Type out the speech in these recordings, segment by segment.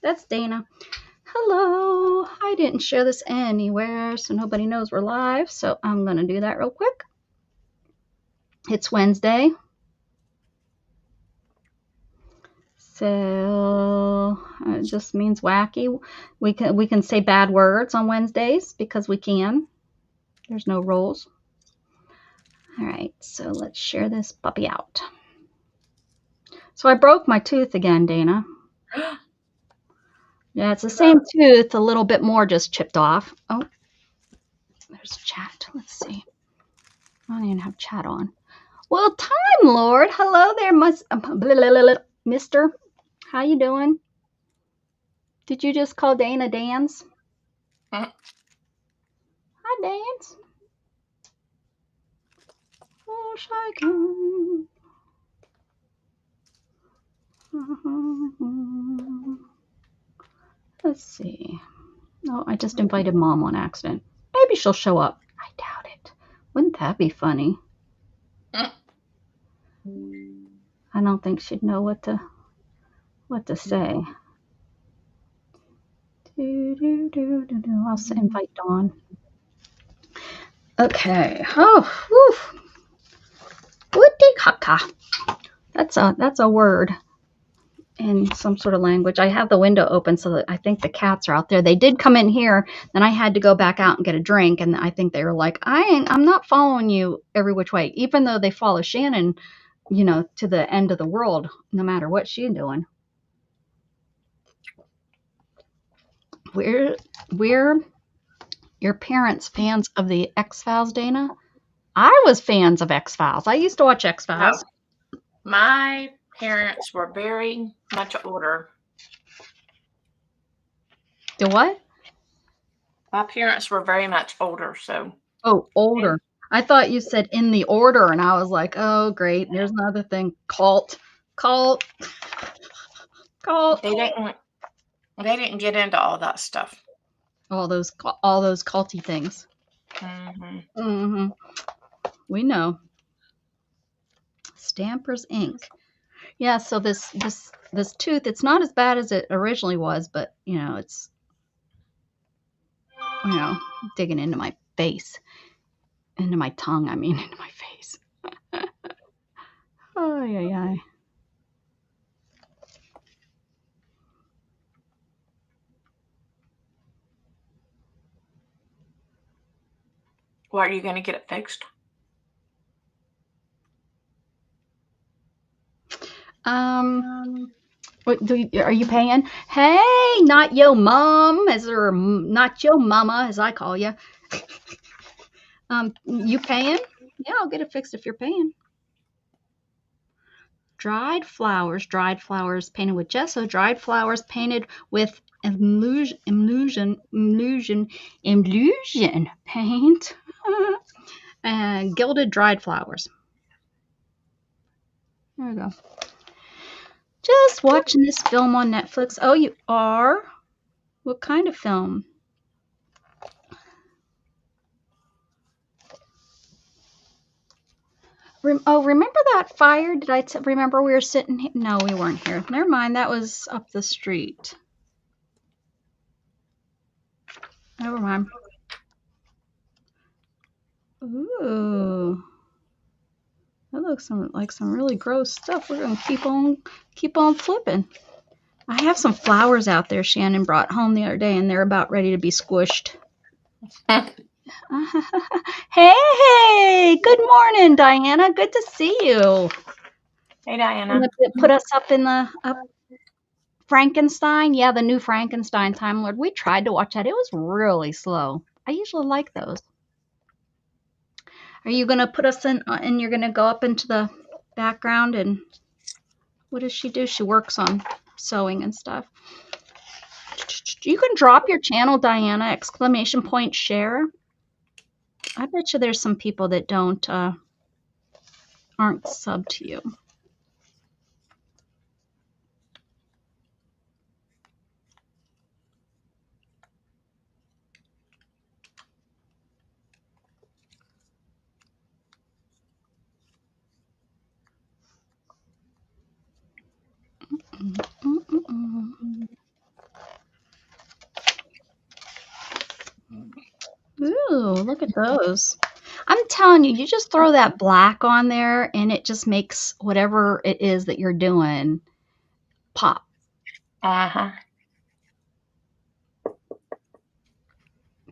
That's Dana. Hello. I didn't share this anywhere, so nobody knows we're live. So I'm going to do that real quick. It's Wednesday. So it just means wacky. We can say bad words on Wednesdays because we can. There's no rules. All right, so let's share this puppy out. So I broke my tooth again, Dana. Yeah, it's the same tooth, a little bit more just chipped off. Oh, there's chat. Let's see. I don't even have chat on. Well, Time Lord, hello there, Mister. How you doing? Did you just call Dana Dance? Hi, Dance. Oh, Shaken. Let's see. Oh, I just invited Mom on accident. Maybe she'll show up. I doubt it. Wouldn't that be funny? I don't think she'd know what to say. I'll invite Dawn. Okay. Oh, whew. Woodikaka. That's a word in some sort of language. I have the window open so that I think the cats are out there. They did come in here, then I had to go back out and get a drink, and I think they were like, I'm not following you every which way, even though they follow Shannon, to the end of the world, no matter what she's doing. We're your parents fans of the X-Files, Dana? I was fans of X-Files. I used to watch X-Files. No. My parents were very much older. The what? My parents were very much older, so. Oh, older. I thought you said in the order, and I was like, oh, great. There's another thing. Cult. They didn't get into all that stuff. All those culty things. Mm-hmm. Mm-hmm. We know. Stampers Inc. Yeah, so this tooth, it's not as bad as it originally was, but it's digging into my face. Into my tongue, into my face. Oh, yeah. Well, are you going to get it fixed? Are you paying? Hey, not yo mom, not yo mama, as I call you. You paying? Yeah, I'll get it fixed if you're paying. Dried flowers painted with gesso, dried flowers painted with illusion paint, and gilded dried flowers. There we go. Just watching this film on Netflix. Oh, you are? What kind of film? Remember that fire? Did I remember we were sitting here? No, we weren't here. Never mind. That was up the street. Never mind. Ooh. That looks like some really gross stuff. We're going to keep on flipping. I have some flowers out there Shannon brought home the other day, and they're about ready to be squished. Hey, good morning, Diana. Good to see you. Hey, Diana. Put us up in the Frankenstein. Yeah, the new Frankenstein, Time Lord. We tried to watch that. It was really slow. I usually like those. Are you going to put us in, and you're going to go up into the background, and what does she do? She works on sewing and stuff. You can drop your channel, Diana, ! Share. I bet you there's some people that aren't subbed to you. Ooh, look at those. I'm telling you, you just throw that black on there and it just makes whatever it is that you're doing pop. Uh-huh.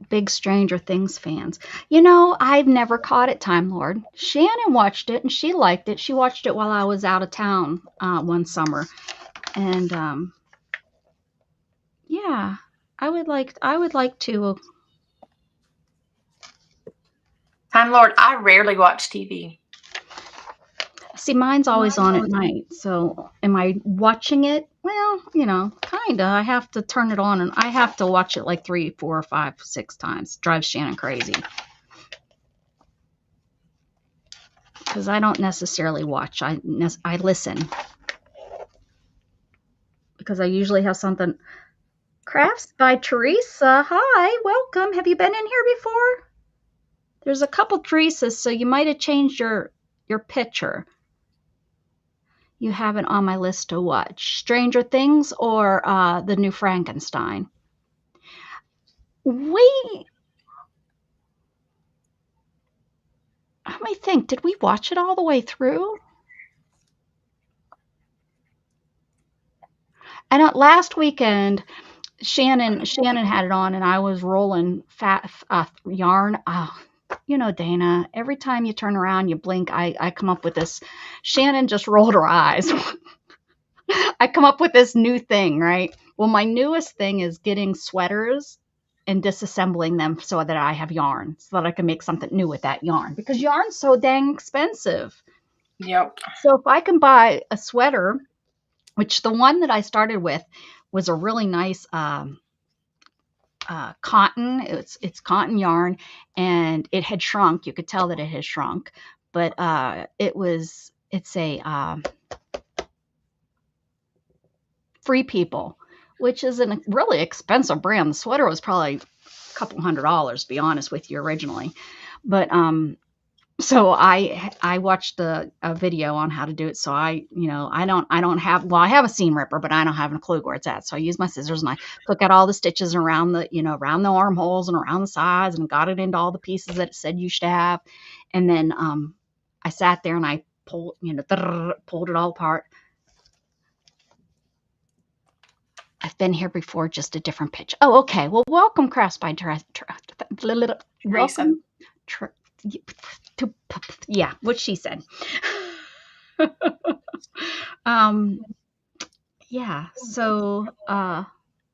Big Stranger Things fans. You know, I've never caught it, Time Lord. Shannon watched it and she liked it. She watched it while I was out of town one summer. And yeah, I would like to. Time Lord, I rarely watch TV. See, mine's always on at night. So, am I watching it? Well, kinda. I have to turn it on and I have to watch it like 3, 4, 5, 6 times. Drives Shannon crazy. Because I don't necessarily watch. I listen. Because I usually have something. Crafts by Teresa. Hi, welcome. Have you been in here before? There's a couple Teresas, so you might have changed your picture. You have it on my list to watch. Stranger Things or the new Frankenstein? Wait, let me think. Did we watch it all the way through? And last weekend, Shannon had it on, and I was rolling fat yarn. Oh, Dana. Every time you turn around, you blink. I come up with this. Shannon just rolled her eyes. I come up with this new thing, right? Well, my newest thing is getting sweaters and disassembling them so that I have yarn, so that I can make something new with that yarn because yarn's so dang expensive. Yep. So if I can buy a sweater, which the one that I started with was a really nice cotton. It's cotton yarn, and it had shrunk. You could tell that it had shrunk, but it's a Free People, which is a really expensive brand. The sweater was probably a couple $100, to be honest with you, originally. But so I watched a video on how to do it. So I don't have, well, I have a seam ripper, but I don't have a clue where it's at. So I use my scissors and I took out all the stitches around around the armholes and around the sides and got it into all the pieces that it said you should have. And then I sat there and I pulled it all apart. I've been here before, just a different pitch. Oh, okay. Well, welcome, Crafts by welcome. Yeah, what she said. Yeah. So, where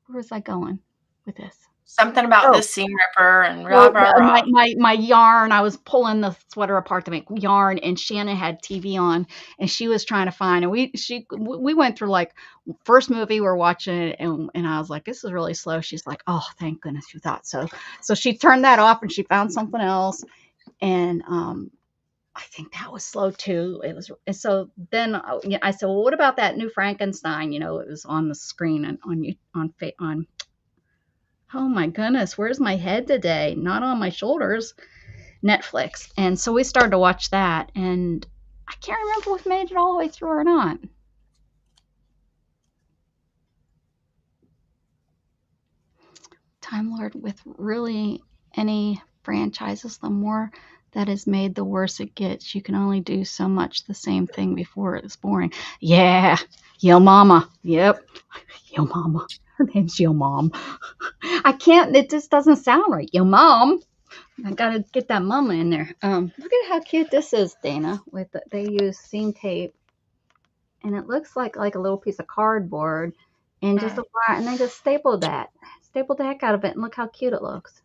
was I going with this? Something about Oh, this seam ripper and rah, well, rah, rah. my yarn. I was pulling the sweater apart to make yarn, and Shannon had TV on, and she was trying to find. And we went through like first movie we're watching it, and I was like, this is really slow. She's like, oh, thank goodness you thought so. So she turned that off, and she found something else, and I think that was slow too. It was, and so then I said, well, what about that new Frankenstein? It was on the screen and on. Oh my goodness, where's my head today? Not on my shoulders. Netflix. And so we started to watch that, and I can't remember if we made it all the way through or not. Time Lord, with really any franchises, the more that is made, the worse it gets. You can only do so much the same thing before it's boring. Yeah, Yo Mama. Yep, Yo Mama. Her name's Yo Mom. I can't. It just doesn't sound right. Yo Mom. I gotta get that mama in there. Look at how cute this is, Dana. They use seam tape, and it looks like a little piece of cardboard, and just a wire, and they just stapled the heck out of it, and look how cute it looks.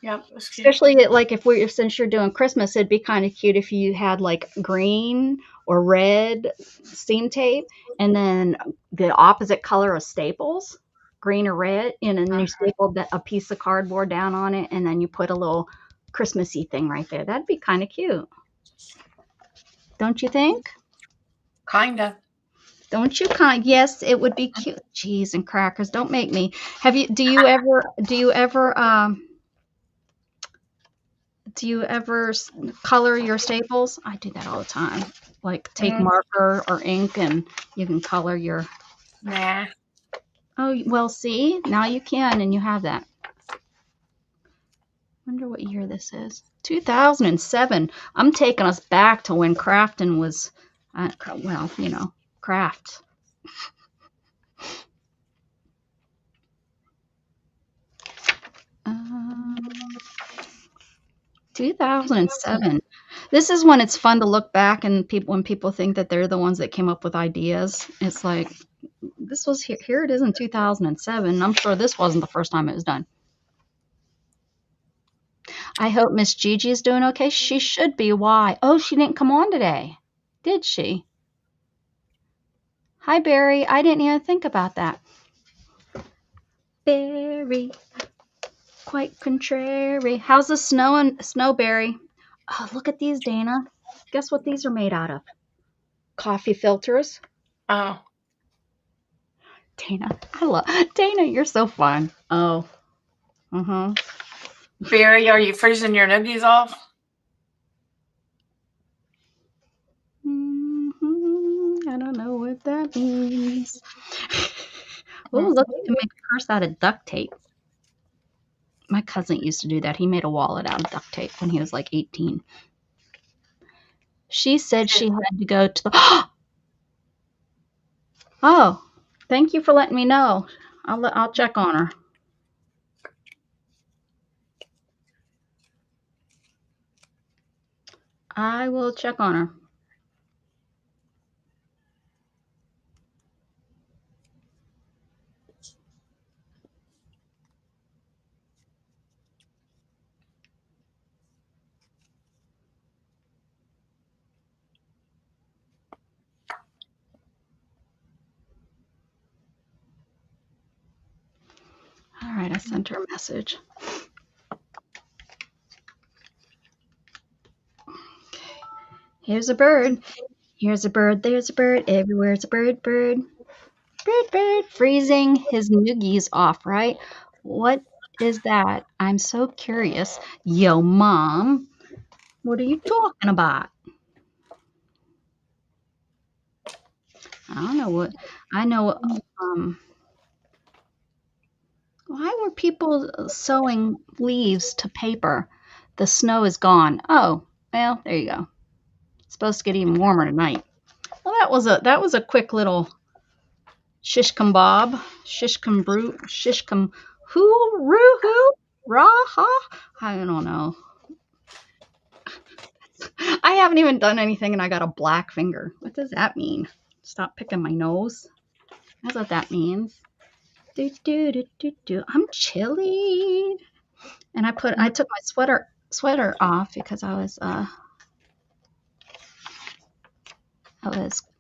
Yep, that's cute. Especially like since you're doing Christmas, it'd be kind of cute if you had like green or red seam tape, and then the opposite color of staples, green or red, and then you stapled a piece of cardboard down on it, and then you put a little Christmassy thing right there. That'd be kind of cute, don't you think? Kinda. Don't you Yes, it would be cute. Cheese and crackers. Don't make me. Do you ever color your staples? I do that all the time. Like take marker or ink and you can color your. Nah. Oh, well, see, now you can and you have that. Wonder what year this is. 2007. I'm taking us back to when crafting was, well, you know, crafts. 2007. This is when it's fun to look back and when people think that they're the ones that came up with ideas. It's like this was here it is in 2007. I'm sure this wasn't the first time it was done. I hope Miss Gigi is doing okay. She should be. Why? Oh, she didn't come on today. Did she? Hi, Barry. I didn't even think about that. Barry, quite contrary. How's the snow and snowberry? Oh, look at these, Dana. Guess what these are made out of? Coffee filters. Oh, Dana, I love Dana. You're so fun. Oh, Barry, are you freezing your noogies off? I don't know what that means. Oh, look, you can make a purse out of duct tape. My cousin used to do that. He made a wallet out of duct tape when he was like 18. She said she had to go to the. Oh, thank you for letting me know. I'll check on her. I will check on her. All right, I sent her a message. Okay. Here's a bird. Here's a bird. There's a bird. Everywhere's a bird. Bird. Bird. Bird. Freezing his noogies off, right? What is that? I'm so curious. Yo, Mom, what are you talking about? I don't know what. I know. Why were people sewing leaves to paper? The snow is gone. Oh, well, there you go. It's supposed to get even warmer tonight. Well, that was a quick little shish kebab, shish kebab, shish kebab. Hoo, raha. I don't know. I haven't even done anything, and I got a black finger. What does that mean? Stop picking my nose. That's what that means. I'm chilly. And I took my sweater off because I was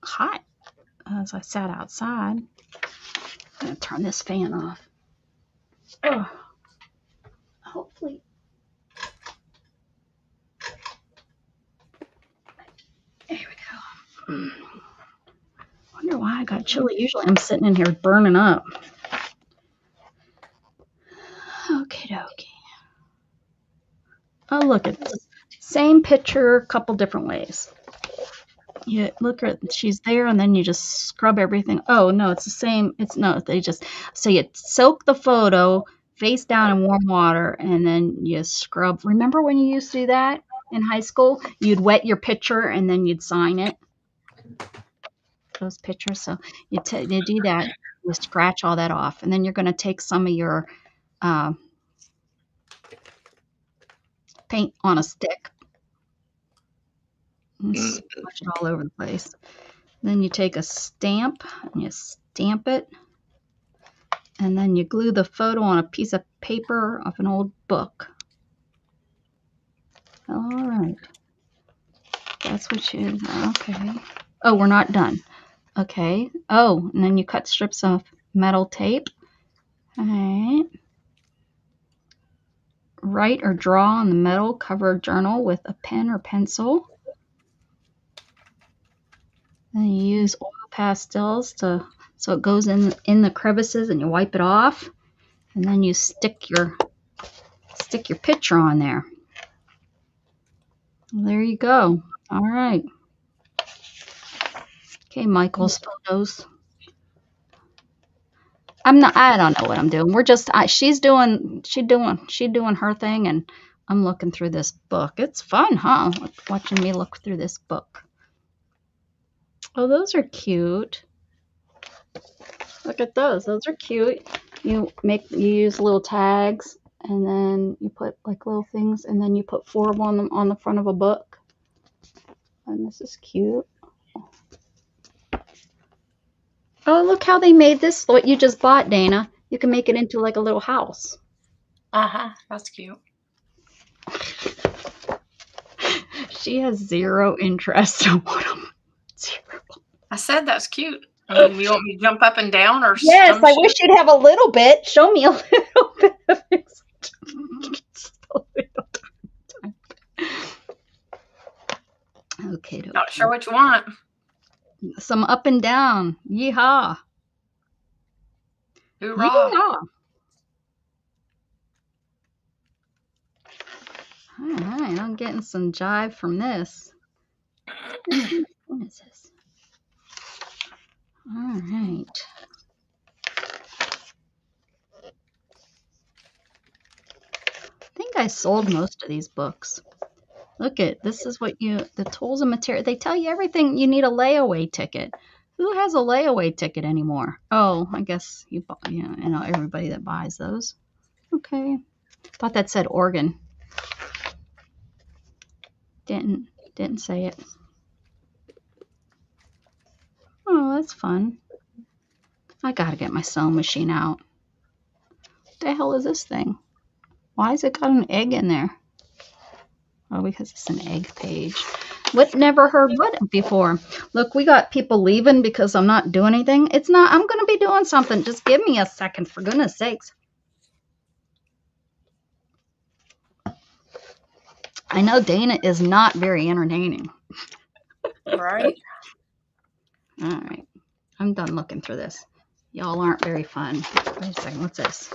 hot as I sat outside. I'm gonna turn this fan off. Oh, hopefully. There we go. Wonder why I got chilly. Usually I'm sitting in here burning up. Okie dokie. Oh, look at this. Same picture, a couple different ways. You look at she's there, and then you just scrub everything. Oh no, it's the same. So you soak the photo face down in warm water, and then you scrub. Remember when you used to do that in high school? You'd wet your picture, and then you'd sign it. Those pictures. So you do that. You scratch all that off, and then you're going to take some of your paint on a stick and splash it all over the place. Then you take a stamp and you stamp it, and then you glue the photo on a piece of paper of an old book. All right. That's what you, okay. Oh, we're not done. Okay. Oh, and then you cut strips of metal tape. All right. Write or draw on the metal covered journal with a pen or pencil. Then you use oil pastels so it goes in the crevices, and you wipe it off, and then you stick your picture on there. Well, there you go. All right. Okay, Michael's photos. I don't know what I'm doing. We're just she's doing her thing, and I'm looking through this book. It's fun, huh? Watching me look through this book. Oh, those are cute. Look at those. Those are cute. You use little tags, and then you put like little things, and then you put 4 of them on the front of a book. And this is cute. Oh, look how they made this. What you just bought, Dana. You can make it into like a little house. That's cute. She has 0 interest in what I'm 0. I said that's cute. I mean, you want me to jump up and down or Yes, some I shit? wish you'd have a little bit. Show me a little bit of it. Just a little time. Okay. Not sure what you want. Some up and down. Yeehaw. Hoorah. Yeehaw. All right, I'm getting some jive from this. What is this? All right. I think I sold most of these books. Look at this is what the tools and material. They tell you everything. You need a layaway ticket. Who has a layaway ticket anymore? Oh, I guess you know everybody that buys those. Okay. Thought that said organ. Didn't say it. Oh, that's fun. I gotta get my sewing machine out. What the hell is this thing? Why has it got an egg in there? Oh, because it's an egg page. What? Never heard what before. Look, we got people leaving because I'm not doing anything. It's not. I'm going to be doing something. Just give me a second, for goodness sakes. I know Dana is not very entertaining. Right. All right. I'm done looking through this. Y'all aren't very fun. Wait a second. What's this?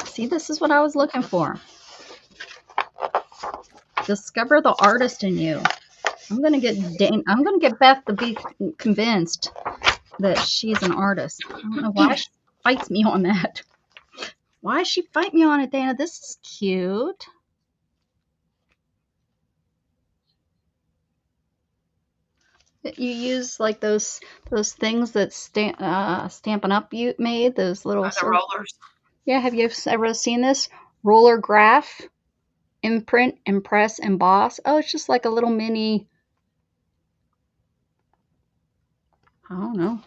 See, this is what I was looking for. Discover the artist in you. I'm gonna get Beth to be convinced that she's an artist. I don't know why she fights me on that. Why does she fight me on it, Dana? This is cute. You use like those things that Stampin' Up! You made those little The rollers. Yeah, have you ever seen this roller graph? Imprint, impress, emboss. Oh, it's just like a little mini. I don't know.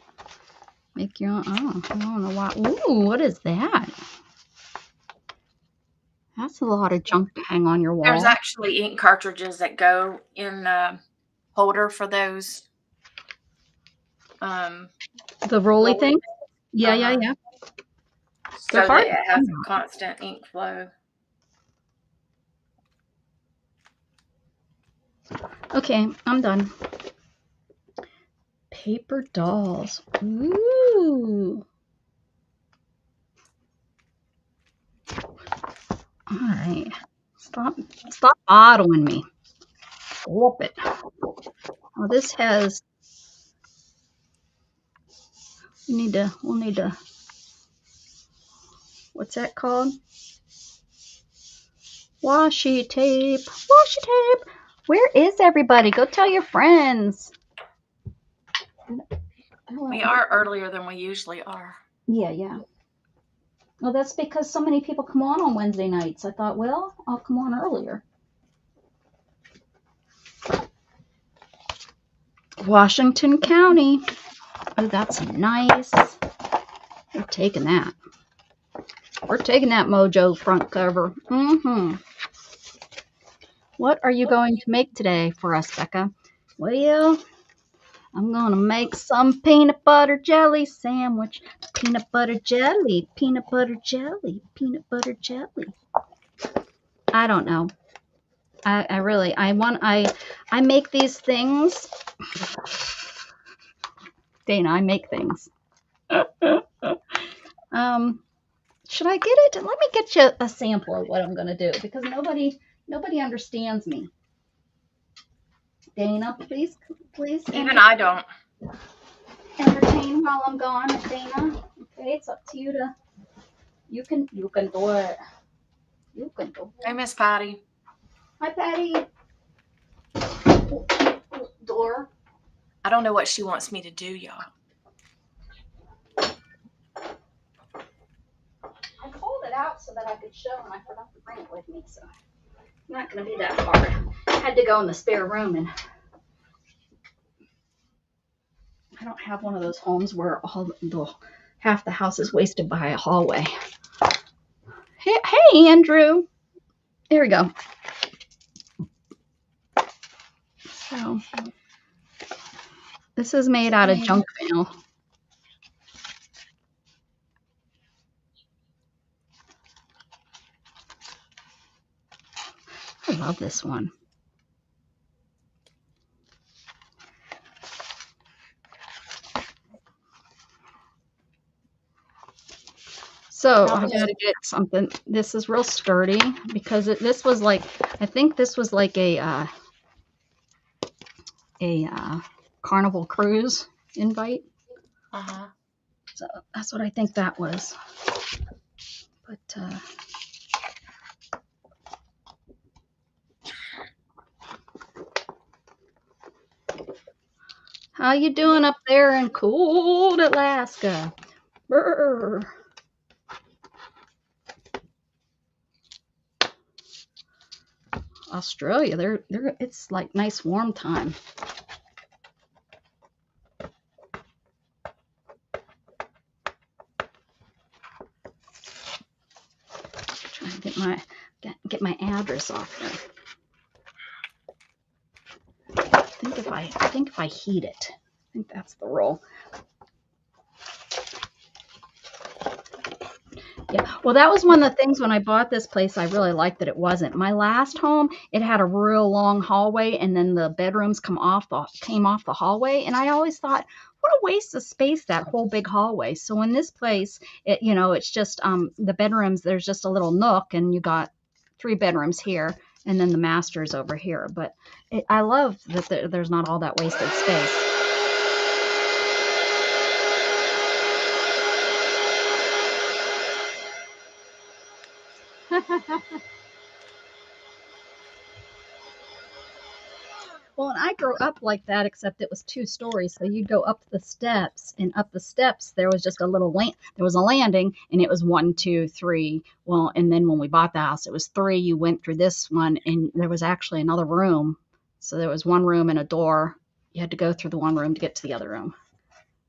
Make your own. Oh, I don't know why. Ooh, what is that? That's a lot of junk to hang on your wall. There's actually ink cartridges that go in the holder for those. The rolly thing? Yeah, yeah. So that it has a constant ink flow. Okay, I'm done. Paper dolls. Ooh. All right. Stop bothering me. Whoop it. Oh, this has. We'll need to. What's that called? Washi tape. Washi tape. Where is everybody? Go tell your friends. We are earlier than we usually are. Yeah. Well, that's because so many people come on Wednesday nights. I thought, well, I'll come on earlier. Washington County. Oh, that's nice. We're taking that. We're taking that Mojo front cover. What are you going to make today for us, Becca? Well, I'm going to make some peanut butter jelly sandwich. Peanut butter jelly, peanut butter jelly, peanut butter jelly. I don't know. I make these things. Dana, I make things. Should I get it? Let me get you a sample of what I'm going to do because nobody understands me. Dana, please Even I don't. entertain while I'm gone, Dana. Okay, it's up to you to. You can do it. You can do I it. miss Patty. Hi, Patty. Door. I don't know what she wants me to do, y'all. I pulled it out so that I could show, and I forgot to bring it with me, so it's not going to be that hard. I had to go in the spare room, and I don't have one of those homes where half the house is wasted by a hallway. Hey, Andrew. There we go. So this is made out of junk mail. I love this one. So I gotta get something. This is real sturdy because this was like, I think this was like a Carnival Cruise invite. So that's what I think that was. But how you doing up there in cold Alaska? Brr. Australia, they're it's like nice warm time. Trying to get my address off here. I think if I heat it, I think that's the roll. Yeah, well, that was one of the things when I bought this place I really liked that it wasn't. My last home, it had a real long hallway, and then the bedrooms came off the hallway, and I always thought, what a waste of space, that whole big hallway. So in this place, it's just the bedrooms. There's just a little nook, and you got 3 bedrooms here, and then the master's over here. But I love that there's not all that wasted space. Well, and I grew up like that, except it was 2 stories. So you'd go up the steps, and up the steps there was just a little there was a landing, and it was 1, 2, 3. Well, and then when we bought the house, it was 3. You went through this one, and there was actually another room. So there was 1 room and a door. You had to go through the 1 room to get to the other room.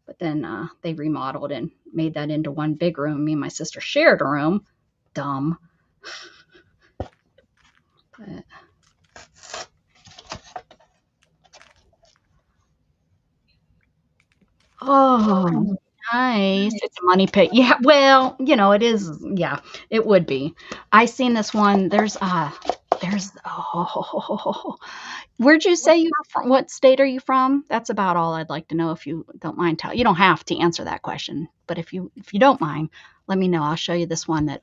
But then they remodeled and made that into 1 big room. Me and my sister shared a room. Dumb. But oh, nice. It's a money pit. Yeah, well, it is. Yeah, it would be. I seen this one. Where'd you say you were from? What state are you from? That's about all I'd like to know if you don't mind you don't have to answer that question, but if you don't mind, let me know. I'll show you this one that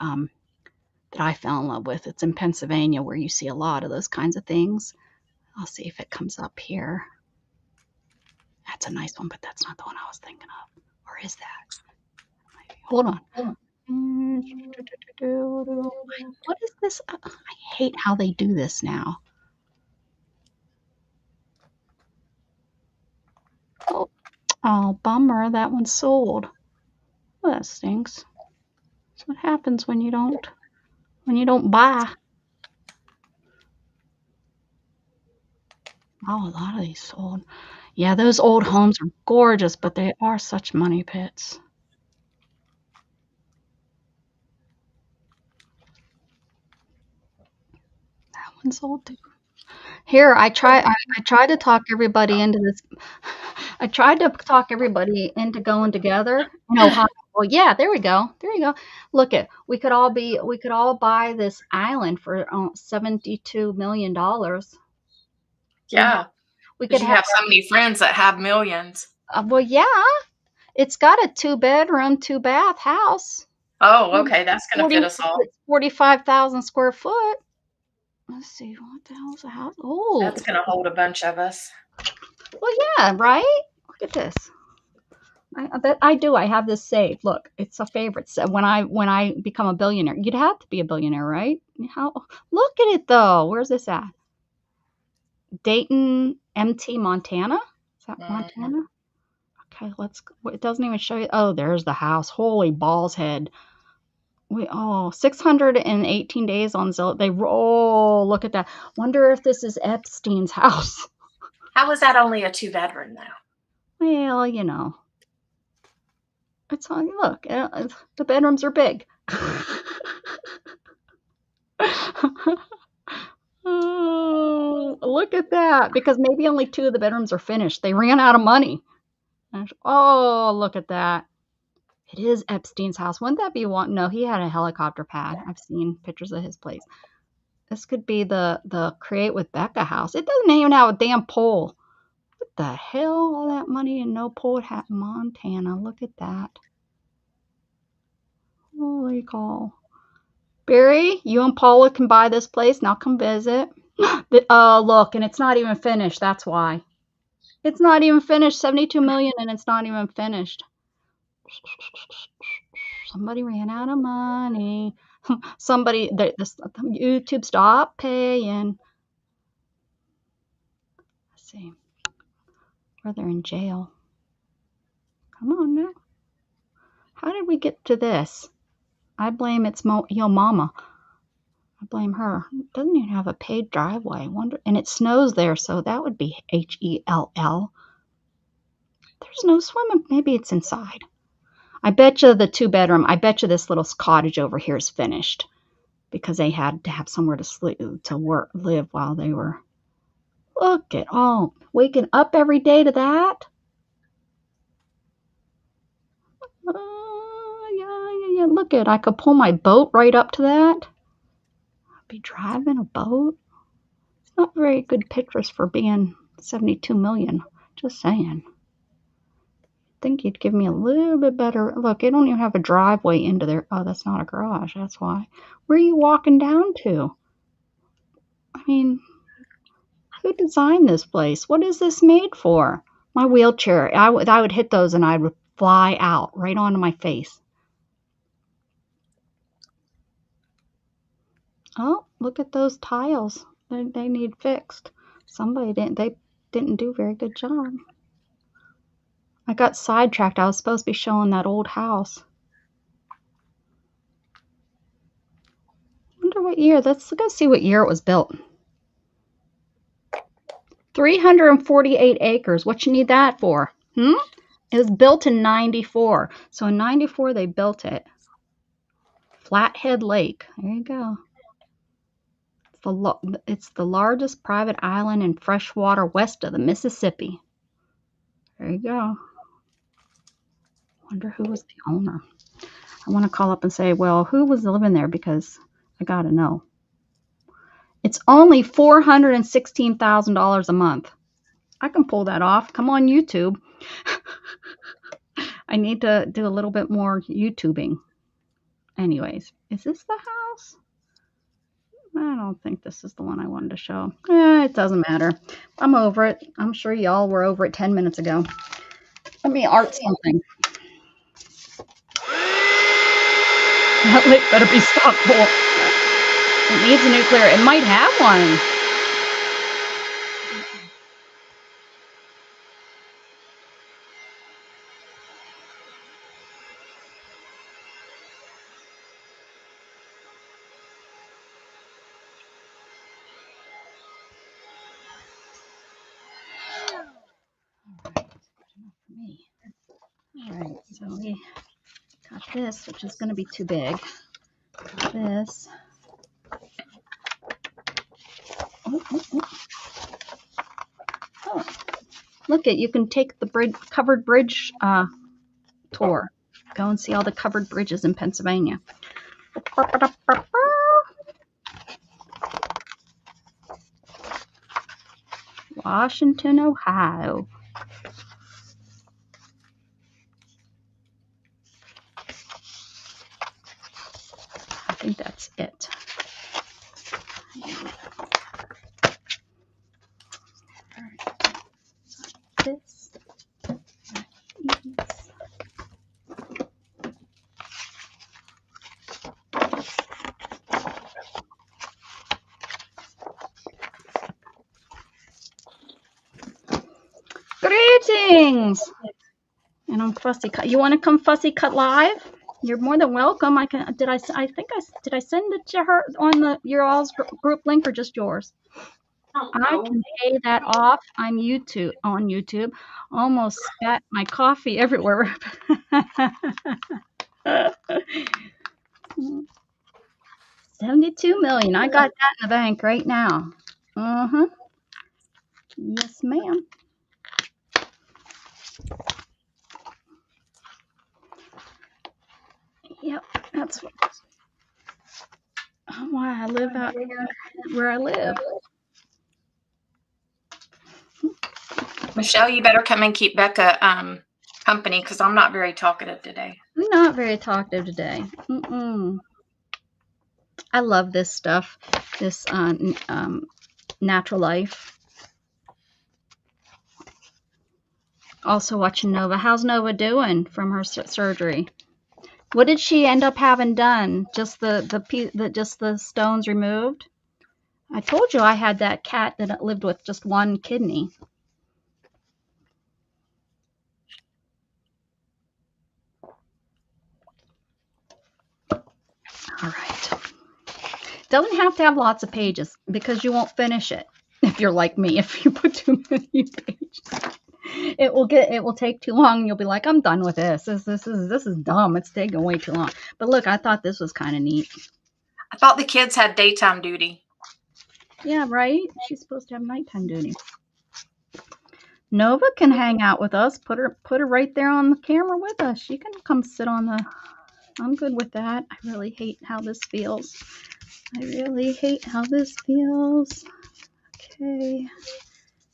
I fell in love with. It's in Pennsylvania where you see a lot of those kinds of things. I'll see if it comes up here. That's a nice one, but that's not the one I was thinking of. Or is that? Hold on. What is this? I hate how they do this now. Oh, bummer. That one's sold. Well, that stinks. That's what happens when you don't buy. Oh, a lot of these sold. Yeah, those old homes are gorgeous, but they are such money pits. That one's sold too. Here, I tried to talk everybody into this. I tried to talk everybody into going together. Well, yeah, there we go. There you go. Look we could all buy this island for $72 million. Yeah. We could you have so many friends that have millions. Well, yeah. It's got a 2-bedroom, 2-bath house. Oh, okay. That's going to fit us all. It's 45,000 square foot. Let's see, what the hell is a house? Oh, That's gonna hold a bunch of us. well, yeah, right? Look at this. I do. I have this saved. Look, it's a favorite. So when I become a billionaire, you'd have to be a billionaire, right? How? Look at it though. Where's this at? Dayton, MT, Montana. Is that Mhm. Montana? Okay, let's. It doesn't even show you. Oh, there's the house. Holy balls head. 618 days on Zillow. They roll. Look at that. Wonder if this is Epstein's house. How is that only a 2-bedroom though? Well, it's on. Look, the bedrooms are big. Oh, look at that. Because maybe only two of the bedrooms are finished. They ran out of money. Oh, look at that. It is Epstein's house. Wouldn't that be one? No, he had a helicopter pad. I've seen pictures of his place. This could be the Create with Becca house. It doesn't even have a damn pole. What the hell? All that money and no pole at Montana. Look at that. Holy cow. Barry, you and Paula can buy this place. Now come visit. Oh, look, and it's not even finished. That's why. It's not even finished. 72 million and it's not even finished. Somebody ran out of money. Somebody, YouTube stopped paying. Let's see. Or they're in jail. Come on now. How did we get to this? I blame it's your mama. I blame her. It doesn't even have a paved driveway. Wonder, and it snows there, so that would be Hell. There's no swimming. Maybe it's inside. I bet you the 2-bedroom. I bet you this little cottage over here is finished because they had to have somewhere to sleep, to work, live while they were. Look at all waking up every day to that. Yeah. Look at, I could pull my boat right up to that. I'd be driving a boat. It's not very good pictures for being 72 million. Just saying. Think you'd give me a little bit better. Look, they don't even have a driveway into there. Oh, that's not a garage. That's why. Where are you walking down to? I mean, who designed this place? What is this made for? My wheelchair. I would hit those and I would fly out right onto my face. Oh, look at those tiles. They need fixed. Somebody didn't. They didn't do a very good job. I got sidetracked. I was supposed to be showing that old house. Wonder what year. Let's go see what year it was built. 348 acres. What you need that for? It was built in 94. So in 94 they built it. Flathead Lake. There you go. It's the largest private island in freshwater west of the Mississippi. There you go. Wonder who was the owner. I want to call up and say, well, who was living there because I got to know. It's only $416,000 a month. I can pull that off. Come on YouTube. I need to do a little bit more YouTubing. Anyways, is this the house? I don't think this is the one I wanted to show. It doesn't matter. I'm over it. I'm sure y'all were over it 10 minutes ago. Let me art something. That lake better be stocked full. It needs a nuclear. It might have one. Alright, so we got this, which is going to be too big. This. Oh, look it, you can take the covered bridge tour. Go and see all the covered bridges in Pennsylvania. Washington, Ohio. I think that's it. this. Greetings! And I'm Fussy Cut. You want to come Fussy Cut live? You're more than welcome. I can. Did I send it to her on your all's group link or just yours? I can pay that off. I'm on YouTube. Almost spat my coffee everywhere. 72 million. I got that in the bank right now. Yes, ma'am. Yep, that's why I live out here where I live. Michelle, you better come and keep Becca company because I'm not very talkative today. I'm not very talkative today. I love this stuff, this natural life. Also watching Nova. How's Nova doing from her surgery? What did she end up having done? Just the stones removed? I told you I had that cat that lived with just one kidney. All right. Doesn't have to have lots of pages because you won't finish it if you're like me. If you put too many pages, it will take too long. You'll be like, I'm done with this. This is dumb. It's taking way too long. But look, I thought this was kind of neat. I thought the kids had daytime duty. Yeah, right. She's supposed to have nighttime duty. Nova can hang out with us. Put her right there on the camera with us. She can come sit on the. I'm good with that. I really hate how this feels. Okay.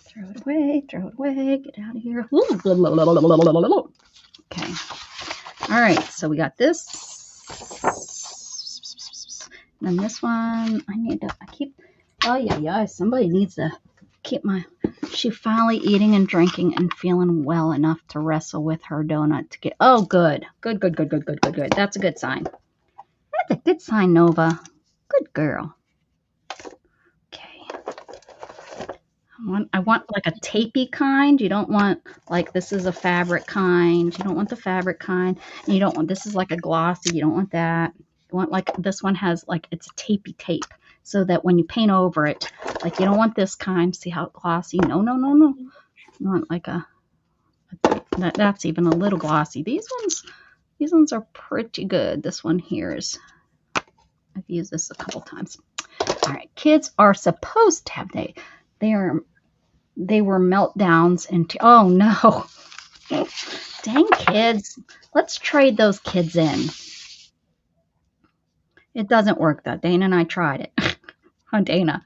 Throw it away. Get out of here. Okay. All right. So we got this. And then this one. Oh, yeah. Somebody needs to keep she finally eating and drinking and feeling well enough to wrestle with her donut to get. Oh, good. Good. That's a good sign. That's a good sign, Nova. Good girl. Okay. I want like a tapey kind. You don't want like this is a fabric kind. You don't want the fabric kind. And you don't want this is like a glossy. You don't want that. You want like this one has like it's a tapey tape so that when you paint over it, like you don't want this kind. See how glossy? No. You want like that's even a little glossy. These ones are pretty good. This one here is I've used this a couple times. All right, kids are supposed to have they were meltdowns into oh no. Dang kids. Let's trade those kids in. It doesn't work though. Dana and I tried it. Oh, Dana.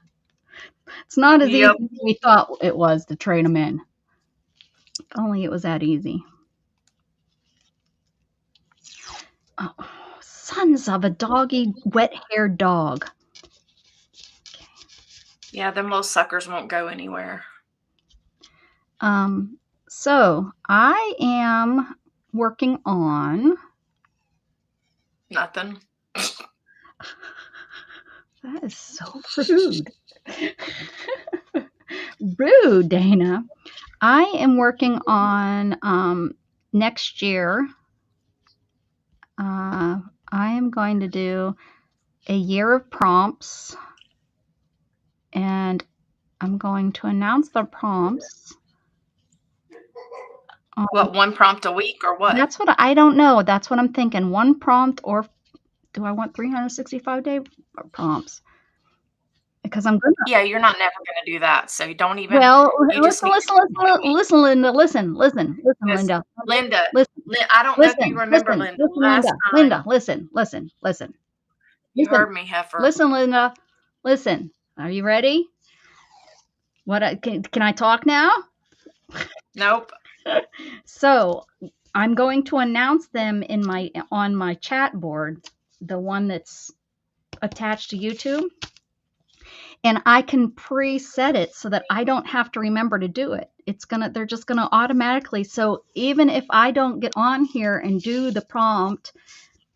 It's not as easy as we thought it was to trade them in. If only it was that easy. Oh, sons of a doggy, wet-haired dog. Okay. Yeah, them little suckers won't go anywhere. So I am working on nothing. That is so rude. Rude, Dana. I am working on next year. I am going to do a year of prompts, and I'm going to announce the prompts. What, one prompt a week or what? That's what I don't know. That's what I'm thinking. One prompt, or do I want 365-day prompts? Because I'm gonna. Yeah, you're not never gonna do that. So you don't even. Well, listen, Linda. Linda, listen. I don't know if you remember Linda. Linda, listen. You heard me, heifer. Listen, Linda. Listen. Are you ready? What? Can I talk now? Nope. So I'm going to announce them on my chat board, the one that's attached to YouTube. and I can preset it so that I don't have to remember to do it. They're just gonna automatically. So even if I don't get on here and do the prompt,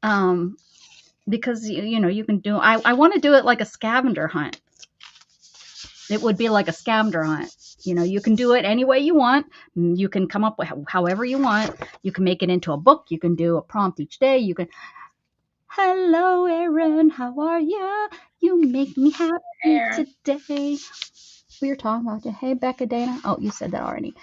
um, because you can do. I want to do it like a scavenger hunt. It would be like a scavenger hunt. You can do it any way you want. You can come up with however you want. You can make it into a book. You can do a prompt each day. You can. Hello, Aaron. How are ya? You make me happy today. We were talking about it. Hey, Becca, Dana. Oh, you said that already.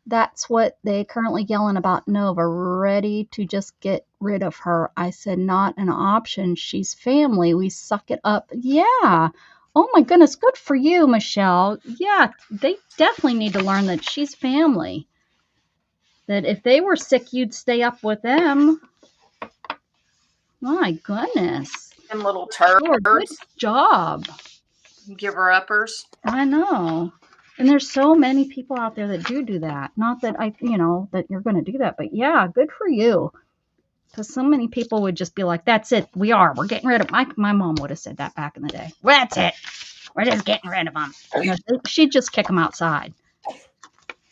That's what they currently yelling about Nova. Ready to just get rid of her. I said, not an option. She's family. We suck it up. Yeah. Oh my goodness. Good for you, Michelle. Yeah, they definitely need to learn that she's family. That if they were sick, you'd stay up with them. My goodness. Them little Oh, good turds. job. Give her uppers. I know. And there's so many people out there that do that. Not that that you're going to do that, but yeah, good for you. Because so many people would just be like, that's it. We're getting rid of my mom would have said that back in the day. Well, that's it. We're just getting rid of them. She'd just kick them outside.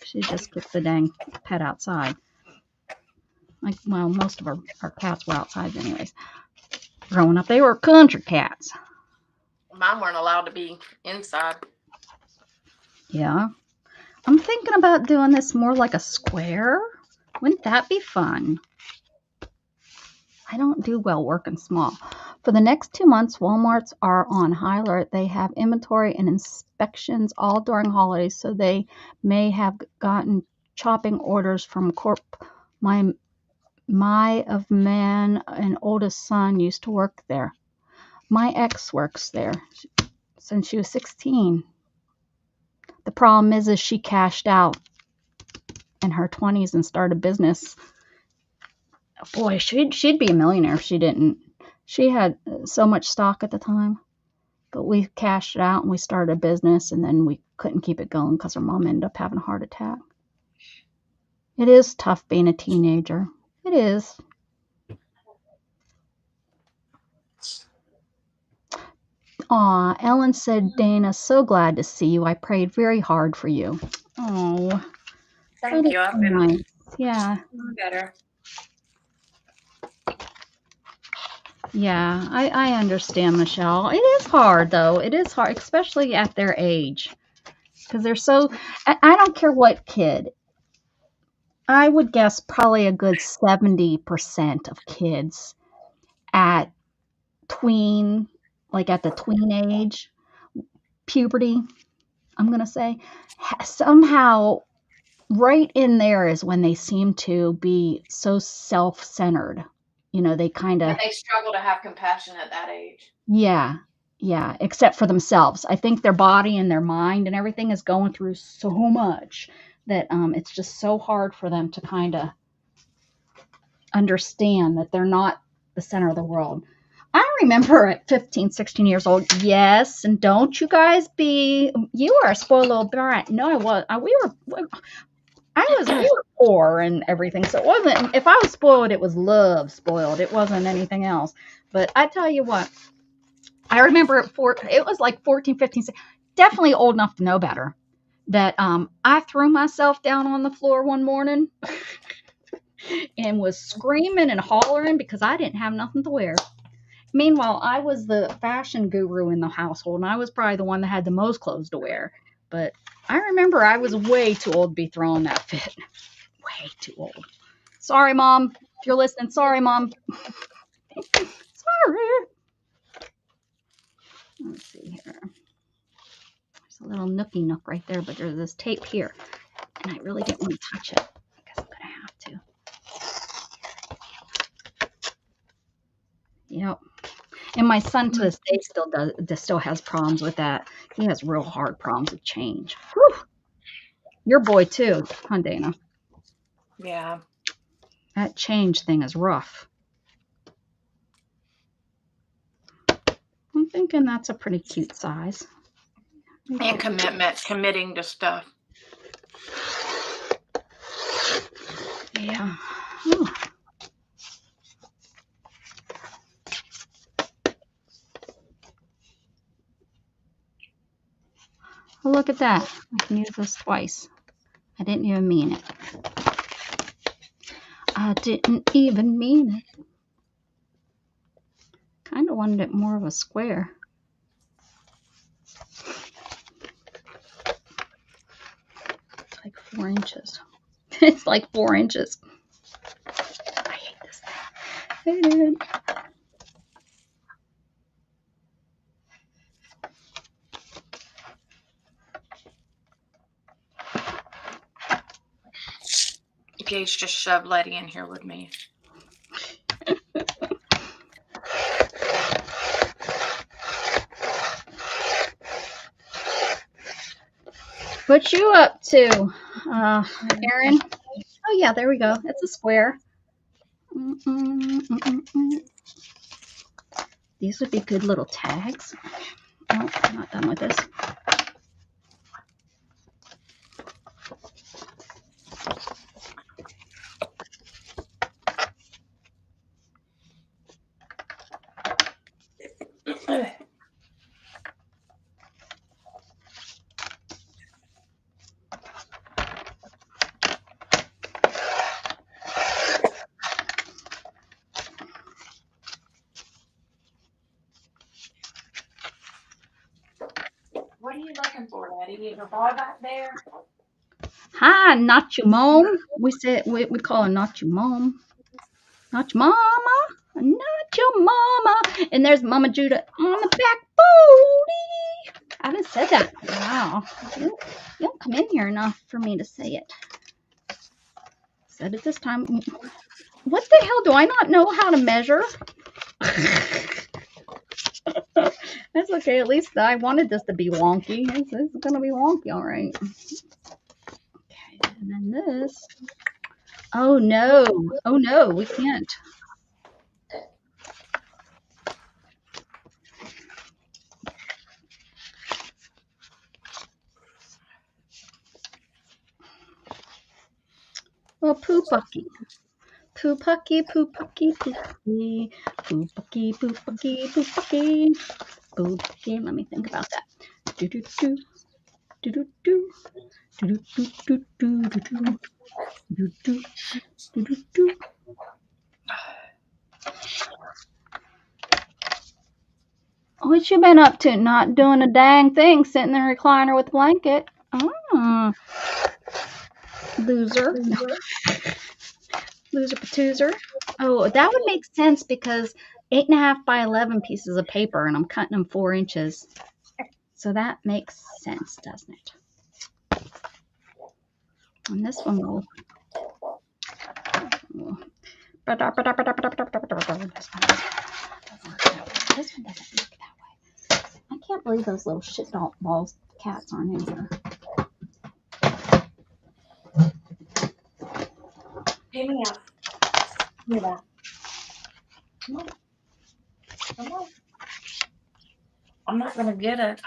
She'd just kick the dang pet outside. Like, well, most of our cats were outside anyways. Growing up, they were country cats. Mine weren't allowed to be inside. Yeah. I'm thinking about doing this more like a square. Wouldn't that be fun? I don't do well working small. For the next 2 months, Walmarts are on high alert. They have inventory and inspections all during holidays, so they may have gotten chopping orders from Corp. My of man and oldest son used to work there. My ex works there since she was 16. The problem is she cashed out in her 20s and started a business. Boy, she'd be a millionaire if she didn't. She had so much stock at the time, but we cashed it out and we started a business, and then we couldn't keep it going because her mom ended up having a heart attack. It is tough being a teenager. It is. Aw, Ellen said, Dana, so glad to see you. I prayed very hard for you. Oh, Thank you. I've been nice. Yeah. better. Yeah, I understand, Michelle. It is hard, though. It is hard, especially at their age. Because they're so, I don't care what kid. I would guess probably a good 70% of kids at tween, like at the tween age, puberty, I'm going to say, somehow right in there is when they seem to be so self-centered. They kind of, And they struggle to have compassion at that age. yeah, yeah, except for themselves. I think their body and their mind and everything is going through so much that it's just so hard for them to kind of understand that they're not the center of the world. I remember at 15, 16 years old, yes, and don't you guys you were a spoiled little brat. No, I was. We were poor and everything, so it wasn't, if I was spoiled, it was love spoiled. It wasn't anything else. But I tell you what, I remember it was like 14, 15, definitely old enough to know better, that I threw myself down on the floor one morning and was screaming and hollering because I didn't have nothing to wear. Meanwhile, I was the fashion guru in the household, and I was probably the one that had the most clothes to wear. But I remember I was way too old to be throwing that fit. Way too old. Sorry, Mom. If you're listening, sorry, Mom. Sorry. Let's see here. There's a little nookie nook right there, but there's this tape here, and I really didn't want to touch it. I guess I'm going to have to. Yep. And my son to this day still has problems with that. He has real hard problems with change. Whew. Your boy too, huh, Dana? Yeah. That change thing is rough. I'm thinking that's a pretty cute size. And committing to stuff. Yeah. Ooh. look at that. I can use this twice. I didn't even mean it. I didn't even mean it. Kind of wanted it more of a square. It's like 4 inches. It's like 4 inches. I hate this thing. Gage just shoved Letty in here with me. What you up to, Erin? Oh yeah, there we go. It's a square. These would be good little tags. Oh, I'm not done with this. What are you looking for, Letty? Is your ball back there? Hi, not your mom. We call her not your mom. Not your mama. Not your mama. And there's Mama Judah on the back booty. I haven't said that. Wow. You don't come in here enough for me to say it. Said it this time. What the hell? Do I not know how to measure? That's okay. At least I wanted this to be wonky. It's going to be wonky, all right. Okay, and then this. Oh, no. Oh, no. We can't. Well, poo-pucky. Poo-pucky, poo-pucky, poo-pucky. Poo-pucky, poo-pucky, poo-pucky. Poo-pucky. Let me think about that. Do-do-do. Do-do-do. Do-do-do-do-do-do. Do-do. Do-do-do. What you been up to? Not doing a dang thing, sitting in the recliner with a blanket. Oh. Loser. Loser patoozer. Oh, that would make sense because 8.5 by 11 pieces of paper, and I'm cutting them 4 inches. So that makes sense, doesn't it? And this one will. This one doesn't look that way. I can't believe those little shit balls cats aren't in here. Give me up. Give me that. Come on. Come on. I'm not going to get it.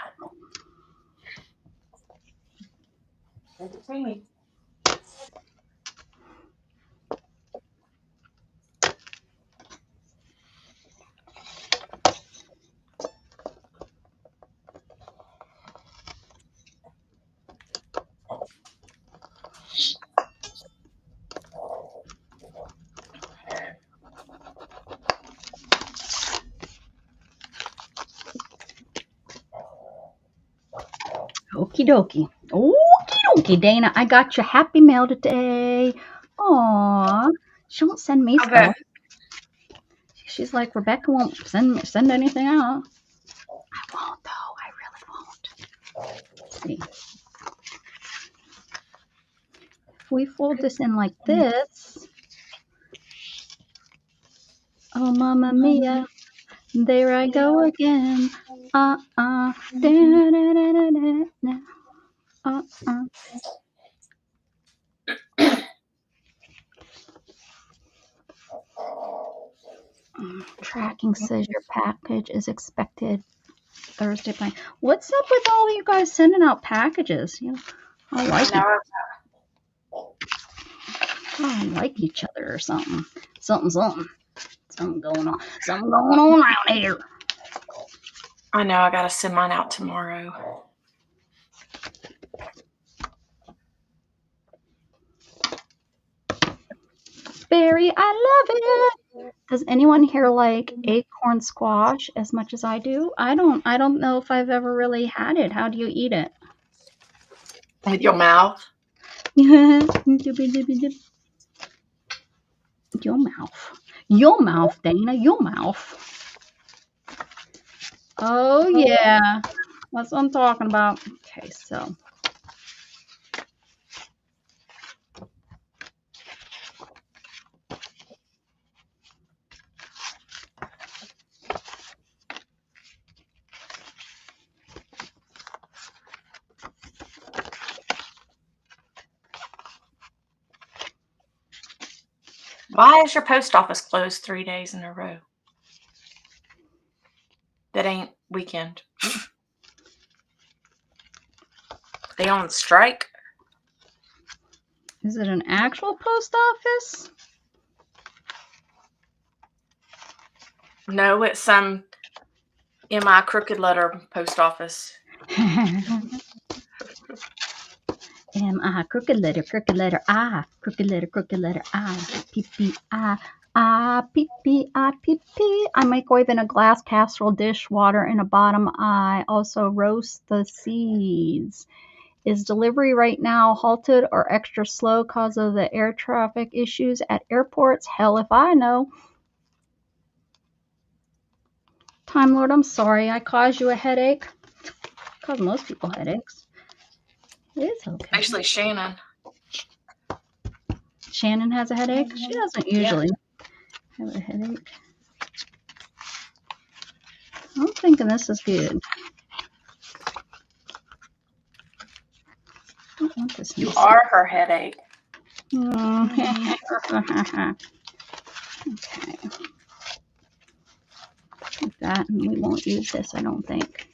Give it to me. Okie dokie. Okie dokie, Dana. I got your happy mail today. Aw. She won't send me stuff. She's like, Rebecca won't send anything out. I won't, though. I really won't. Let's see. If we fold this in like this. Oh, Mamma Mia. There I go again. Da, da, da, da, da, da. Tracking says your package is expected Thursday. What's up with all of you guys sending out packages? You know, I like each other or something. Something going on. Something going on around here. I know. I got to send mine out tomorrow. berry. I love it. Does anyone here like acorn squash as much as I do? I don't know if I've ever really had it. How do you eat it? With your mouth. Your mouth. Your mouth, Dana. Your mouth. Oh, yeah. That's what I'm talking about. Okay, so. Why is your post office closed 3 days in a row? That ain't weekend. They on strike? Is it an actual post office? No, it's some MI crooked letter post office. M-I, crooked letter, I, crooked letter, I, P-P-I, P-P-I, P-P. I microwave in a glass casserole dish, water in a bottom eye. Also roast the seeds. Is delivery right now halted or extra slow because of the air traffic issues at airports? Hell if I know. Time Lord, I'm sorry I caused you a headache. Cause most people headaches. It's okay. Especially Shannon. Shannon has a headache? She doesn't usually have a headache. I'm thinking this is good. I don't want this. You are her headache. Okay. Like that, and we won't use this, I don't think.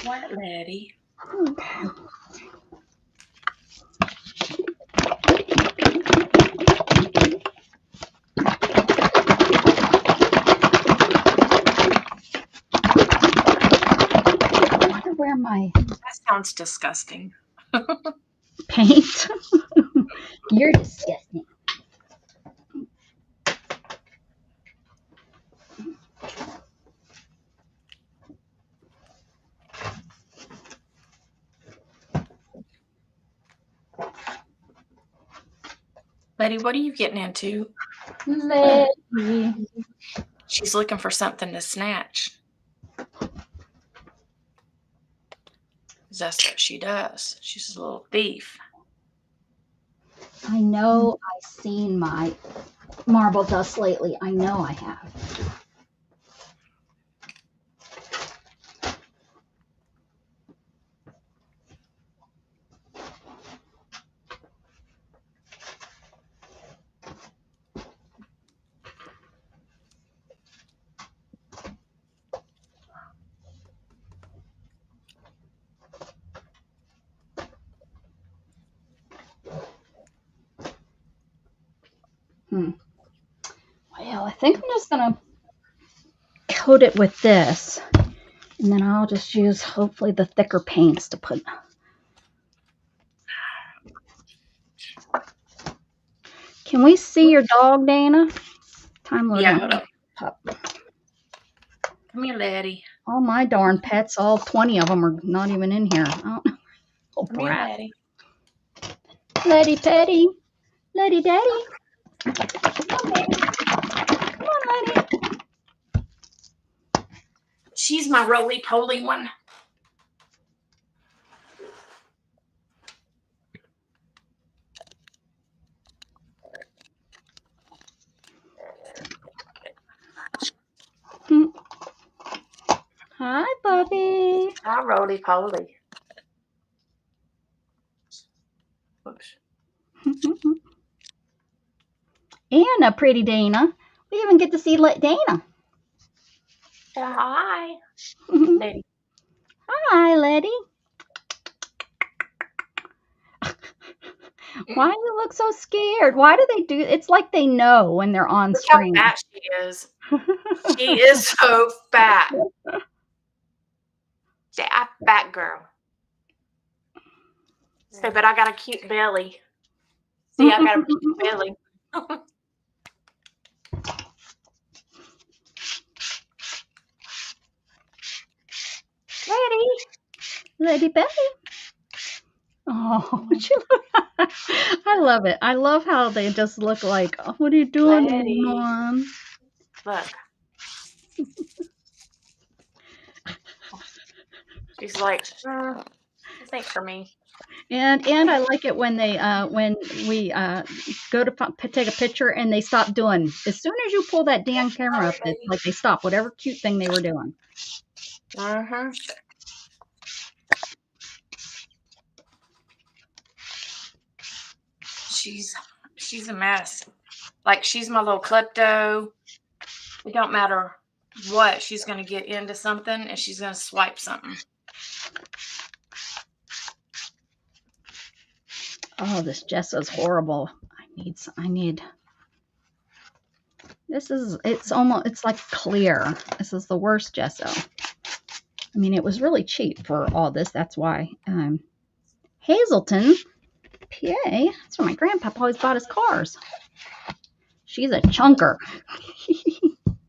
What, lady? Okay. I wonder where my That sounds disgusting. paint. You're disgusting. Lady, what are you getting into? Lady. She's looking for something to snatch. That's what she does. She's a little thief. I know I've seen my marble dust lately. I know I have. Well, I think I'm just gonna coat it with this, and then I'll just use hopefully the thicker paints to put. Can we see your dog, Dana? Time Lord. Yeah, hold on. Come here, lady. All my darn pets, all 20 of them are not even in here. Oh, Come here, brat. lady. Letty Petty. Letty Daddy. Come on, Letty. She's my roly-poly one. Hi, Bubby. Hi, roly-poly. Oops. And a pretty Dana. We even get to see Dana. Hi, lady. Hi, Letty. Why do you look so scared? Why do they do it's like they know when they're on Look how screen. fat she is. She is so fat. Say, I'm fat girl. Say, but I got a cute belly. See, I got a cute belly. Lady. Lady Betty. Oh, I love it. I love how they just look like, "Oh, what are you doing to me, Lady. Mom?" Look. She's like, this ain't for me. And I like it when we go to take a picture and they stop doing. As soon as you pull that damn camera up, it's like they stop whatever cute thing they were doing. Uh-huh. She's a mess. Like, she's my little klepto. It don't matter what. She's going to get into something and she's going to swipe something. Oh, this gesso's horrible. I need. It's like clear. This is the worst gesso. I mean, it was really cheap for all this. That's why. Hazelton, PA. That's where my grandpapa always bought his cars. She's a chunker.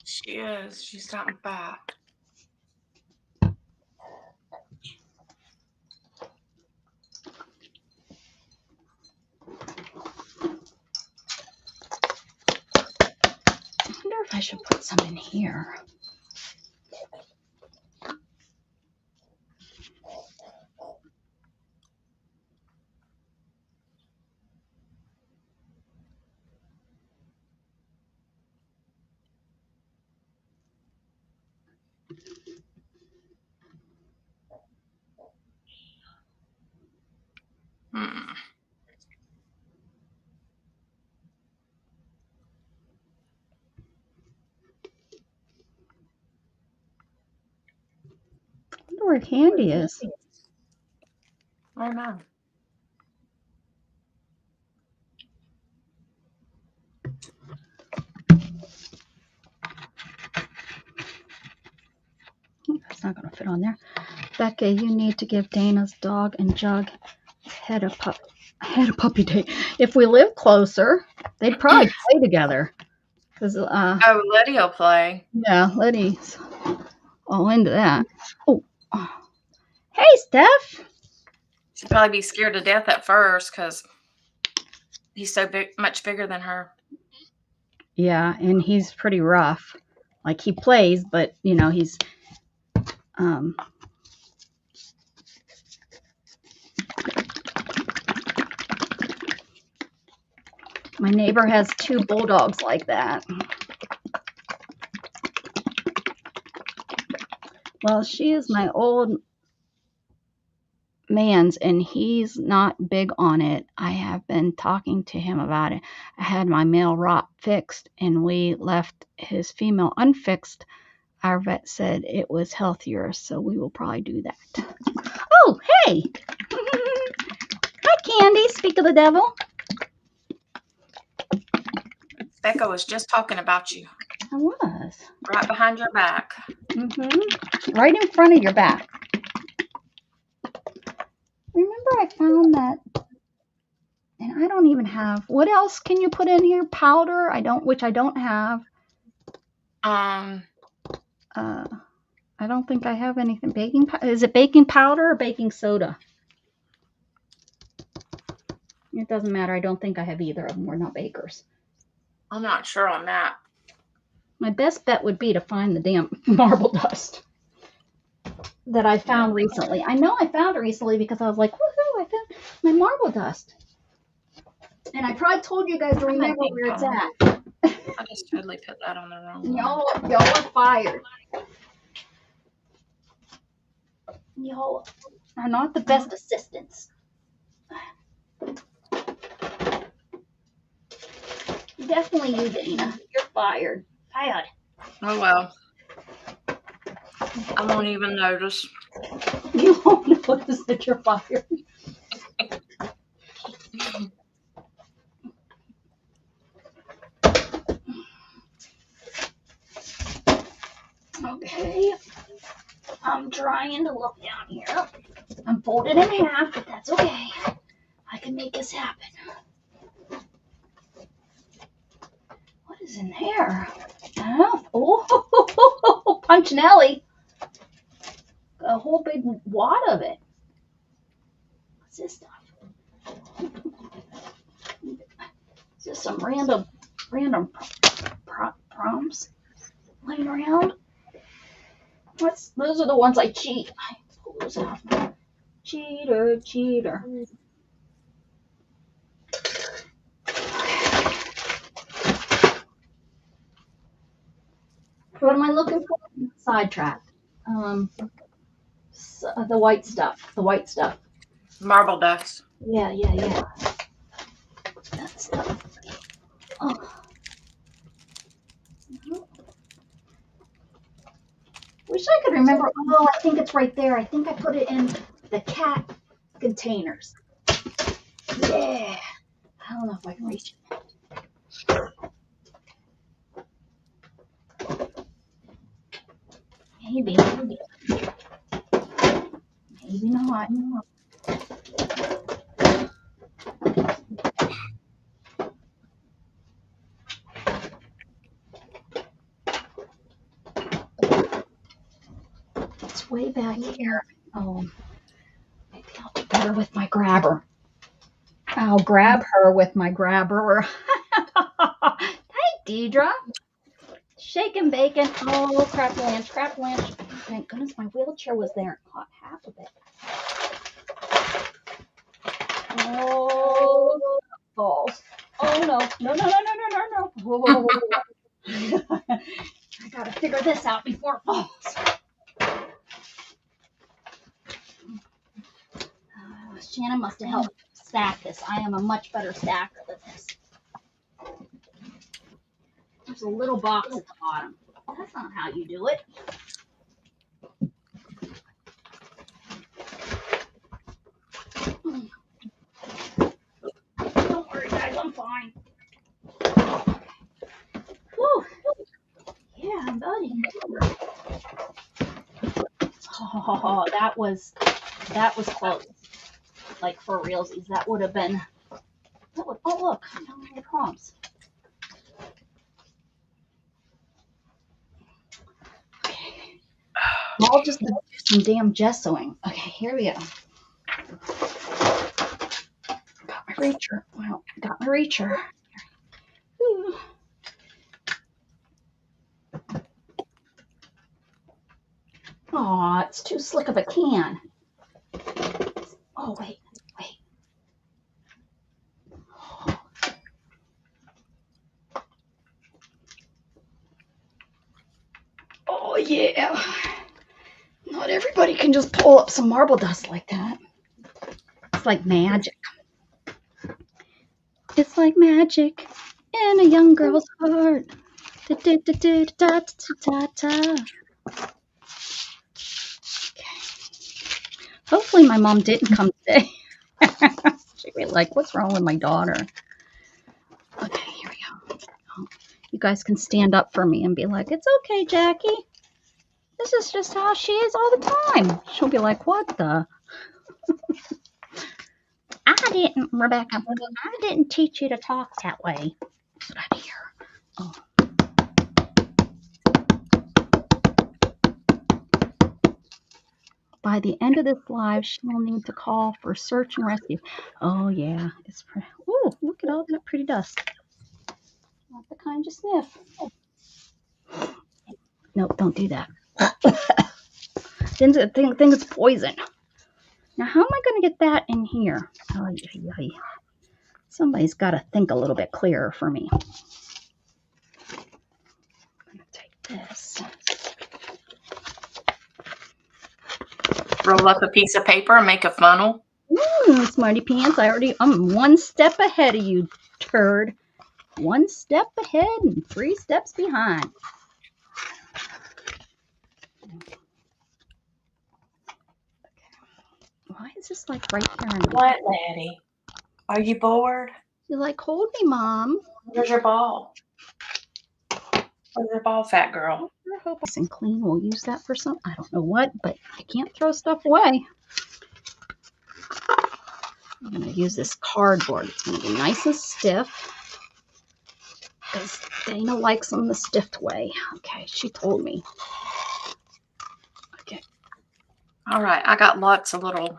She is. She's something fat. I wonder if I should put some in here. Hmm. I wonder where Candy is. I don't know. That's not going to fit on there. Becca, you need to give Dana's dog and Jug head a puppy day. If we live closer, they'd probably play together. Cause Oh, Letty will play. yeah, Letty's all into that. Oh, hey, Steph. She'd probably be scared to death at first because he's so much bigger than her. Yeah, and he's pretty rough. Like he plays, but you know he's my neighbor has 2 bulldogs like that. Well, she is my old man's and he's not big on it. I have been talking to him about it. I had my male rot fixed and we left his female unfixed. Our vet said it was healthier, so we will probably do that. Oh, hey! Hi, Candy. Speak of the devil. Becca was just talking about you. I was. Right behind your back. Right in front of your back. Remember I found that, and I don't even have, what else can you put in here? Powder, which I don't have. I don't think I have anything. Is it baking powder or baking soda? It doesn't matter. I don't think I have either of them. We're not bakers. I'm not sure on that. My best bet would be to find the damn marble dust that I found recently. I know I found it recently because I was like, woohoo, I found my marble dust. And I probably told you guys to remember where it's at. I just totally put that on the wrong one. Y'all are fired. Y'all are not the best assistants. Definitely you, Dana. You're fired. Fired. Oh, well. I won't even notice. You won't notice that you're fired. Okay. I'm trying to look down here. I'm folded in half, but that's okay. I can make this happen. What is in there? Oh, Punchinelli. A whole big wad of it. What's this stuff? Is this some random prompts laying around? Those are the ones I cheat. I pull those out. Cheater. What am I looking for? Sidetracked. The white stuff. Marble dust. Yeah. That stuff. Oh. Wish I could remember. Oh, I think it's right there. I think I put it in the cat containers. Yeah. I don't know if I can reach it. Maybe not. It's way back here. Oh, maybe I'll do better with my grabber. I'll grab her with my grabber. Hey, Deidre. Shaking bacon. Oh, crap lunch. Thank goodness my wheelchair was there. Caught half of it. Oh, balls. Oh, no. Whoa. I gotta figure this out before it falls. Shannon must have helped stack this. I am a much better stacker than this. There's a little box at the bottom. That's not how you do it. Don't worry, guys. I'm fine. Whew. Yeah, buddy. Oh, that was close. Like for realsies, that would have been. Oh look, I found the prompts. Okay. I'll just do some damn gessoing. Okay, here we go. Got my reacher. Well, got my reacher. Ooh. Aw, it's too slick of a can. Oh, wait. Oh, yeah. Not everybody can just pull up some marble dust like that. It's like magic. It's like magic in a young girl's heart. Okay. Hopefully my mom didn't come today. She'd be like, what's wrong with my daughter? Okay, here we go. You guys can stand up for me and be like, it's okay, Jackie. This is just how she is all the time. She'll be like, what the? Rebecca, I didn't teach you to talk that way. That's what I hear. Oh. By the end of this live, she'll need to call for search and rescue. Oh, yeah. It's pretty. Oh, look at all that pretty dust. Not the kind you sniff. Nope, don't do that. Think it's poison. Now, how am I going to get that in here? Somebody's got to think a little bit clearer for me. I'm going to take this. Roll up a piece of paper and make a funnel. Smarty pants. I'm one step ahead of you, turd. One step ahead and 3 steps behind. Why is this like right here? What, Laddie? Are you bored? You're like, hold me, Mom. Where's your ball? Where's your ball fat girl? I hope it's nice and clean. We'll use that for some, I don't know what, but I can't throw stuff away. I'm going to use this cardboard. It's going to be nice and stiff because Dana likes them the stiff way. Okay, she told me. Okay. All right, I got lots of little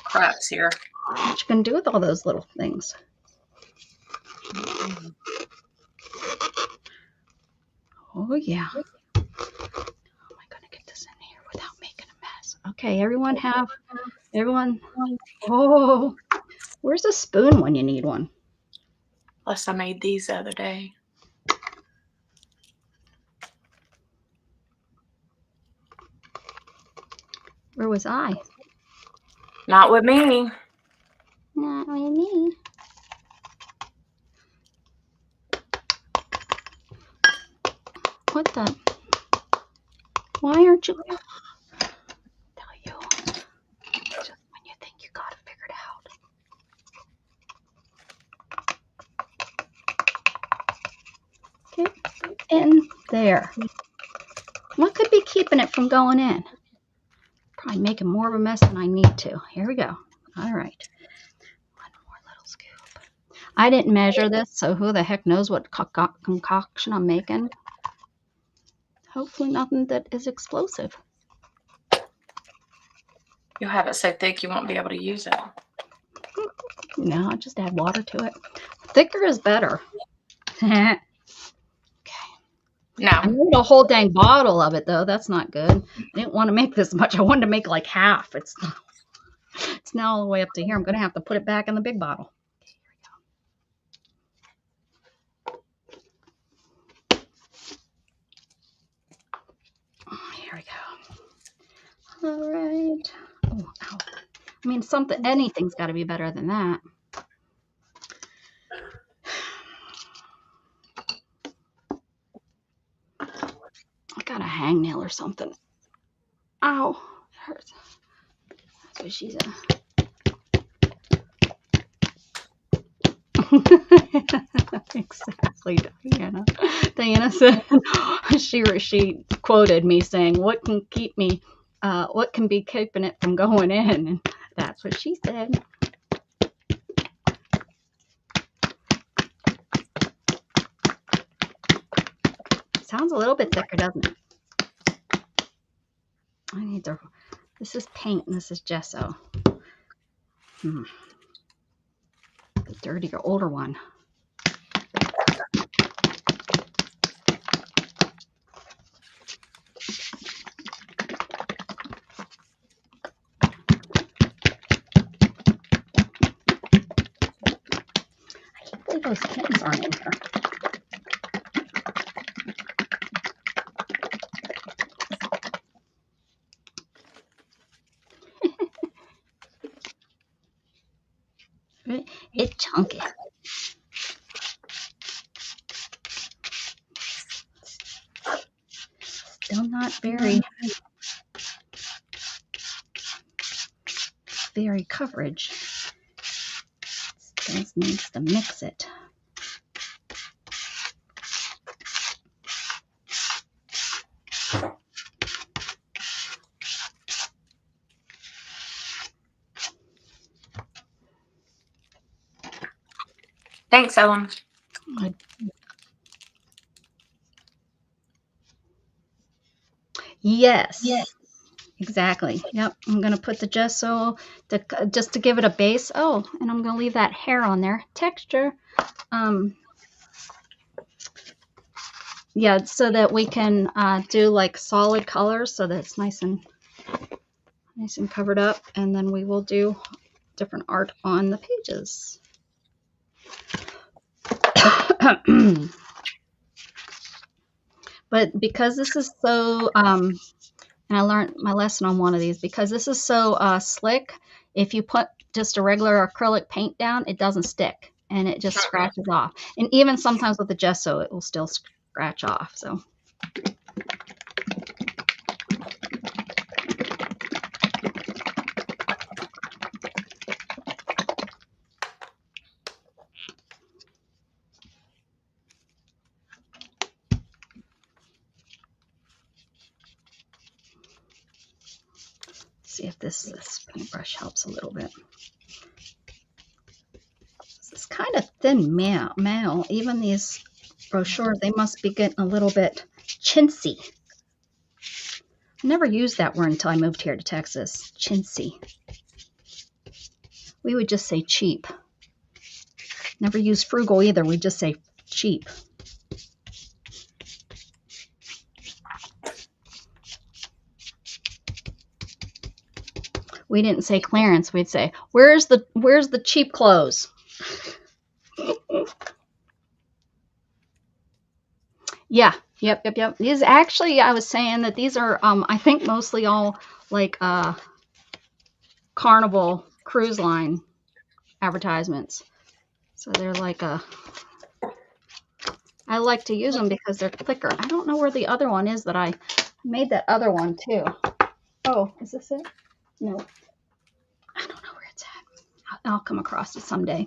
cracks here. What you going to do with all those little things? Oh, yeah. How am I going to get this in here without making a mess? Okay, everyone. Oh, where's a spoon when you need one? Plus, I made these the other day. Where was I? Not with me. Not with me. What the? Why aren't you? Tell you. Just when you think you got it figured out. Okay, in there. What could be keeping it from going in? Probably making more of a mess than I need to. Here we go. All right. One more little scoop. I didn't measure this, so who the heck knows what concoction I'm making. Hopefully nothing that is explosive. You'll have it so thick you won't be able to use it. No, I'll just add water to it. Thicker is better. Okay. No. I made a whole dang bottle of it, though. That's not good. I didn't want to make this much. I wanted to make like half. It's now all the way up to here. I'm going to have to put it back in the big bottle. Here we go. All right. Oh, ow. I mean, anything's got to be better than that. I got a hangnail or something. Ow, it hurts. That's what she said. Exactly, Diana. Diana said she quoted me saying, "What can keep me? What can be keeping it from going in?" And that's what she said. Sounds a little bit thicker, doesn't it? I need to. This is paint and this is gesso. The dirtier, older one. I can't believe those kittens aren't in here. It's chunky. Still not very coverage. Still needs to mix it. Thanks, Ellen. Yes. Exactly. Yep. I'm going to put the gesso just to give it a base. Oh, and I'm going to leave that hair on there. Texture. Yeah, so that we can do like solid colors so that it's nice and covered up. And then we will do different art on the pages. But because this is so, and I learned my lesson on one of these, because this is so slick, if you put just a regular acrylic paint down, it doesn't stick and it just scratches off. And even sometimes with the gesso, it will still scratch off. So. see if this paintbrush helps a little bit. It's kind of thin mail. Even these brochures, they must be getting a little bit chintzy. I never used that word until I moved here to Texas. Chintzy. We would just say cheap. Never use frugal either. We just say cheap. We didn't say clearance. We'd say, where's the cheap clothes? Yeah. Yep. These actually, I was saying that these are, I think mostly all like Carnival Cruise Line advertisements. So they're like I like to use them because they're thicker. I don't know where the other one is that I made that other one too. Oh, is this it? No. I don't know where it's at. I'll come across it someday.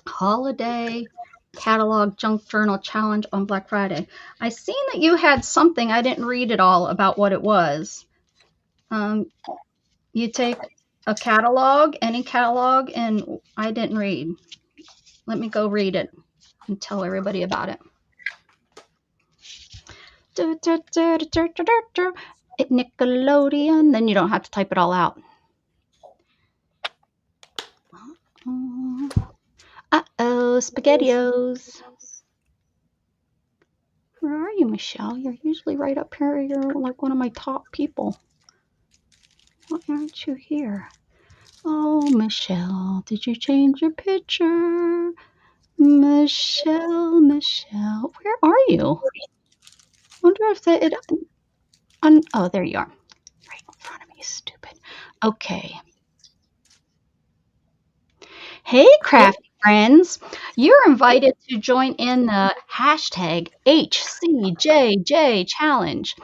Holiday Catalog Junk Journal Challenge on Black Friday. I seen that you had something. I didn't read it all about what it was. You take a catalog, any catalog, and I didn't read. Let me go read it and tell everybody about it. Nickelodeon. Then you don't have to type it all out. Uh-oh, SpaghettiOs. Where are you, Michelle? You're usually right up here. You're like one of my top people. Why aren't you here? Oh, Michelle, did you change your picture? Michelle, where are you? Wonder if it. Oh, there you are. Right in front of me, stupid. Okay. Hey, crafty friends. You're invited to join in the hashtag HCJJ challenge.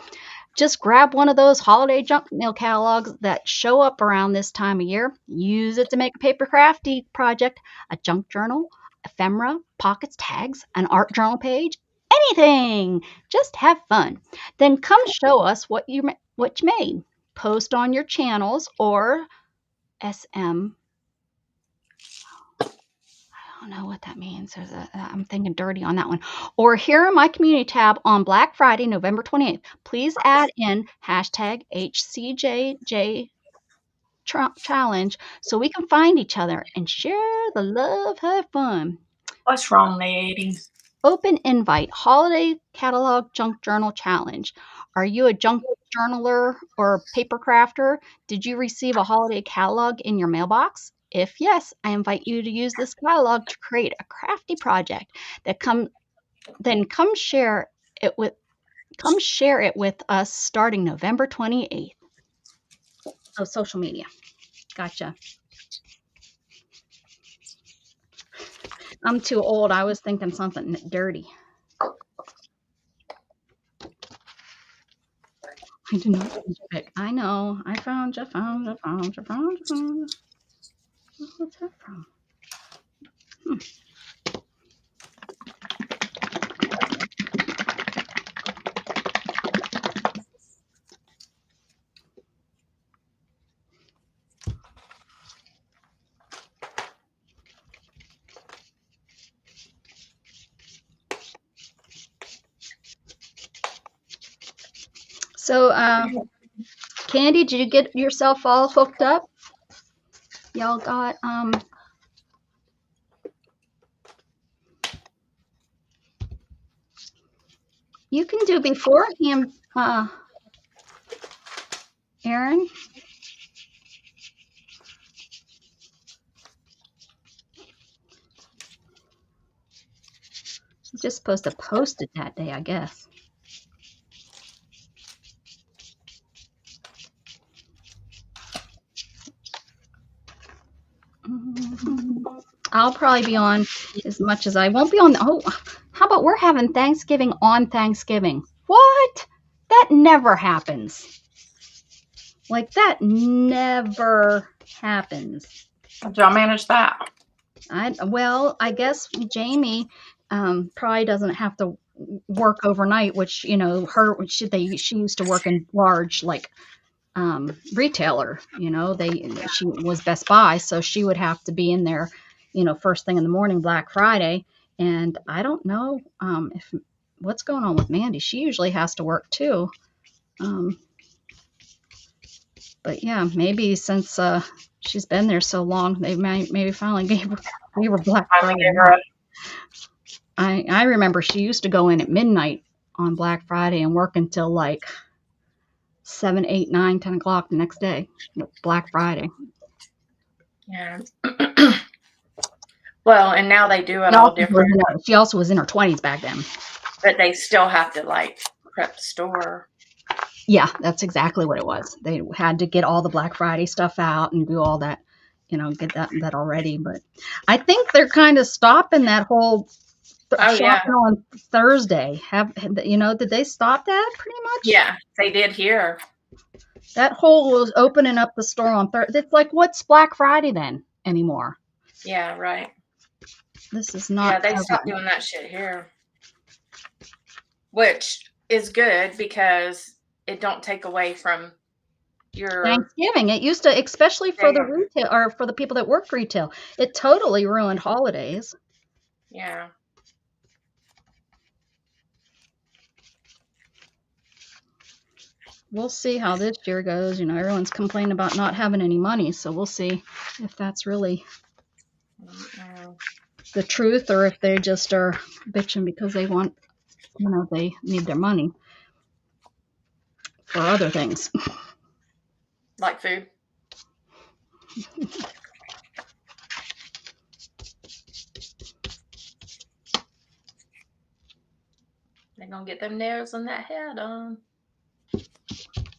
Just grab one of those holiday junk mail catalogs that show up around this time of year. Use it to make a paper crafty project, a junk journal, ephemera, pockets, tags, an art journal page, anything. Just have fun. Then come show us what you made. Post on your channels or SM. I don't know what that means. I'm thinking dirty on that one. Or here in my community tab on Black Friday, November 28th. Please add in hashtag HCJJ challenge so we can find each other and share the love, have fun. What's wrong, lady? Open invite, holiday catalog junk journal challenge. Are you a junk journaler or paper crafter? Did you receive a holiday catalog in your mailbox? If yes, I invite you to use this catalog to create a crafty project that come share it with us starting November 28th. Oh, social media. Gotcha. I'm too old. I was thinking something dirty. I did not pick. I know. I found you. What's that from? So, Candy, did you get yourself all hooked up? Y'all got, you can do beforehand, Erin. She's just supposed to post it that day, I guess. I'll probably be on as much as I won't be on. Oh, how about we're having Thanksgiving on Thanksgiving? What? That never happens. Like, that never Happens. How'd y'all manage that? I guess Jamie probably doesn't have to work overnight, which she used to work in large like retailer. She was Best Buy, so she would have to be in there, first thing in the morning, Black Friday. And I don't know if what's going on with Mandy. She usually has to work too. Um, but yeah, maybe since she's been there so long, they maybe finally gave her Black Finally Friday give her off. I remember she used to go in at midnight on Black Friday and work until like 7, 8, 9, 10 o'clock the next day. Black Friday. Yeah. Well, and now they do it She all also different, she also was in her 20s back then. but they still have to like prep the store. Yeah, that's exactly what it was. They had to get all the Black Friday stuff out and do all that, get that already. But I think they're kind of stopping that whole Oh yeah, shopping on Thursday. Did they stop that pretty much? yeah, they did here. That whole was opening up the store on Thursday. It's like, what's Black Friday then anymore? Yeah, right. This is not. Yeah, they stopped doing that shit here, which is good because it don't take away from your Thanksgiving. It used to, especially for the retail or for the people that work retail, it totally ruined holidays. Yeah. We'll see how this year goes. Everyone's complaining about not having any money, so we'll see if that's really the truth or if they just are bitching because they want, they need their money for other things. Like food. They're gonna get them nails on that hair done.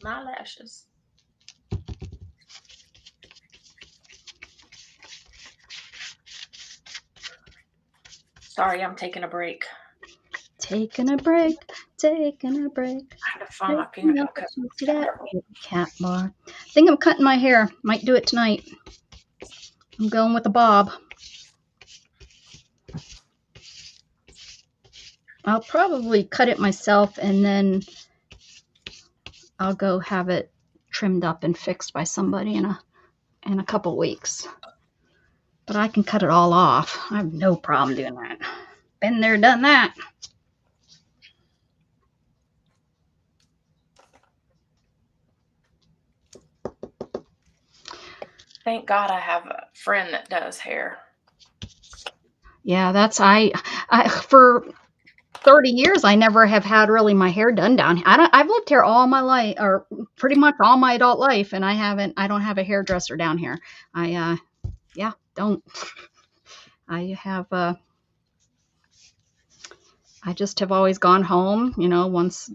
My lashes. Sorry, I'm taking a break. Taking a break. I had to find my peanut butter See that? Cat bar. I think I'm cutting my hair. Might do it tonight. I'm going with a bob. I'll probably cut it myself and then I'll go have it trimmed up and fixed by somebody in a couple weeks. But I can cut it all off. I have no problem doing that. Been there, done that. Thank God I have a friend that does hair. Yeah, I for 30 years I never have had really my hair done down here. I've lived here all my life, or pretty much all my adult life, and I don't have a hairdresser down here. Don't. I have I just have always gone home, once,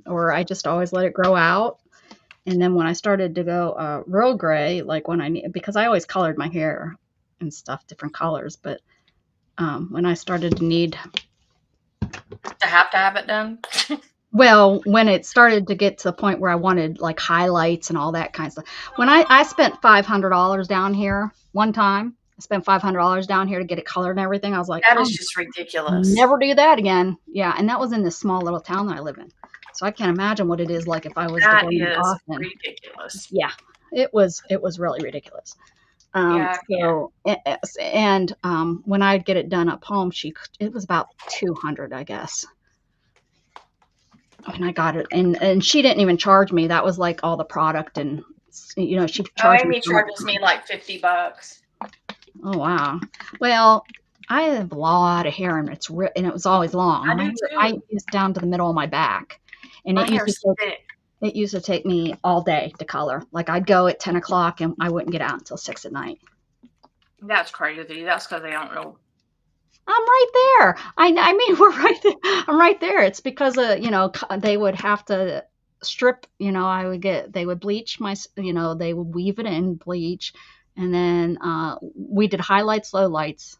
or I just always let it grow out. And then when I started to go real gray, like because I always colored my hair and stuff, different colors, but when I started to need To have it done. well, when it started to get to the point where I wanted like highlights and all that kind of stuff, when I spent $500 down here one time, I spent $500 down here to get it colored and everything. I was like, That is just ridiculous. Never do that again. Yeah, and that was in this small little town that I live in. So I can't imagine what it is like if I was to go to Austin. Ridiculous. Yeah, it was really ridiculous. And when I get it done up home, it was about 200, I guess. And I got it, and she didn't even charge me. That was like all the product, and she charged Amy charges me like $50. Oh wow. Well, I have a lot of hair, and it was always long. I do too. I used down to the middle of my back, and My hair's thick. It used to take me all day to color. Like I'd go at 10 o'clock, and I wouldn't get out until 6 at night. That's crazy. That's because they don't know. I'm right there. I mean, we're right there. I'm right there. It's because they would have to strip. They would bleach they would weave it in bleach, and then we did highlights, lowlights.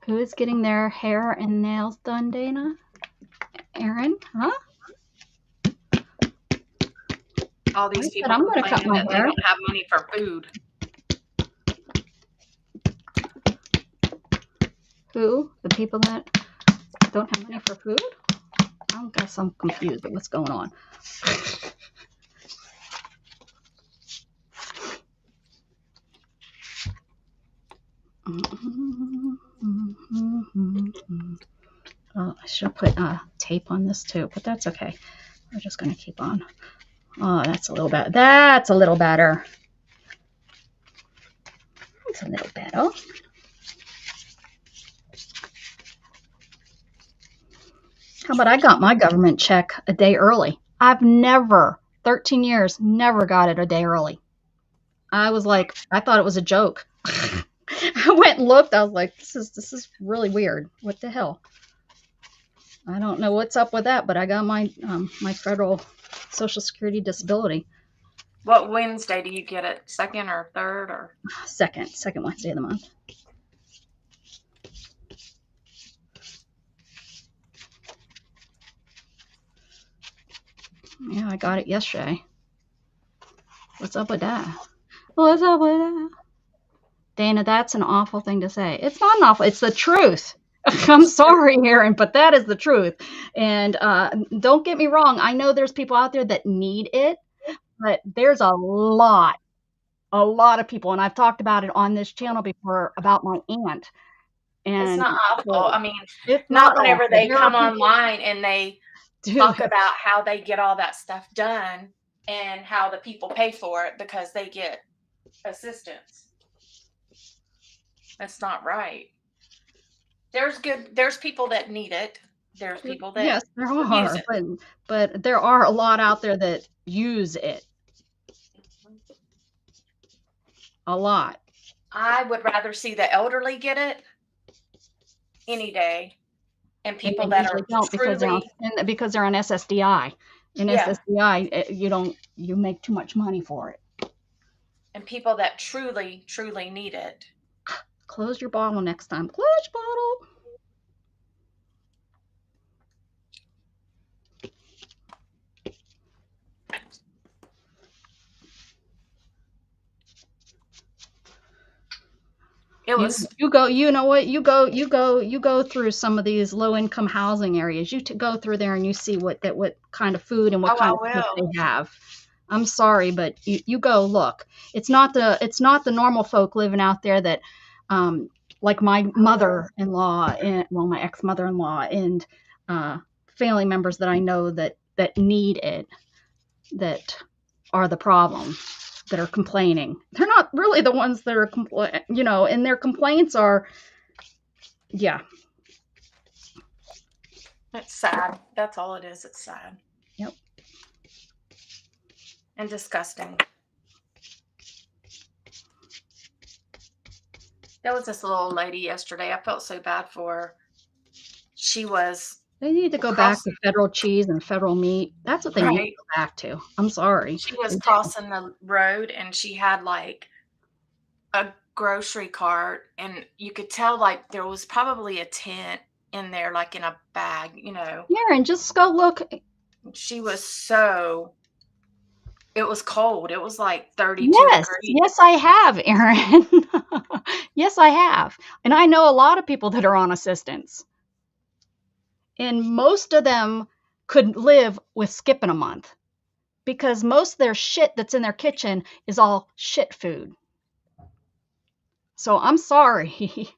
Who is getting their hair and nails done, Dana? Erin, huh? all I these said, people I'm going to cut complaining my that they hair. don't have money for food. Who? The people that don't have money for food? I guess I'm confused at what's going on. Oh, I should put tape on this too, but that's okay. We're just going to keep on. Oh, that's a little better. That's a little better. It's a little better. How about I got my government check a day early? I've never, 13 years, never got it a day early. I was like, I thought it was a joke. I went and looked. I was like, this is really weird. What the hell? I don't know what's up with that, but I got my my federal Social Security disability. What Wednesday do you get it? Second or third or? Second Wednesday of the month. Yeah, I got it yesterday. What's up with that? What's up with that? Dana, that's an awful thing to say. It's not an awful, it's the truth. I'm sorry, Aaron, but that is the truth. And don't get me wrong. I know there's people out there that need it, but there's a lot of people, and I've talked about it on this channel before about my aunt. It's And not awful. I mean, it's not not whenever awful. they There are come people, online and they dude, talk about how they get all that stuff done and how the people pay for it because they get assistance. That's not right. There's people that need it. There's people that yes, there use are, it. but there are a lot out there that use it. A lot. I would rather see the elderly get it any day and And people they that usually are don't truly, because they're on SSDI. In yeah, SSDI, you make too much money for it. and people that truly, truly need it. Close your bottle next time. Close your bottle. It was, You go. You know what? You go through some of these low income housing areas. You go through there and you see what kind of food and what oh, I kind of stuff will. they have. I'm sorry, but you go look. It's not the normal folk living out there that, like my mother-in-law and well, my ex-mother-in-law and family members that I know that need it, that are the problem, that are complaining. They're not really the ones that are and their complaints are, yeah, It's sad. That's all it is. It's sad yep. and disgusting. There was this little lady yesterday. I felt so bad for her. She was They need to go back to crossing, federal cheese and federal meat. That's what they need to right? go back to. I'm sorry. She was They do. crossing the road and she had like a grocery cart, and you could tell like there was probably a tent in there, like in a bag, you know. Aaron, just go look. She was so, it was cold. It was like 32 Yes, degrees. yes, I have, Aaron. Yes, I have. And I know a lot of people that are on assistance. And most of them could live with skipping a month because most of their shit that's in their kitchen is all shit food. So I'm sorry.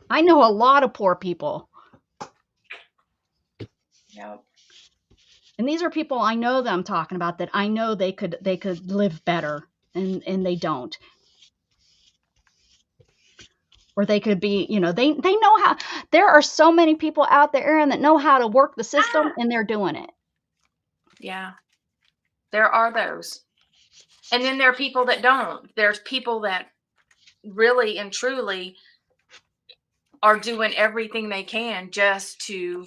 I know a lot of poor people. Yep. And these are people I know that I'm talking about that I know they could live better and they don't. Or they could be, they know how. There are so many people out there, Aaron, that know how to work the system and they're doing it. Yeah. There are those. And then there are people that don't. There's people that really and truly are doing everything they can just to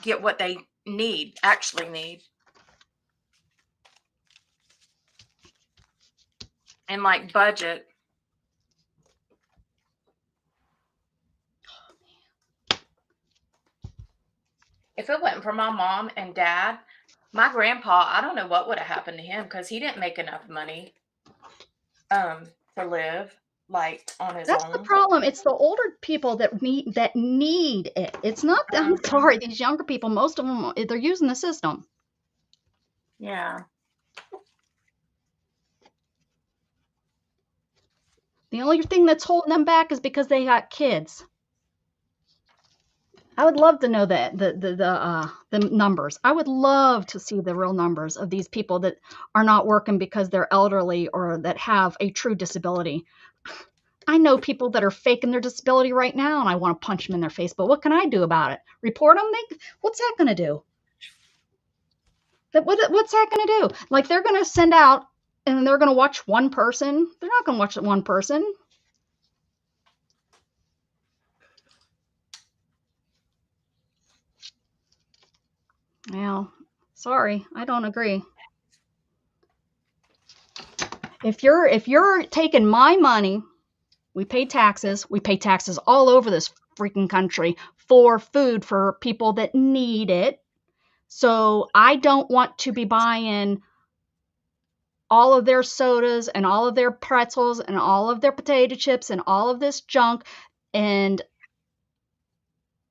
get what they actually need. And like budget. If it wasn't for my mom and dad, My grandpa, I don't know what would have happened to him because he didn't make enough money to live like on his That's the own. problem. It's the older people that need it. It's not. I'm Mhm. sorry. These younger people, most of them, they're using the system. Yeah. The only thing that's holding them back is because they got kids. I would love to know that the numbers. I would love to see the real numbers of these people that are not working because they're elderly or that have a true disability. I know people that are faking their disability right now, and I want to punch them in their face. But what can I do about it? Report them? What's that going to do? What's that going to do? Like they're going to send out and they're going to watch one person. They're not going to watch one person. Well, sorry, I don't agree. If you're taking my money, we pay taxes. We pay taxes all over this freaking country for food for people that need it. So I don't want to be buying all of their sodas and all of their pretzels and all of their potato chips and all of this junk and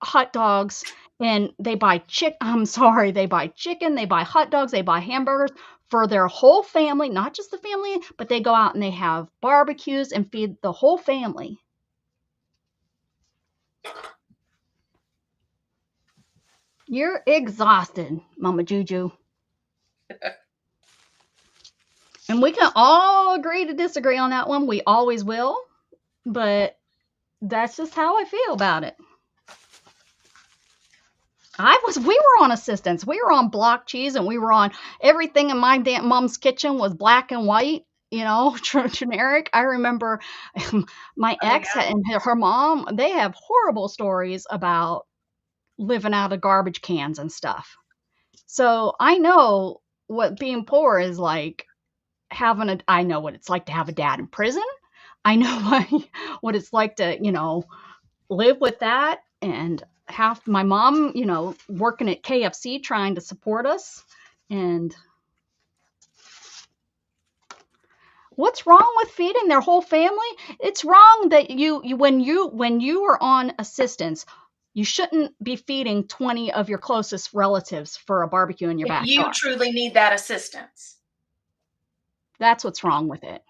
hot dogs, and they buy I'm sorry, they buy chicken, they buy hot dogs, they buy hamburgers for their whole family, not just the family, but they go out and they have barbecues and feed the whole family. You're exhausted, Mama Juju. And we can all agree to disagree on that one. We always will, but that's just how I feel about it. We were on assistance. We were on block cheese and we were on everything in my mom's kitchen was black and white, generic. I remember my Oh ex yeah. and her mom, they have horrible stories about living out of garbage cans and stuff. So I know what being poor is like I know what it's like to have a dad in prison. I know what it's like to, live with that and have my mom, working at KFC trying to support us. And what's wrong with feeding their whole family? It's wrong that when you are on assistance, you shouldn't be feeding 20 of your closest relatives for a barbecue in your If you backyard. truly need that assistance. That's what's wrong with it.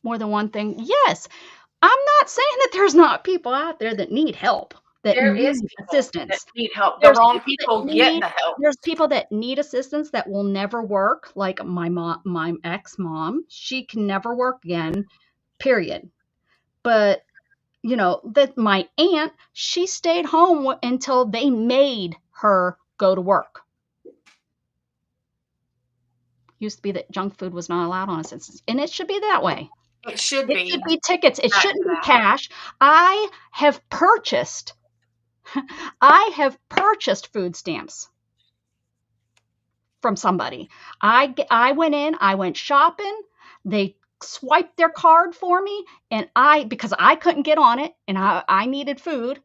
More than one thing. Yes, I'm not saying that there's not people out there that need help, that There is need people that assistance. need help. The There's wrong people that people get need the help. there's people that need assistance that will never work, like my ex-mom. She can never work again, period. But, that my aunt, she stayed home until they made her go to work. Used to be that junk food was not allowed on assistance, and it should be that way. It should It should be be tickets. It back shouldn't to be that. cash. I have purchased I have purchased food stamps from somebody. I went in, I went shopping, they swiped their card for me, and because I couldn't get on it and I needed food,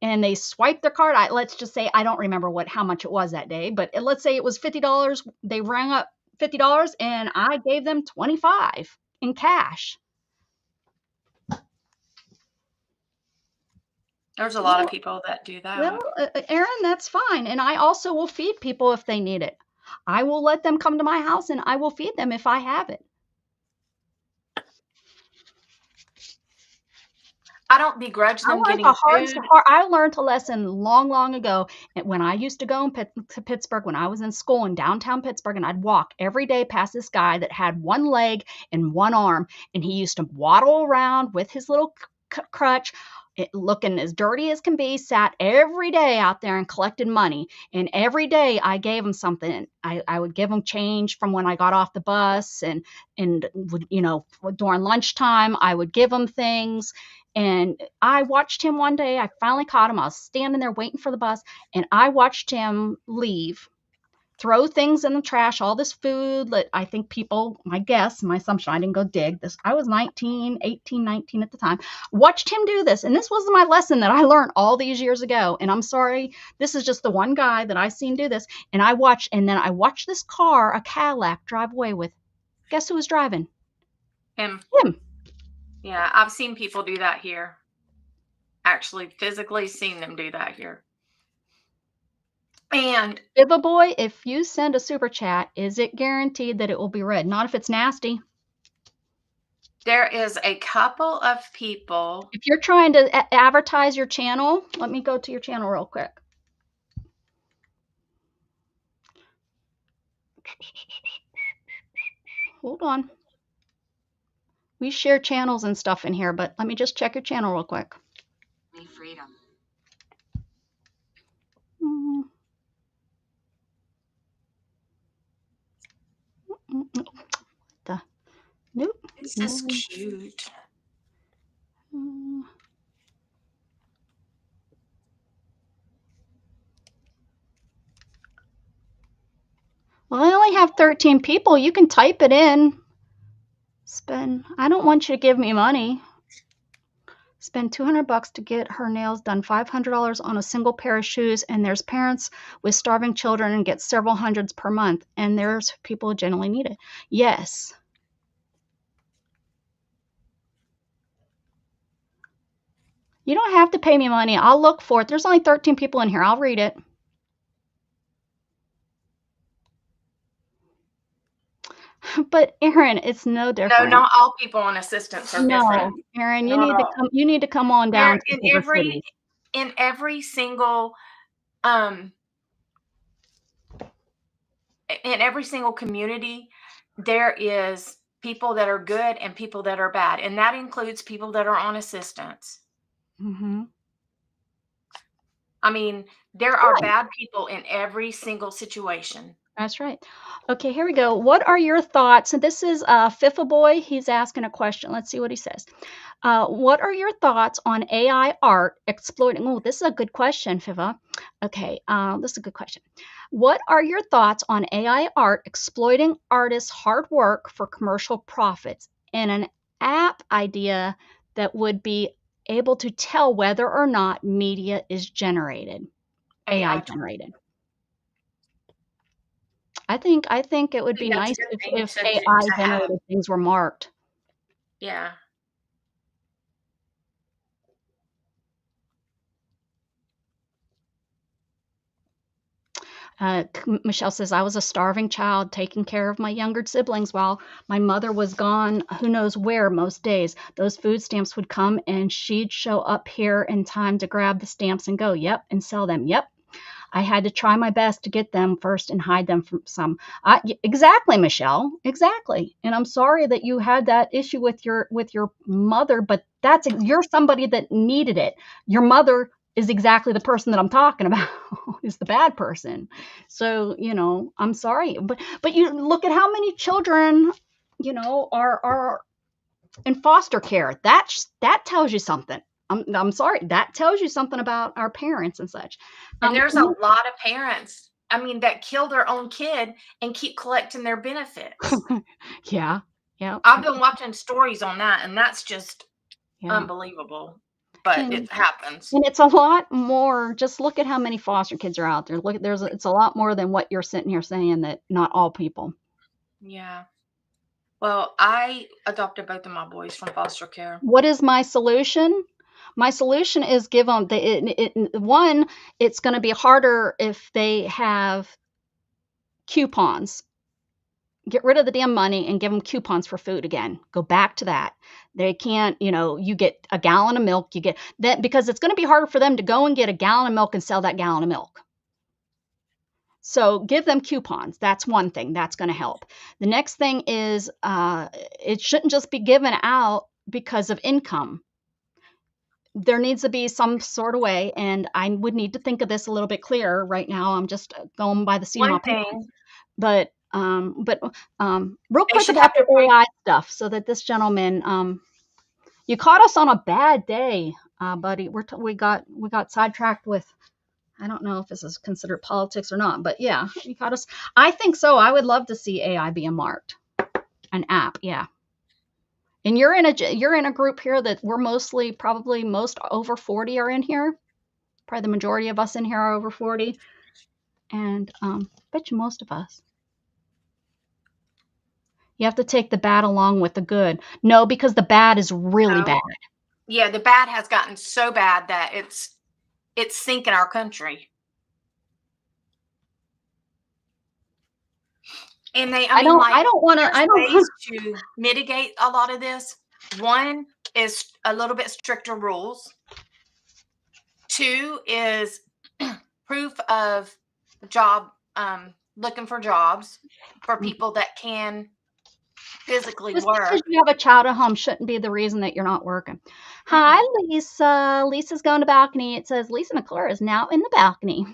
and they swiped their card. Let's just say I don't remember how much it was that day, but let's say it was $50. They rang up $50 and I gave them 25 in cash. There's a lot of Well, people that do Well, that. Aaron, that's fine. And I also will feed people if they need it. I will let them come to my house and I will feed them if I have it. I don't begrudge I them learned getting food. I learned a lesson long, long ago when I used to go to Pittsburgh when I was in school in downtown Pittsburgh, and I'd walk every day past this guy that had one leg and one arm, and he used to waddle around with his little crutch, looking as dirty as can be, sat every day out there and collected money. And every day I gave him something. I would give him change from when I got off the bus, and during lunchtime I would give him things. And I watched him one day. I finally caught him. I was standing there waiting for the bus, and I watched him leave. throw things in the trash, all this food that I think people, my guess, my assumption, I didn't go dig this. I was 19, 18, 19 at the time. Watched him do this. And this was my lesson that I learned all these years ago. And I'm sorry, this is just the one guy that I seen do this. And I watched this car, a Cadillac, drive away with, guess who was driving? Him. Him. Yeah, I've seen people do that here. Actually, physically seen them do that here. And Viva Boy, if you send a super chat, is it guaranteed that it will be read? Not if it's nasty. there is a couple of people. If you're trying to advertise your channel, let me go to your channel real quick. Hold on. We share channels and stuff in here, but let me just check your channel real quick. Freedom. Nope. This is cute. Well, I only have 13 people. You can type it in. I don't want you to give me money. Spend $200 to get her nails done, $500 on a single pair of shoes, and there's parents with starving children and get several hundreds per month, and there's people who generally need it. Yes. You don't have to pay me money. I'll look for it. There's only 13 people in here. I'll read it. But Erin, it's no different. No, not all people on assistance are different. No, Erin, you need to come on down to the city. In every single community, there is people that are good and people that are bad, and that includes people that are on assistance. Mm-hmm. I mean, there are bad people in every single situation. That's right. Okay, here we go. What are your thoughts? And this is FIFA Boy. He's asking a question. Let's see what he says. What are your thoughts on AI art exploiting? Oh, this is a good question, FIFA. Okay, this is a good question. What are your thoughts on AI art exploiting artists' hard work for commercial profits, and an app idea that would be able to tell whether or not media is generated, AI generated? I think it would be nice if AI generated things were marked. Yeah. Michelle says, I was a starving child taking care of my younger siblings while my mother was gone, who knows where most days. Those food stamps would come and she'd show up here in time to grab the stamps and go, yep, and sell them. Yep. I had to try my best to get them first and hide them from some. Exactly, Michelle. Exactly. And I'm sorry that you had that issue with your mother, but you're somebody that needed it. Your mother is exactly the person that I'm talking about, is the bad person. So, I'm sorry. But you look at how many children, are in foster care. That tells you something. I'm sorry. That tells you something about our parents and such. And there's a lot of parents, that kill their own kid and keep collecting their benefits. Yeah. I've been watching stories on that, and that's just unbelievable. But it happens. And it's a lot more. Just look at how many foster kids are out there. It's a lot more than what you're sitting here saying, that not all people. Yeah. Well, I adopted both of my boys from foster care. What is my solution? My solution is give them one. It's going to be harder if they have coupons. Get rid of the damn money and give them coupons for food again. Go back to that. They can't, you get a gallon of milk. You get that, because it's going to be harder for them to go and get a gallon of milk and sell that gallon of milk. So give them coupons. That's one thing that's going to help. The next thing is it shouldn't just be given out because of income. There needs to be some sort of way, and I would need to think of this a little bit clearer. Right now, I'm just going by the seat of my pants. But real quick about the AI stuff, so that this gentleman, you caught us on a bad day, buddy. We got sidetracked with I don't know if this is considered politics or not, but yeah, you got us. I think so. I would love to see AI being marked, an app. Yeah. And you're in a group here that we're mostly probably most over 40 are in here. Probably the majority of us in here are over 40, and bet you most of us. You have to take the bad along with the good. No, because the bad is really No. bad. Yeah, the bad has gotten so bad that it's sinking our country. And I don't want to. there's I don't ways want. to mitigate a lot of this. One is a little bit stricter rules. Two is proof of job, looking for jobs for people that can physically Just work. because you have a child at home shouldn't be the reason that you're not working. Hi, Lisa. Lisa's going to balcony. It says Lisa McClure is now in the balcony.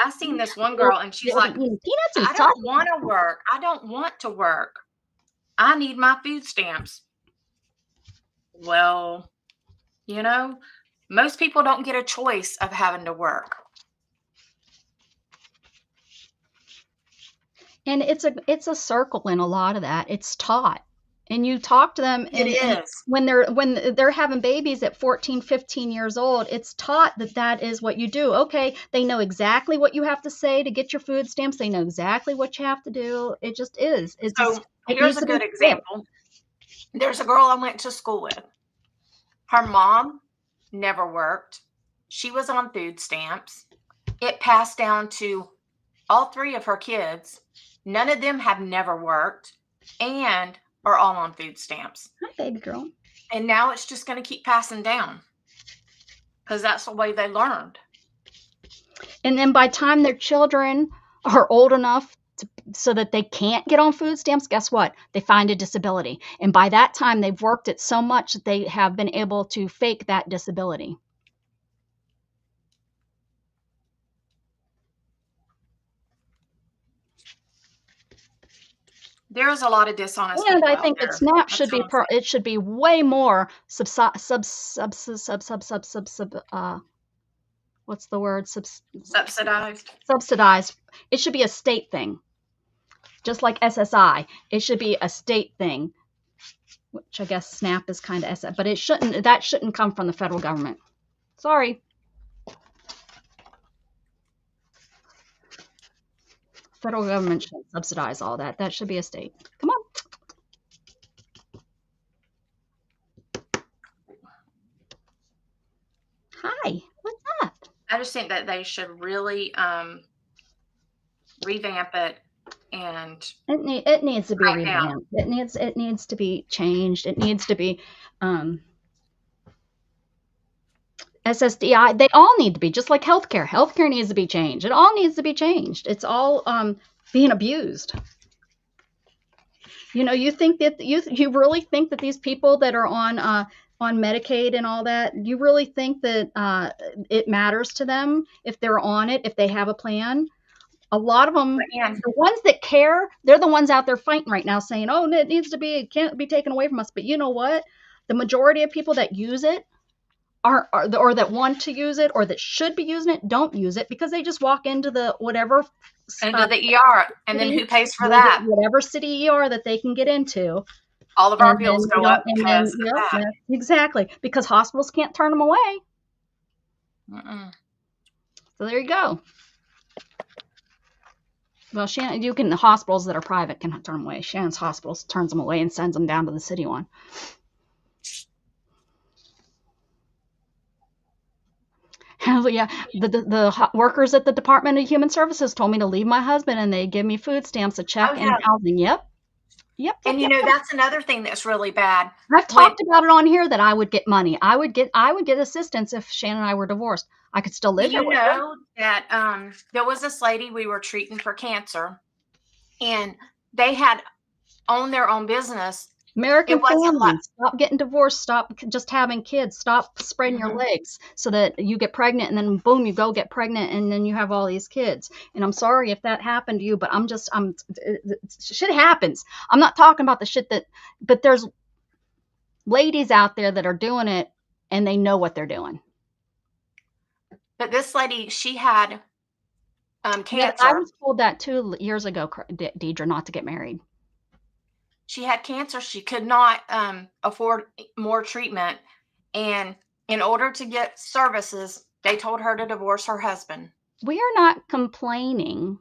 I seen this one girl and she's like, peanuts and I salt. don't want to work. I don't want to work. I need my food stamps. Well, most people don't get a choice of having to work. And it's a circle in a lot of that. It's taught. And you talk to them and when they're having babies at 14, 15 years old, it's taught that is what you do. Okay, they know exactly what you have to say to get your food stamps. They know exactly what you have to do. It just is. Here's a good example. There's a girl I went to school with. Her mom never worked. She was on food stamps. It passed down to all three of her kids. None of them have never worked and are all on food stamps. Hi, baby girl. And now it's just going to keep passing down because that's the way they learned. And then by the time their children are old enough so that they can't get on food stamps, guess what? They find a disability. And by that time, they've worked it so much that they have been able to fake that disability. There's a lot of dishonest And people I think out that SNAP there. should be way more what's the word? Subsidized. Subsidized. It should be a state thing. Just like SSI, it should be a state thing, which I guess SNAP is kind of SF, but that shouldn't come from the federal government. Sorry. Federal government shouldn't subsidize all that. That should be a state. Come on. Hi, what's up? I just think that they should really revamp it, and it needs to be revamped. It needs to be changed. It needs to be SSDI. They all need to be, just like healthcare. Healthcare needs to be changed. It all needs to be changed. It's all being abused. You think that you really think that these people that are on Medicaid and all that, you really think that it matters to them if they're on it, if they have a plan? A lot of them, the ones that care, they're the ones out there fighting right now saying, oh, it can't be taken away from us. But you know what? The majority of people that use it or that want to use it or that should be using it don't use it because they just walk into the whatever. Into the ER. And then who pays for that? Whatever city ER that they can get into. All of our bills go up because of that. Exactly. Because hospitals can't turn them away. So there you go. Well, the hospitals that are private can turn them away. Shannon's hospital turns them away and sends them down to the city one. Hell yeah. The workers at the Department of Human Services told me to leave my husband and they give me food stamps, a check, and housing. Yep. And that's another thing that's really bad. I've talked about it on here that I would get money. I would get assistance if Shannon and I were divorced. I could still live here with her. You know that there was this lady we were treating for cancer, and they had owned their own business. American families, stop getting divorced. Stop just having kids. Stop spreading your legs so that you get pregnant and then boom, you go get pregnant and then you have all these kids. And I'm sorry if that happened to you, but shit happens. I'm not talking about the shit but there's ladies out there that are doing it and they know what they're doing. But this lady, she had Yeah, I cancer. was told that too years ago, Deidre, not to get married. She had cancer. She could not afford more treatment. And in order to get services, they told her to divorce her husband. We are not complaining.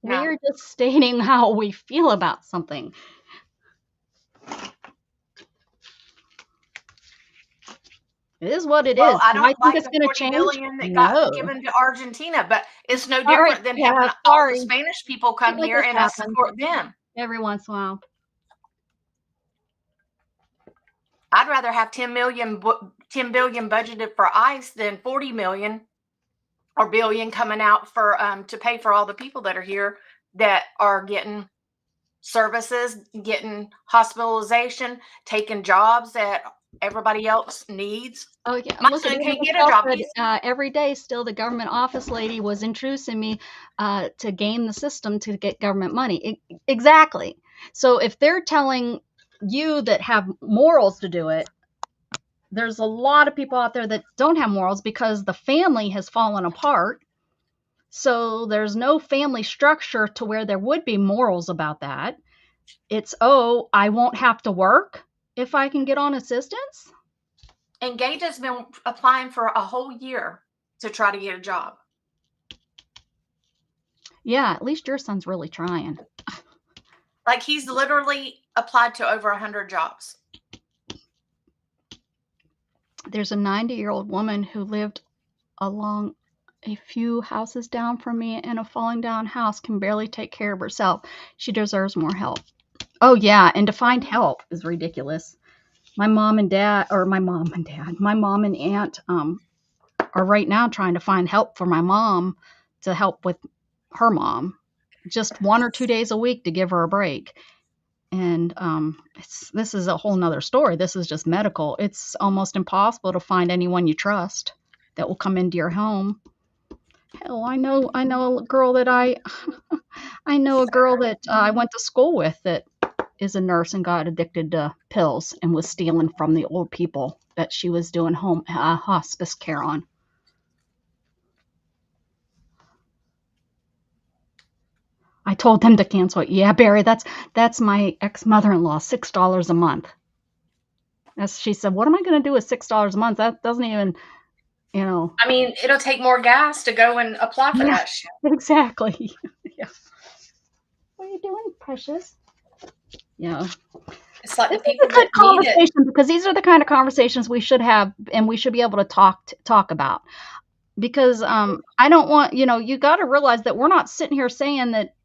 We No. are just stating how we feel about something. It is what it Well, is. I Do I don't think like it's the going to 40 change? billion that got No. given to Argentina, but it's no All right. different than Yeah, having all the sorry. Spanish people Shit come like here this and us happens support them. every once in a while. I'd rather have 10 billion budgeted for ICE than 40 million or billion coming out for to pay for all the people that are here that are getting services, getting hospitalization, taking jobs that everybody else needs. Oh yeah, My look at son David can't get a Patel job. said every day still the government office lady was introducing me to game the system to get government money. Exactly. So if they're telling you that have morals to do it, there's a lot of people out there that don't have morals because the family has fallen apart. So there's no family structure to where there would be morals about that. It's, oh, I won't have to work if I can get on assistance. And Gage has been applying for a whole year to try to get a job. Yeah, at least your son's really trying. Like he's literally applied to over 100 jobs. There's a 90-year-old woman who lived along a few houses down from me in a falling down house, can barely take care of herself. She deserves more help. Oh, yeah, and to find help is ridiculous. My mom and aunt are right now trying to find help for my mom to help with her mom, just 1 or 2 days a week to give her a break. And this is a whole nother story. This is just medical. It's almost impossible to find anyone you trust that will come into your home. Hell, I know a girl that I know a girl that I went to school with that is a nurse and got addicted to pills and was stealing from the old people that she was doing home hospice care on. I told them to cancel it. Yeah, Barry, that's my ex-mother-in-law, $6 a month. As she said, what am I going to do with $6 a month? That doesn't even, you know. I mean, it'll take more gas to go and apply for Yeah, that shit. exactly. Yeah. What are you doing, precious? Yeah. It's like the This is people a good that need it. conversation because these are the kind of conversations we should have and we should be able to talk about. Because I don't want, you got to realize that we're not sitting here saying that.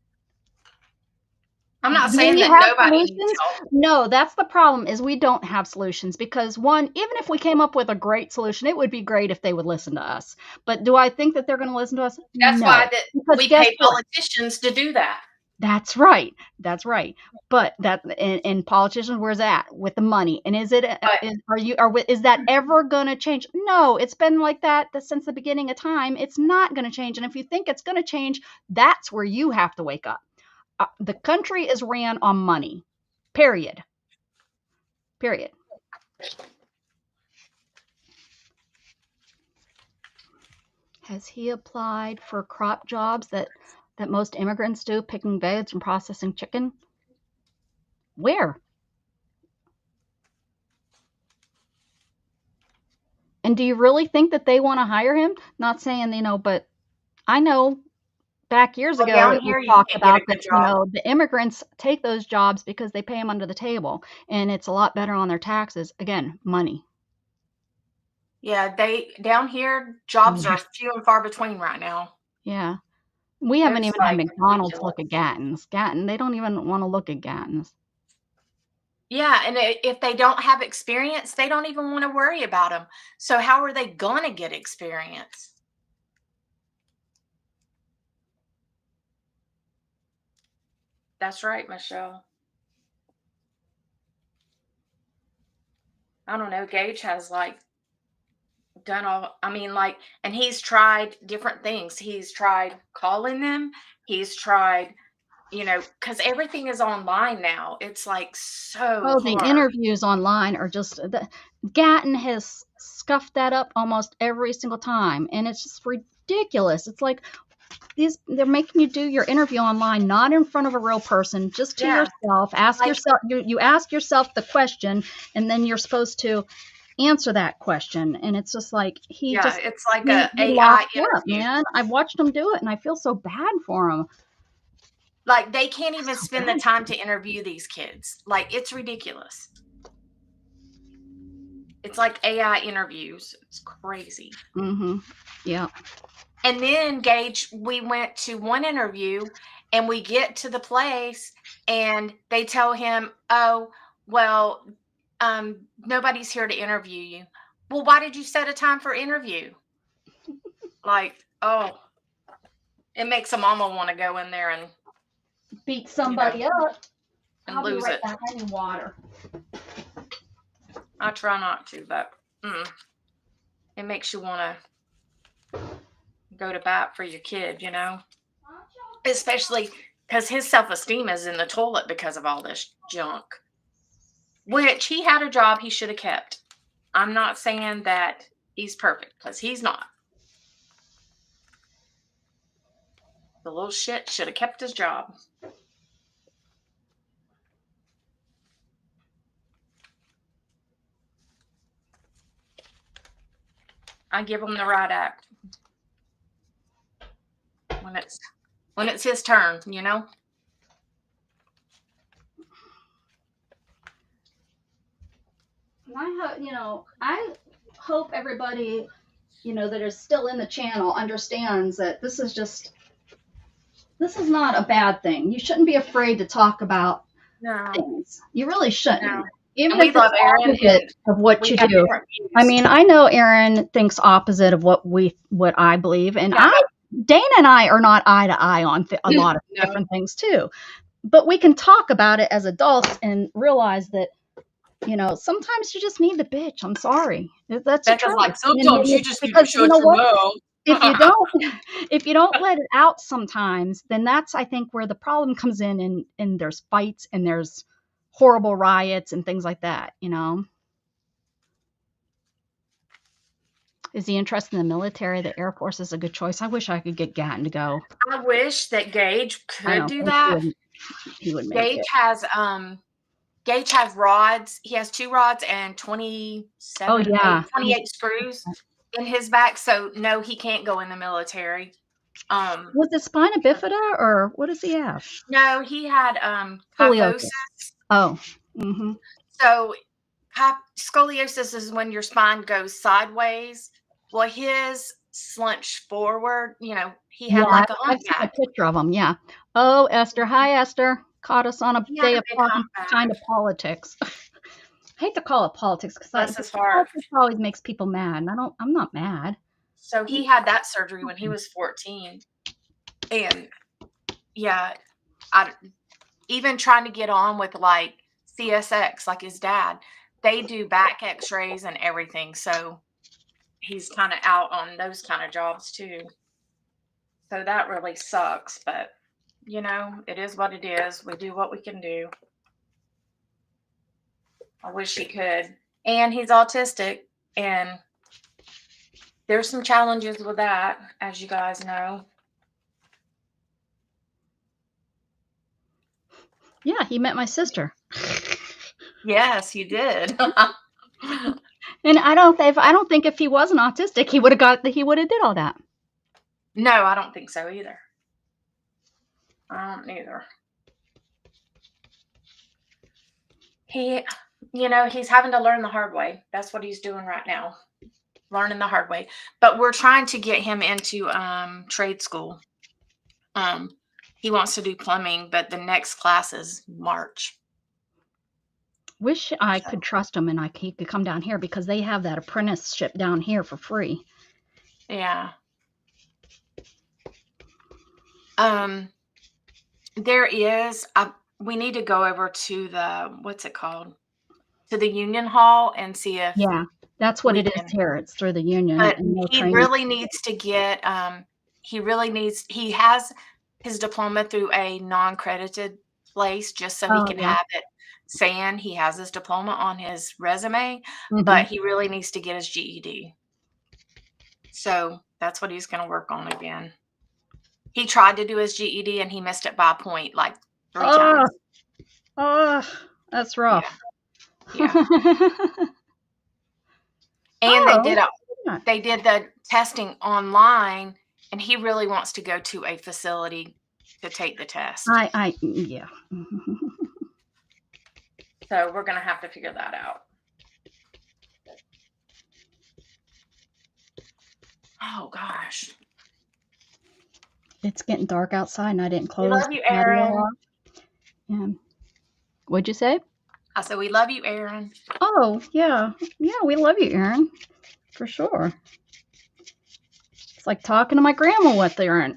I'm not Do saying we that have nobody needs solutions? help. No, that's the problem is we don't have solutions because one, even if we came up with a great solution, it would be great if they would listen to us. But do I think that they're going to listen to us? That's why No. that Because we guess pay what? politicians to do that. That's right. That's right. But that and politicians, where's that with the money? And is that ever going to change? No, it's been like that since the beginning of time. It's not going to change. And if you think it's going to change, that's where you have to wake up. The country is ran on money. Period. Period. Has he applied for crop jobs that most immigrants do, picking veg and processing chicken? Where? And do you really think that they want to hire him? Not saying, but I know back years Well, ago down it was here you talked can't get about a that, good job. the immigrants take those jobs because they pay them under the table and it's a lot better on their taxes. Again, money. Yeah, down here jobs Yeah. are few and far between right now. Yeah. We haven't It's even had like McDonald's ridiculous. look at Gatton's. They don't even want to look at Gatton's. Yeah, and if they don't have experience, they don't even want to worry about them. So how are they going to get experience? That's right, Michelle. I don't know. Gage has like done all, I mean, like, and he's tried different things. He's tried calling them, he's tried, because everything is online now. It's like so Oh, the hard. interviews online are just Gatton has scuffed that up almost every single time, and it's just ridiculous. It's like, they're making you do your interview online, not in front of a real person, just to Yeah. yourself. Ask Like, yourself, you ask yourself the question, and then you're supposed to answer that question. And it's just like he yeah, just it's like he a AI locked up, interview. man. I've watched him do it, and I feel so bad for him. Like, they can't even So spend the bad. time to interview these kids. Like, it's ridiculous. It's like AI interviews. It's crazy. Mm-hmm. Yeah. And then, Gage, we went to one interview and we get to the place and they tell him, "Oh, well, nobody's here to interview you." Well, why did you set a time for interview? Like, oh, it makes a mama want to go in there and, Beat you know, somebody up. and I'll be lose right it. back. I need water. I try not to, but it makes you want to go to bat for your kid, especially because his self-esteem is in the toilet because of all this junk, which he had a job he should have kept. I'm not saying that he's perfect because he's not. The little shit should have kept his job. I give him the right act when it's his turn, I hope everybody, that is still in the channel understands that this is not a bad thing. You shouldn't be afraid to talk about No, things. You really no. shouldn't. Even And we if it's love Aaron, opposite and of what we you have do. different I views. mean, I know Aaron thinks opposite of what I believe, and Yeah, Dana and I are not eye to eye on a lot of no. different things too. But we can talk about it as adults and realize that sometimes you just need the bitch. I'm sorry. That's the Becca's truth. like, And sometimes you just need to because you shut know your what? mouth. If you don't if you don't let it out sometimes, then that's I think where the problem comes in, and there's fights and there's horrible riots and things like that. Is he interested in the military? The Air Force is a good choice. I wish I could get Gatton to go. I wish that Gage I could don't do think that. he would make Gage it. has Gage has rods. He has 2 rods and Oh yeah. 28 screws in his back. So no, he can't go in the military. Was it spina bifida or what does he have? No, he had kyphosis. Scoliosis. Oh. Mm-hmm. So scoliosis is when your spine goes sideways. Well, his slunched forward. He Yeah, had like a I've seen a humpback. picture of him. Yeah. Oh, Esther. Hi, Esther. Caught us on a He had day a of big talking kind humpback. of politics. I hate to call it politics because Bless his heart. politics always makes people mad, and I'm not mad. So he had that surgery when he was 14. And yeah, I even trying to get on with like CSX, like his dad, they do back x-rays and everything. So he's kind of out on those kind of jobs too. So that really sucks, but it is what it is. We do what we can do. I wish he could. And he's autistic, and there's some challenges with that, as you guys know. Yeah, he met my sister. Yes, you did. And I don't think if he wasn't autistic, he would have did all that. No, I don't think so either. I don't either. He's having to learn the hard way. That's what he's doing right now, learning the hard way. But we're trying to get him into trade school. He wants to do plumbing, but the next class is March. Wish I So, could trust him and he could come down here because they have that apprenticeship down here for free. yeah. There is. We need to go over to the what's it called? To the union hall and see if Yeah, that's what we it is can. here. It's through the union But and no he training. really needs to get. He has his diploma through a non-credited place just so he Oh can yeah. have it saying he has his diploma on his resume, Hmm. but he really needs to get his GED. So that's what he's going to work on again. He tried to do his GED and he missed it by a point like 3 Oh, times. that's Yeah, rough. yeah. And Oh, they did the testing online, and he really wants to go to a facility to take the test. yeah. So we're gonna have to figure that out. Oh gosh. It's getting dark outside, and I didn't We close love the you, patio Aaron. off. Yeah. What'd you say? I said, we love you, Aaron. Oh, yeah. Yeah, we love you, Aaron. For sure. It's like talking to my grandma with Aaron.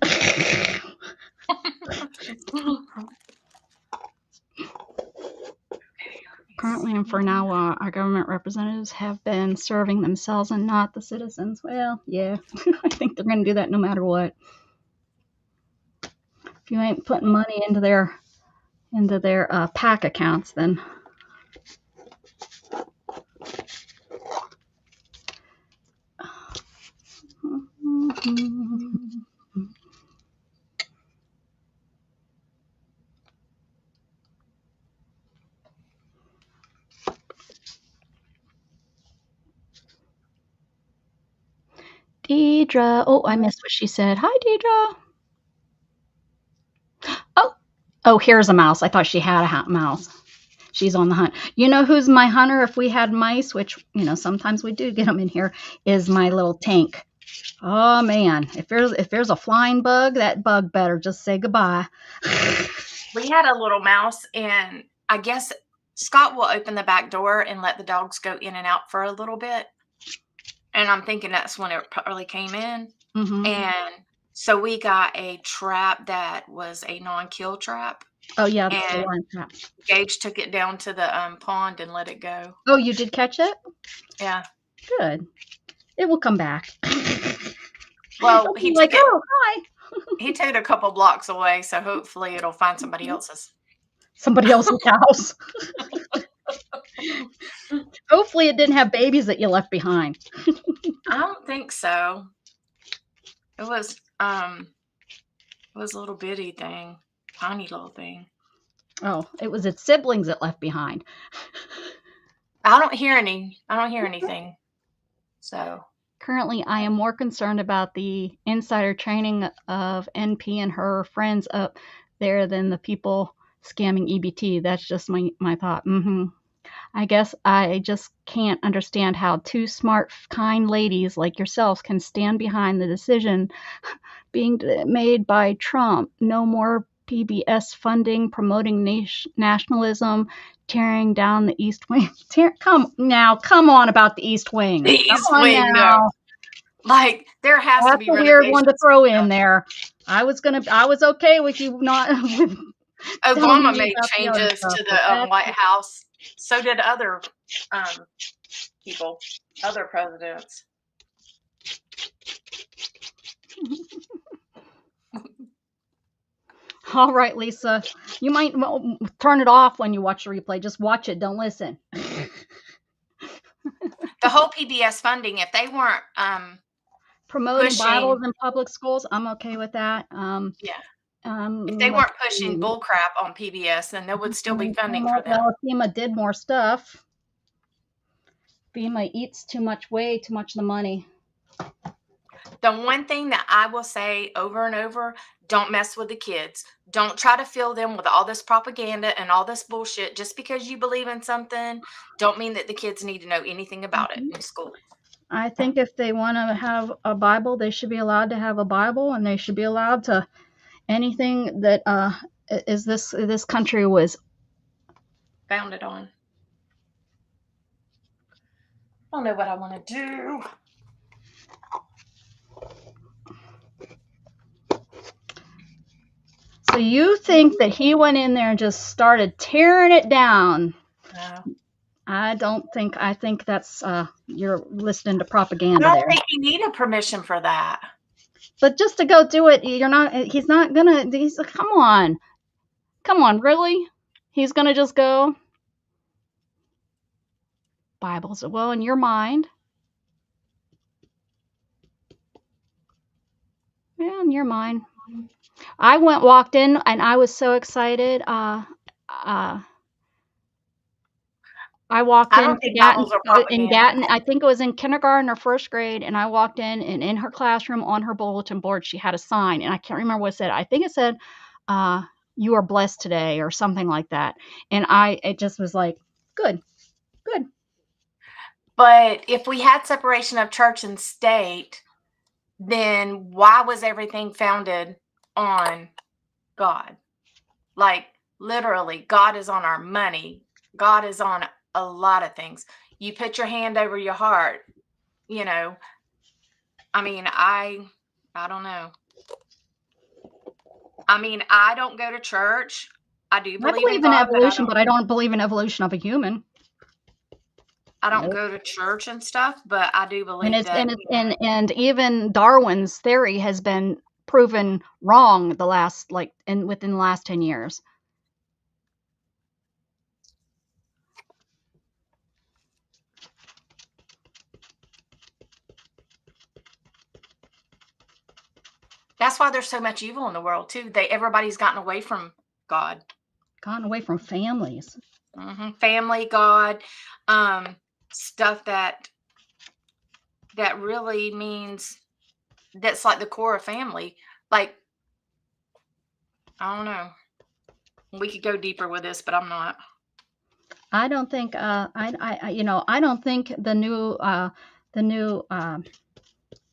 Currently and for now, our government representatives have been serving themselves and not the citizens. Well, yeah, I think they're going to do that no matter what. If you ain't putting money into their PAC accounts, then Deidre. Oh, I missed what she said. Hi, Deidre. Oh, here's a mouse. I thought she had a mouse. She's on the hunt. You know who's my hunter if we had mice, which, sometimes we do get them in here, is my little tank. Oh man, if there's a flying bug, that bug better just say goodbye. We had a little mouse, and I guess Scott will open the back door and let the dogs go in and out for a little bit. And I'm thinking that's when it probably came in. Mm-hmm. And so we got a trap that was a non-kill trap. Oh yeah, the And worm trap. Gage took it down to the pond and let it go. Oh, you did catch it? Yeah. Good. It will come back. Well, he took it. Oh, hi. He took it a couple blocks away, so hopefully it'll find somebody else's house. Hopefully it didn't have babies that you left behind. I don't think so. It was a little bitty thing, tiny little thing. Oh, it was its siblings it left behind. I don't hear anything. So currently, I am more concerned about the insider training of NP and her friends up there than the people scamming EBT. That's just my thought. I guess I just can't understand how two smart, kind ladies like yourselves can stand behind the decision being made by Trump. No more PBS funding, promoting nationalism, tearing down the East Wing. Come on about the East Wing. the East Come on Wing, now. no. Like there has That's to be a weird one to throw in stuff. there. I was okay with you not. Obama made changes to the White House. So did other people, other presidents. All right, Lisa. You might turn it off when you watch the replay. Just watch it. Don't listen. The whole PBS funding, if they weren't promoting Bibles in public schools, I'm okay with that. Yeah. If they weren't pushing bullcrap on PBS, then there would still be funding for them. Well, FEMA did more stuff. FEMA eats way too much of the money. The one thing that I will say over and over, don't mess with the kids. Don't try to fill them with all this propaganda and all this bullshit. Just because you believe in something, don't mean that the kids need to know anything about it in school. I think if they want to have a Bible, they should be allowed to have a Bible, and they should be allowed to anything that this country was founded on. I don't know what I want to do. So you think that he went in there and just started tearing it down? No. I don't think. I think that's you're listening to propaganda I there. don't think you need a permission for that. But just to go do it, you're not. He's not gonna. Come on, really? He's gonna just go. Bibles. Well, in your mind. Yeah, in your mind. I walked in, and I was so excited. I walked I in don't think Bibles are In propaganda. Gatton, I think it was in kindergarten or first grade, and I walked in, and in her classroom on her bulletin board, she had a sign, and I can't remember what it said. I think it said, uh, "You are blessed today," or something like that. And it just was like, good, good. But if we had separation of church and state, then why was everything founded on God? Like, literally, God is on our money. God is on a lot of things. You put your hand over your heart, you know. I mean, I don't know. I mean, I don't go to church. I do I believe in believe in God, but evolution, but I don't believe in evolution of a human. I don't Nope. go to church and stuff, but I do And believe it's that, and it's and even Darwin's theory has been proven wrong the last within the last 10 years. that's why there's so much evil in the world too. Everybody's gotten away from God. Gone away from families. Family, God, um, stuff that really means that's like the core of family. Like, I don't know. We could go deeper with this, but I'm not. I don't think I don't think the new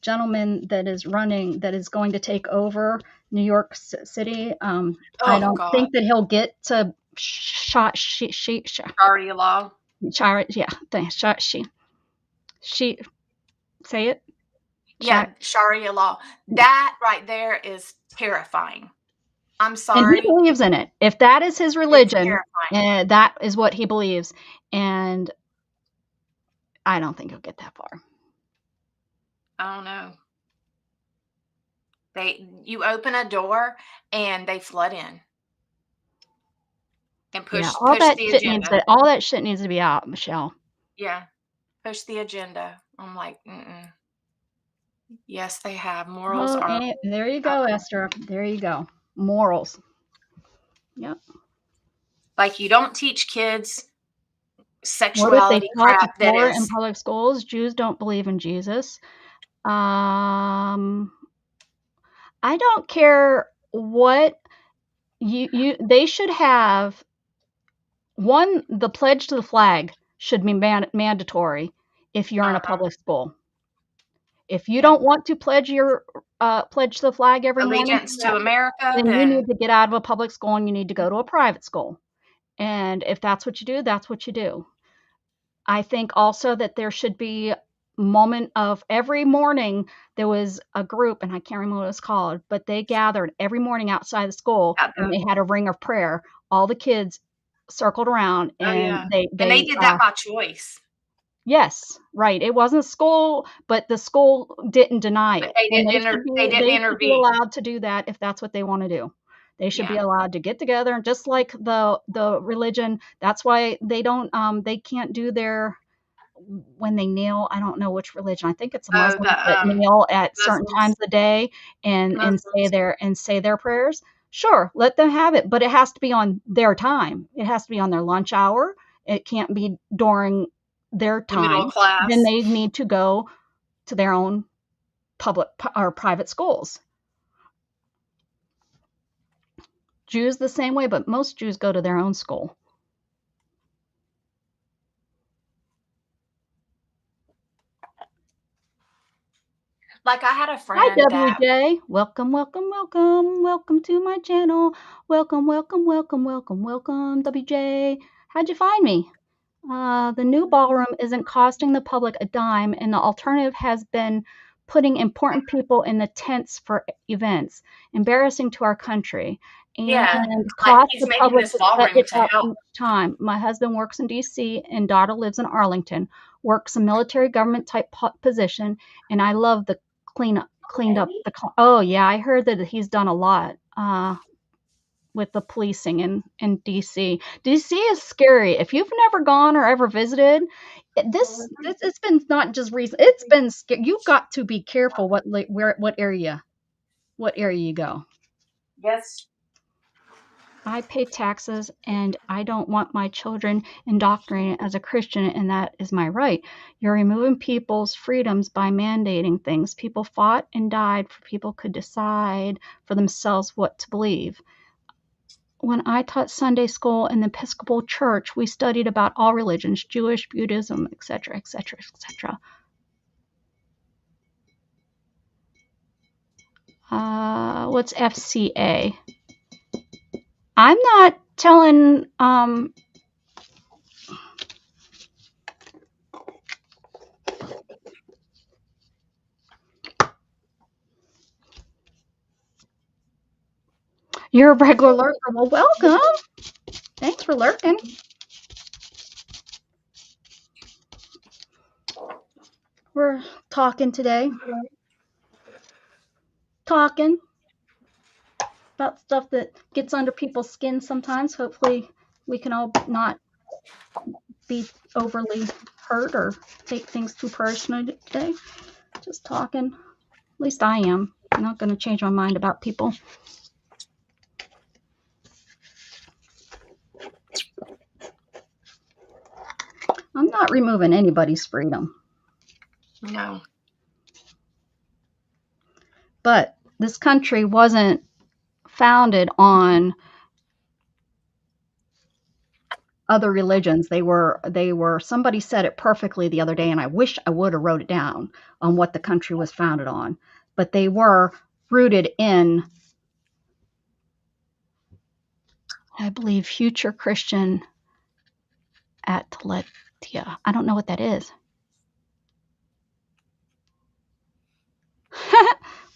gentleman that is running that is going to take over New York City. I Oh don't God, think that he'll get to shot she Sharia law. yeah, shot she say it shot. Yeah, Sharia law. That right there is terrifying. I'm And he sorry. believes in it. If that is his It's religion, terrifying. that is what he believes, and I don't think he'll get that far. I don't know. You open a door and they flood in and Yeah, push the agenda. all that shit needs to be out, Michelle. Yeah, push the agenda. I'm like, mm-mm. Yes, they have. Morals Oh, are there you out go, the Esther. There you go. Morals. Yep. like you don't teach kids What if they sexuality taught the crap that poor in is public schools? Jews don't believe in Jesus. Um, I don't care what they should have the pledge to the flag should be mandatory if you're in a uh-huh. public school. If you Yeah. don't want to pledge the flag every morning, Allegiance to America, then you then need to get out of a public school and you need to go to a private school. And if that's what you do, that's what you do. I think also that there should be moment of every morning there was a group, and I can't remember what it was called, but they gathered every morning outside the school at and the they had a ring of prayer. All the kids circled around oh and yeah. And they did that by choice, yes, right. It wasn't school, but the school didn't deny but it. And they didn't they should be intervene. allowed to do that if that's what they wanna do. They should be Yeah. allowed to get together and just like the religion, that's why they can't do their when they kneel, I don't know which religion. I think it's a Oh, Muslim that kneel at certain Muslims. times a day and Muslims. say their prayers. Sure, let them have it, but it has to be on their time. It has to be on their lunch hour. It can't be during their The middle time. Then class. they need to go to their own public or private schools. Jews the same way, but most Jews go to their own school. Like I had a Hi, friend that WJ. Welcome, welcome, welcome. Welcome to my channel. Welcome, welcome, welcome, welcome, welcome, WJ. How'd you find me? The new ballroom isn't costing the public a dime, and the alternative has been putting important people in the tents for events, embarrassing to our country, yeah, and like cost he's the making public this to set ballroom it to up help. each time. My husband works in DC, and daughter lives in Arlington, works a military government type position, and I love the cleaned up the. Oh yeah, I heard that he's done a lot. With the policing in DC. DC is scary. If you've never gone or ever visited, it's been not just recent. It's been you've got to be careful what area you go. Yes. I pay taxes and I don't want my children indoctrinated as a Christian, and that is my right. You're removing people's freedoms by mandating things. People fought and died for people could decide for themselves what to believe. When I taught Sunday school in the Episcopal Church, we studied about all religions, Jewish, Buddhism, etc., etc., etc. What's FCA? I'm not telling you're a regular lurker. Well, welcome. Thanks for lurking. We're talking today. Talking about stuff that gets under people's skin sometimes. Hopefully, we can all not be overly hurt or take things too personally today. Just talking. At least I am. I'm not going to change my mind about people. I'm not removing anybody's freedom. No. But this country wasn't founded on other religions. They were somebody said it perfectly the other day, and I wish I would have wrote it down on what the country was founded on. But they were rooted in, I believe, future Christian Atletia. I don't know what that is.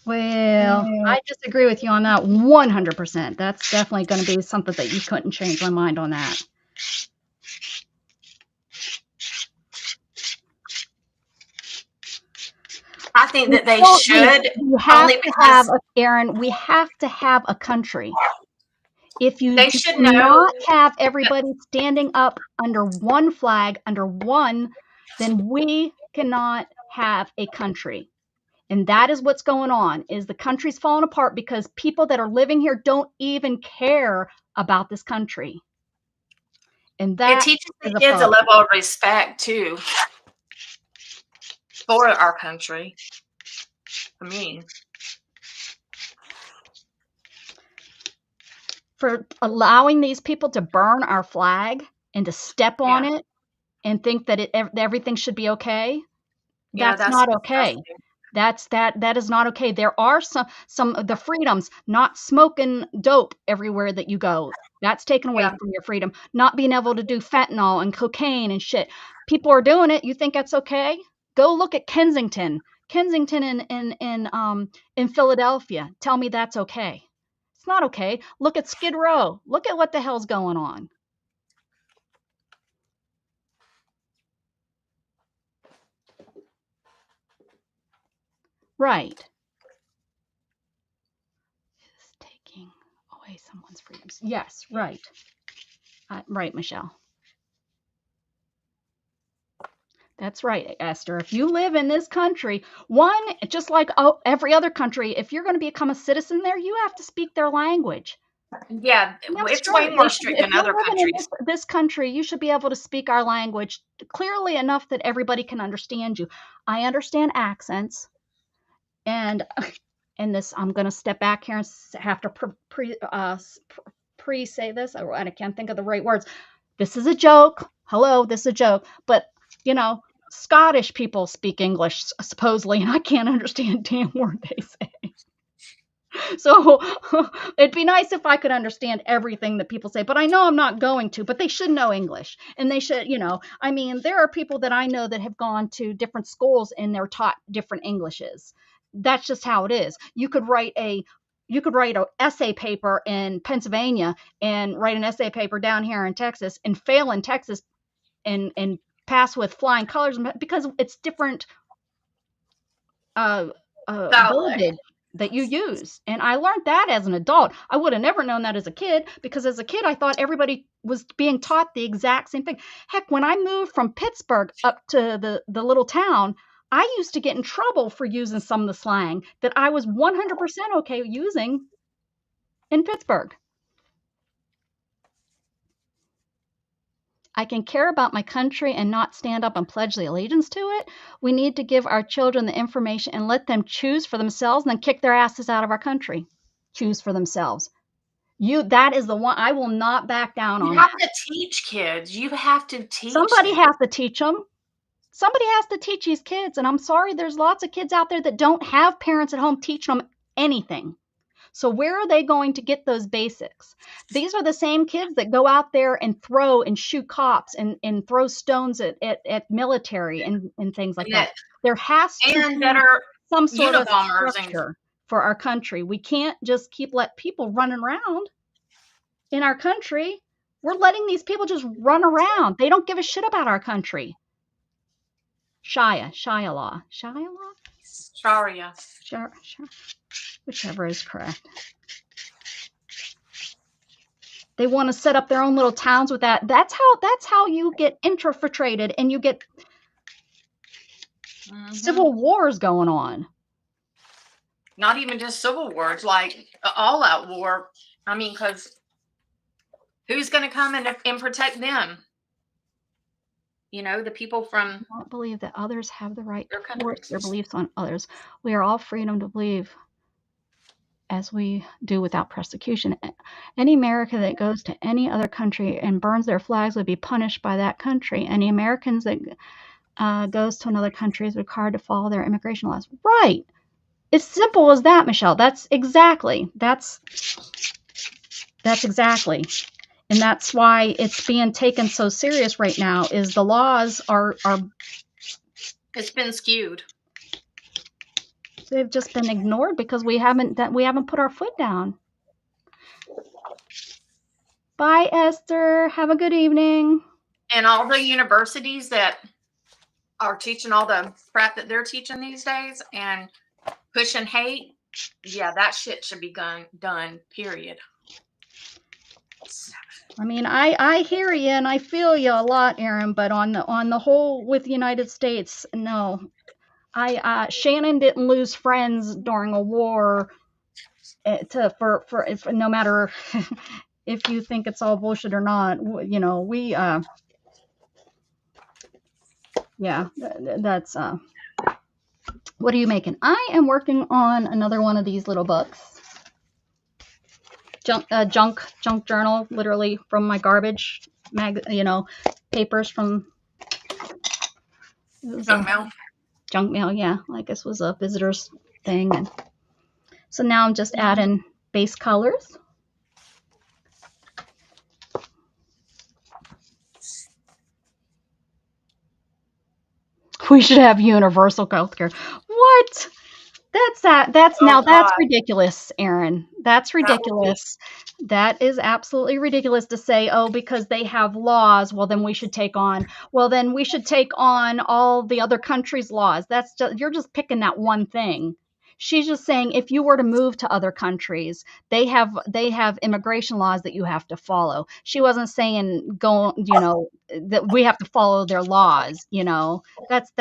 Well, I disagree with you on that 100%. That's definitely going to be something that you couldn't change my mind on that. I think that they should. You have to have Aaron. We have to have a country. If you They should do know not have everybody standing up under one flag, under one, then we cannot have a country. And that is what's going on, is the country's falling apart because people that are living here don't even care about this country. And that it teaches the kids a level of respect too for our country. I mean, for allowing these people to burn our flag and to step on it and think that everything should be okay, that's not okay. That is not okay. There are some of the freedoms, not smoking dope everywhere that you go. That's taken away from your freedom. Not being able to do fentanyl and cocaine and shit. People are doing it. You think that's okay? Go look at Kensington in Philadelphia. Tell me that's okay. It's not okay. Look at Skid Row. Look at what the hell's going on. Right. Is taking away someone's freedoms. Yes, right. Right, Michelle. That's right, Esther. If you live in this country, just like every other country, if you're going to become a citizen there, you have to speak their language. Yeah, it's way more strict than other countries. In this country, you should be able to speak our language clearly enough that everybody can understand you. I understand accents, and this, I'm going to step back here and have to pre-say this. I can't think of the right words. This is a joke. Hello, this is a joke. But, Scottish people speak English, supposedly, and I can't understand a damn word they say. So it'd be nice if I could understand everything that people say, but I know I'm not going to, but they should know English. And they should, there are people that I know that have gone to different schools and they're taught different Englishes. That's just how it is. You could write an essay paper in Pennsylvania and write an essay paper down here in Texas and fail in Texas and pass with flying colors because it's different verbiage that you use. And I learned that as an adult. I would have never known that as a kid, because as a kid I thought everybody was being taught the exact same thing. Heck, when I moved from Pittsburgh up to the little town, I used to get in trouble for using some of the slang that I was 100% okay using. in Pittsburgh. I can care about my country and not stand up and pledge the allegiance to it. We need to give our children the information and let them choose for themselves and then kick their asses out of our country. Choose for themselves. That is the one. I will not back down You on have that. to teach kids. You have to teach Somebody them. has to teach them. Somebody has to teach these kids. And I'm sorry, there's lots of kids out there that don't have parents at home teaching them anything. So where are they going to get those basics? These are the same kids that go out there and throw and shoot cops and throw stones at military and things like And that. There has to that be are some sort of Unabombers and structure for our country. We can't just keep let people running around in our country. We're letting these people just run around. They don't give a shit about our country. Sharia law. Sharia. Whichever is correct. They want to set up their own little towns with that. That's how you get infiltrated and you get civil wars going on. Not even just civil wars, like all out war. I mean, because who's going to come and protect them? You know, the people from. I don't believe that others have the right their to force countries. their beliefs on others. We are all freedom to believe as we do without persecution. Any American that goes to any other country and burns their flags would be punished by that country. Any Americans that goes to another country is required to follow their immigration laws. Right. It's simple as that, Michelle. That's exactly. And that's why it's being taken so serious right now is the laws are It's been skewed. They've just been ignored because we haven't put our foot down. Bye, Esther. Have a good evening. And all the universities that are teaching all the crap that they're teaching these days and pushing hate, yeah, that shit should be done, period. I mean, I hear you and I feel you a lot, Erin, but on the whole with the United States, no. Shannon didn't lose friends during a war for no matter if you think it's all bullshit or not. You know, we yeah, that's what are you making? I am working on another one of these little books. Junk journal, literally from my garbage papers from junk mail. Yeah, I guess was a visitor's thing, and so now I'm just adding base colors. We should have universal healthcare. What? That's ridiculous, Erin. That's ridiculous. That is absolutely ridiculous to say, oh, because they have laws, well then we should take on all the other countries' laws. You're just picking that one thing. She's just saying if you were to move to other countries, they have immigration laws that you have to follow. She wasn't saying that we have to follow their laws, That's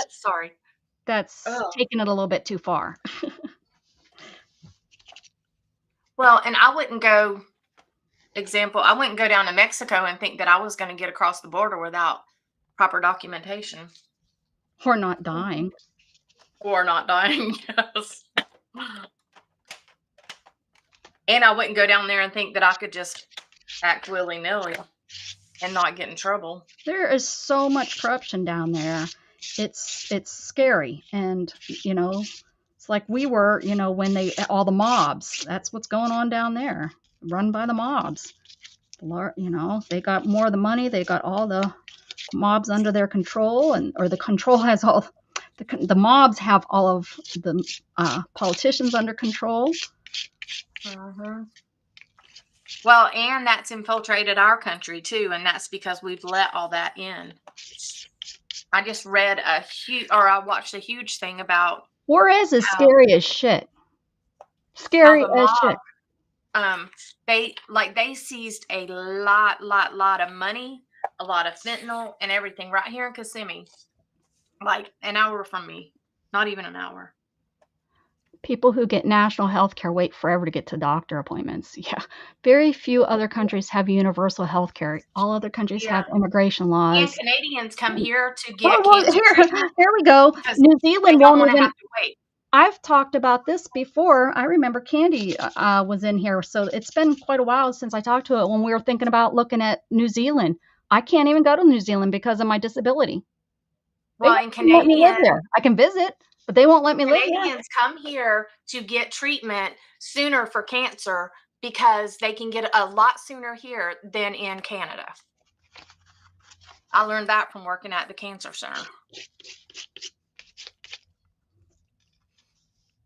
sorry. That's taking it a little bit too far. Well, and I wouldn't go down to Mexico and think that I was going to get across the border without proper documentation. Or not dying. Yes. And I wouldn't go down there and think that I could just act willy-nilly and not get in trouble. There is so much corruption down there. It's scary. And, it's like we were, when all the mobs, that's what's going on down there, run by the mobs. They got more of the money. They got all the mobs under their control, or the control has all, the mobs have all of the politicians under control. Well, and that's infiltrated our country too, and that's because we've let all that in. I just read I watched a huge thing about Juarez is scary as shit. Scary as shit. They seized a lot of money, a lot of fentanyl and everything right here in Kissimmee, like an hour from me, not even an hour. People who get national health care wait forever to get to doctor appointments. Yeah. Very few other countries have universal health care. All other countries Yeah. have immigration And laws. Canadians come here to Oh, get well, cancer treatment here we go. because New they Zealand don't won't want to even. have to wait. I've talked about this before. I remember Candy was in here, so it's been quite a while since I talked to it when we were thinking about looking at New Zealand. I can't even go to New Zealand because of my disability. They Well, won't and even let me live there. I can visit, but they won't let me live there. Canadians come here to get treatment sooner for cancer because they can get it a lot sooner here than in Canada. I learned that from working at the cancer center.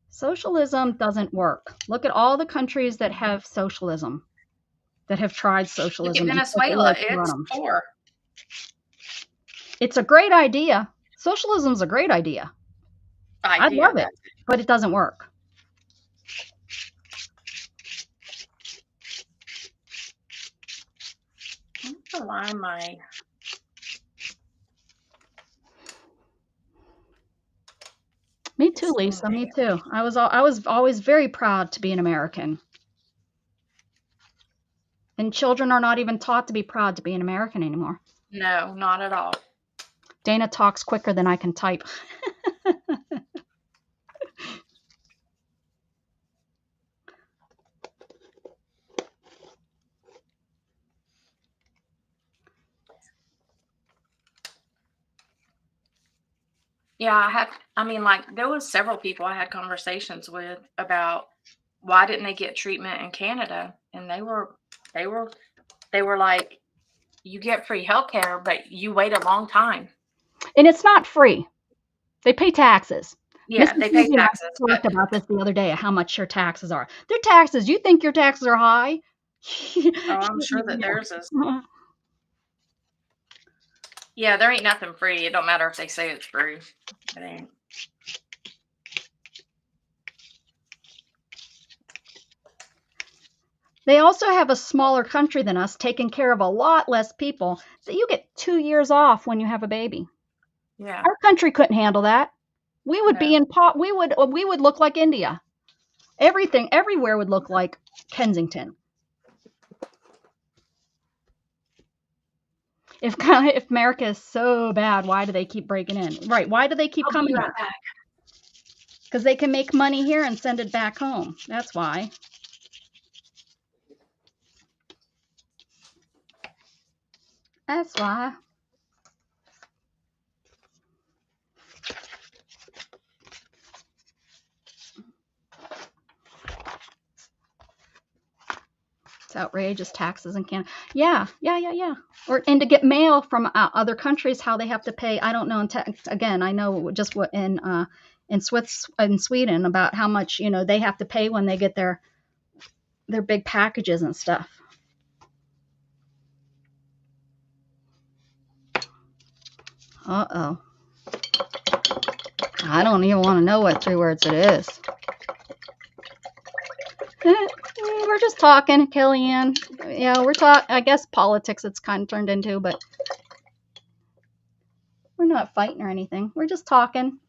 Socialism doesn't work. Look at all the countries that have socialism, that have tried Look at socialism and took Venezuela. away from It's them. poor. It's a great idea. Socialism's a great idea. I love it, but it doesn't work. Align my. Me too, Lisa. Me too. I was always very proud to be an American. And children are not even taught to be proud to be an American anymore. No, not at all. Dana talks quicker than I can type. Yeah, there was several people I had conversations with about why didn't they get treatment in Canada? And they were like, you get free healthcare, but you wait a long time. And it's not free. They pay taxes. Yeah, Mrs. they pay Susie and I taxes. talked about this the other day, how much your taxes are. Their taxes, you think your taxes are high? Oh, I'm sure that theirs is. Yeah, there ain't nothing free. It don't matter if they say it's free. It ain't. They also have a smaller country than us, taking care of a lot less people. So you get 2 years off when you have a baby. Yeah. Our country couldn't handle that. We would be in pot. We would look like India. Everything, everywhere would look like Kensington. If America is so bad, why do they keep breaking in? Right? Why do they keep coming here? Because they can make money here and send it back home. That's why. That's why. It's outrageous taxes in Canada. Yeah. And to get mail from other countries, how they have to pay. I don't know. Again, I know just what in Sweden about how much they have to pay when they get their big packages and stuff. Uh-oh. I don't even want to know what 3 words it is. We're just talking, Kellyanne. Yeah, we're talking. I guess politics it's kind of turned into, but we're not fighting or anything. We're just talking.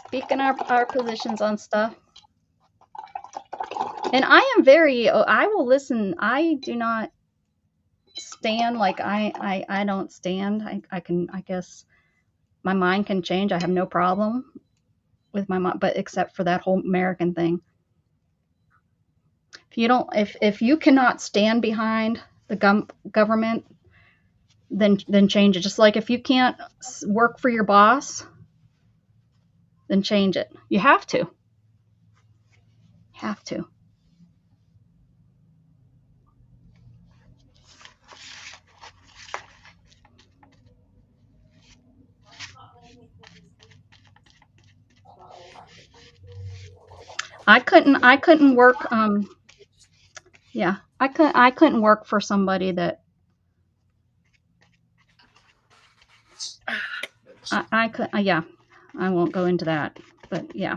Speaking our positions on stuff. And I will listen. I do not stand like I don't stand. I guess my mind can change. I have no problem with my mind, but except for that whole American thing. If you cannot stand behind the government, then change it. Just like if you can't work for your boss, then change it. You have to. Have to. I couldn't work. Yeah, I couldn't work for somebody that I could. Yeah, I won't go into that, but yeah.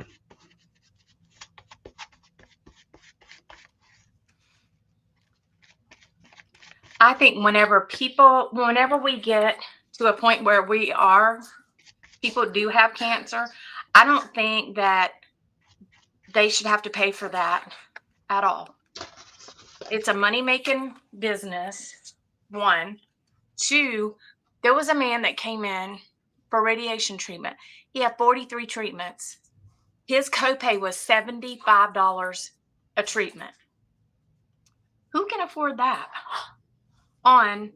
I think whenever we get to a point where we are people do have cancer, I don't think that they should have to pay for that at all. It's a money-making business, one. Two, there was a man that came in for radiation treatment. He had 43 treatments. His copay was $75 a treatment. Who can afford that on,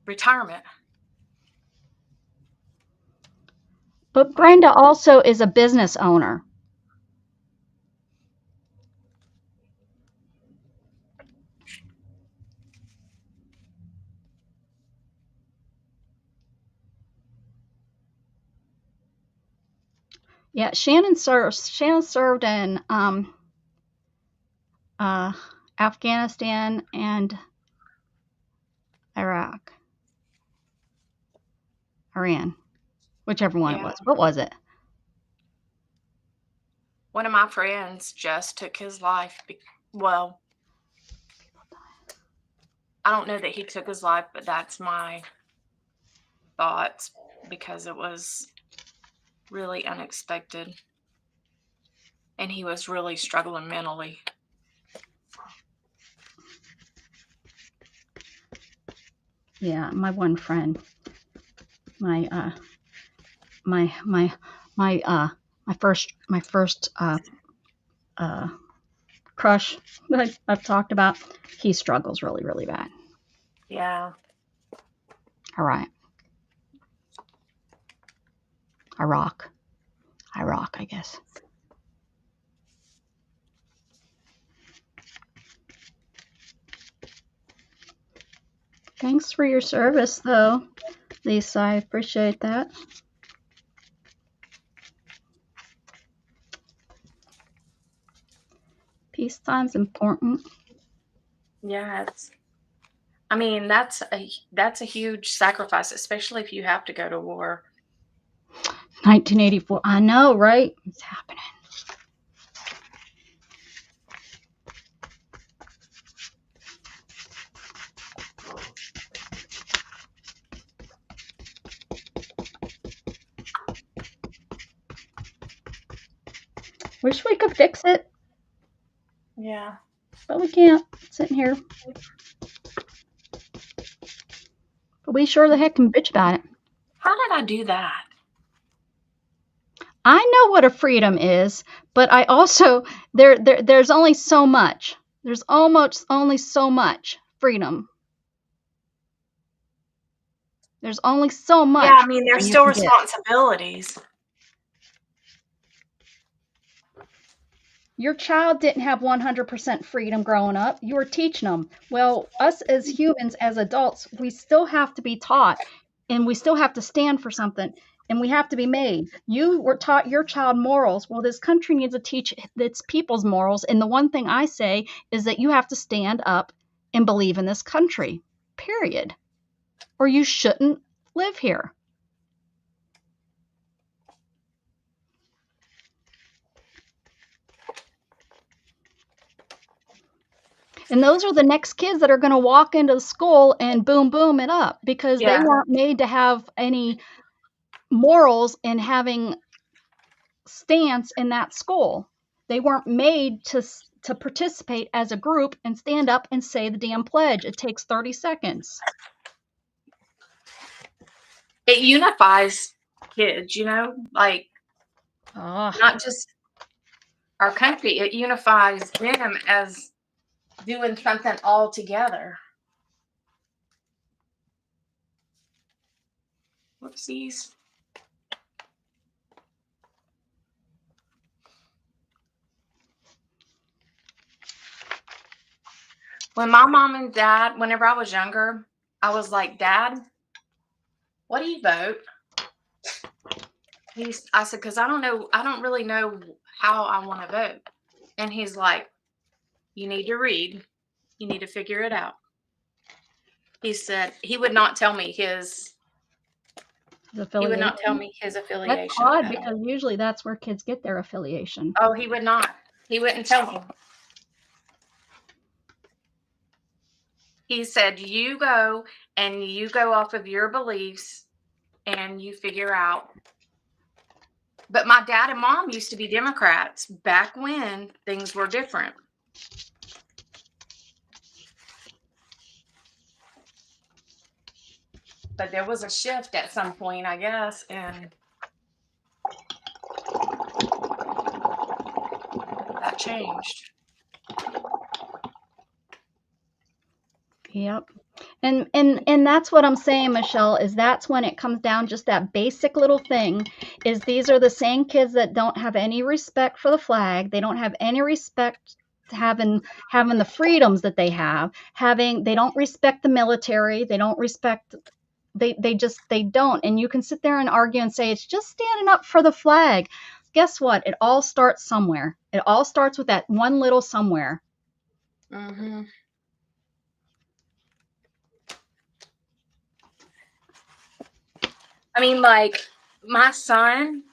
retirement? But Brenda also is a business owner. Yeah, Shannon served in Afghanistan and Iran, whichever one it Yeah. was. What was it? One of my friends just took his life. Well, I don't know that he took his life, but that's my thoughts because it was really unexpected. And he was really struggling mentally. Yeah, my one friend, my first crush that I've talked about, he struggles really, really bad. Yeah. All right. Iraq, I guess. Thanks for your service, though, Lisa. I appreciate that. Peacetime's important. Yeah, that's a huge sacrifice, especially if you have to go to war. 1984. I know, right? It's happening. Wish we could fix it, Yeah. but we can't. Sitting here. But we sure the heck can bitch about it. How did I do that? I know what a freedom is, but I also there's only so much. There's almost only so much freedom. There's only so much Yeah, I mean, there's you still can get. responsibilities. Your child didn't have 100% freedom growing up. You were teaching them. Well, us as humans, as adults, we still have to be taught and we still have to stand for something and we have to be made. You were taught your child morals. Well, this country needs to teach its people's morals. And the one thing I say is that you have to stand up and believe in this country, period. Or you shouldn't live here. And those are the next kids that are going to walk into the school and boom, boom it up because they Yeah. weren't made to have any morals in having stance in that school. They weren't made to participate as a group and stand up and say the damn pledge. It takes 30 seconds. It unifies kids, like not just our country, it unifies them as doing something all together. Whoopsies. When my mom and dad, whenever I was younger, I was like, Dad, what do you vote? I said, because I don't really know how I want to vote. And he's like, you need to read. You need to figure it out. He said he would not tell me his That's affiliation odd at all. because usually that's where kids get their affiliation. Oh, he would not. He wouldn't tell me. He said, you go off of your beliefs and you figure out. But my dad and mom used to be Democrats back when things were different. But there was a shift at some point, I guess, and that changed. Yep. And that's what I'm saying, Michelle, is that's when it comes down just that basic little thing is these are the same kids that don't have any respect for the flag. They don't have any respect to having the freedoms that they have. They don't respect the military. They don't respect they don't. And you can sit there and argue and say it's just standing up for the flag. Guess what? It all starts somewhere. It all starts with that one little somewhere. Mm-hmm. I mean, like, my son,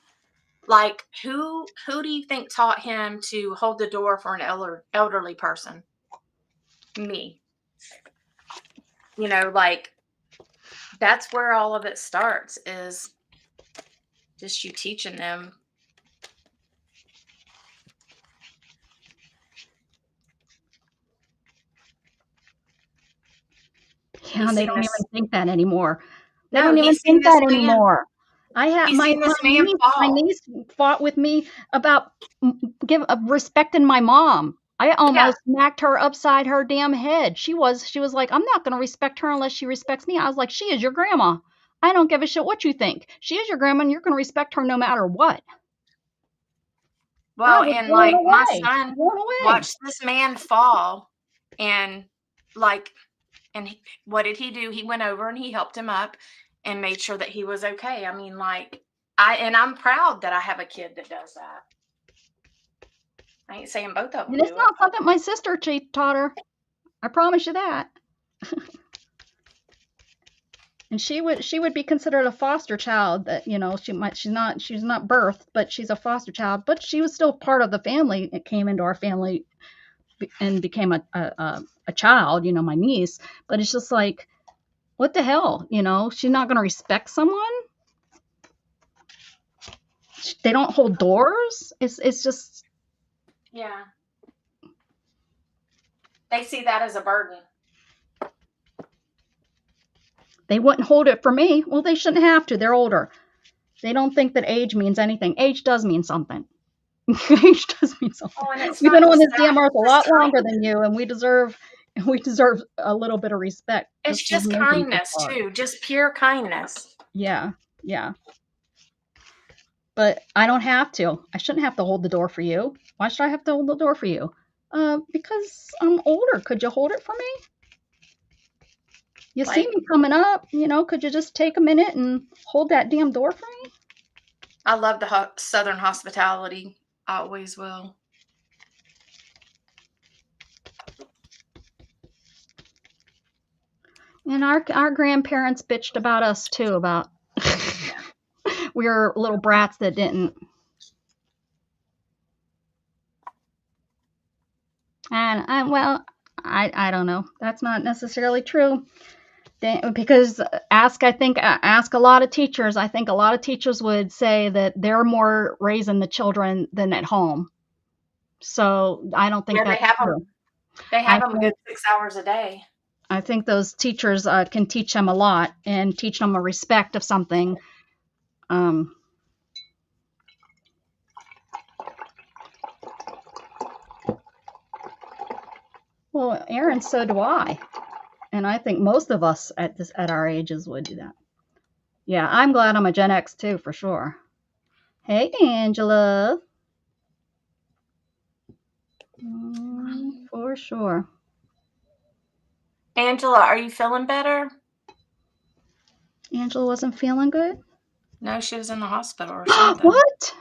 like, who do you think taught him to hold the door for an elderly person? Me. You know, like, that's where all of it starts, is just you teaching them. Yeah, He's they seen don't this. even think that anymore. They No, don't even he's seen think this that man. anymore. I had He's seen my this man my fall. niece fought with me about respecting my mom. I Yeah. almost smacked her upside her damn head. She was like, "I'm not going to respect her unless she respects me." I was like, "She is your grandma. I don't give a shit what you think. She is your grandma, and you're going to respect her no matter what." I Well, was and blown like my away. son Blown away. watched this man fall, and like, and what did he do? He went over and he helped him up and made sure that he was okay. I mean, like, I'm proud that I have a kid that does that. I ain't saying both of them And it's do it, not but something my sister taught her. I promise you that. And she would be considered a foster child that, she's not birthed, but she's a foster child, but she was still part of the family. It came into our family and became a child, my niece. But it's just like, what the hell? She's not going to respect someone. They don't hold doors. It's just, yeah, they see that as a burden. they wouldn't hold it for me. Well, they shouldn't have to. They're older. They don't think that age means anything. Age does mean something. Age does mean something. Oh, and it's We've not been on just this that, damn earth a it's just lot longer than kindness. you, and we deserve a little bit of respect It's just for just making it this kindness far. too, just pure kindness. Yeah, yeah. But I don't have to. I shouldn't have to hold the door for you. Why should I have to hold the door for you? Because I'm older. Could you hold it for me? You see Like, me coming up, could you just take a minute and hold that damn door for me? I love the Southern hospitality. I always will. And our grandparents bitched about us too, about Yeah. we were little brats that didn't. And well, I don't know. That's not necessarily true. Because ask a lot of teachers. I think a lot of teachers would say that they're more raising the children than at home. So I don't think Yeah, that's true. they I have them a think good 6 hours a day. I think those teachers can teach them a lot and teach them a respect of something. Um, well, Aaron, so do I, and I think most of us at our ages would do that. Yeah, I'm glad I'm a Gen X too, for sure. Hey, Angela. For sure. Angela, are you feeling better? Angela wasn't feeling good. No, she was in the hospital or something. What?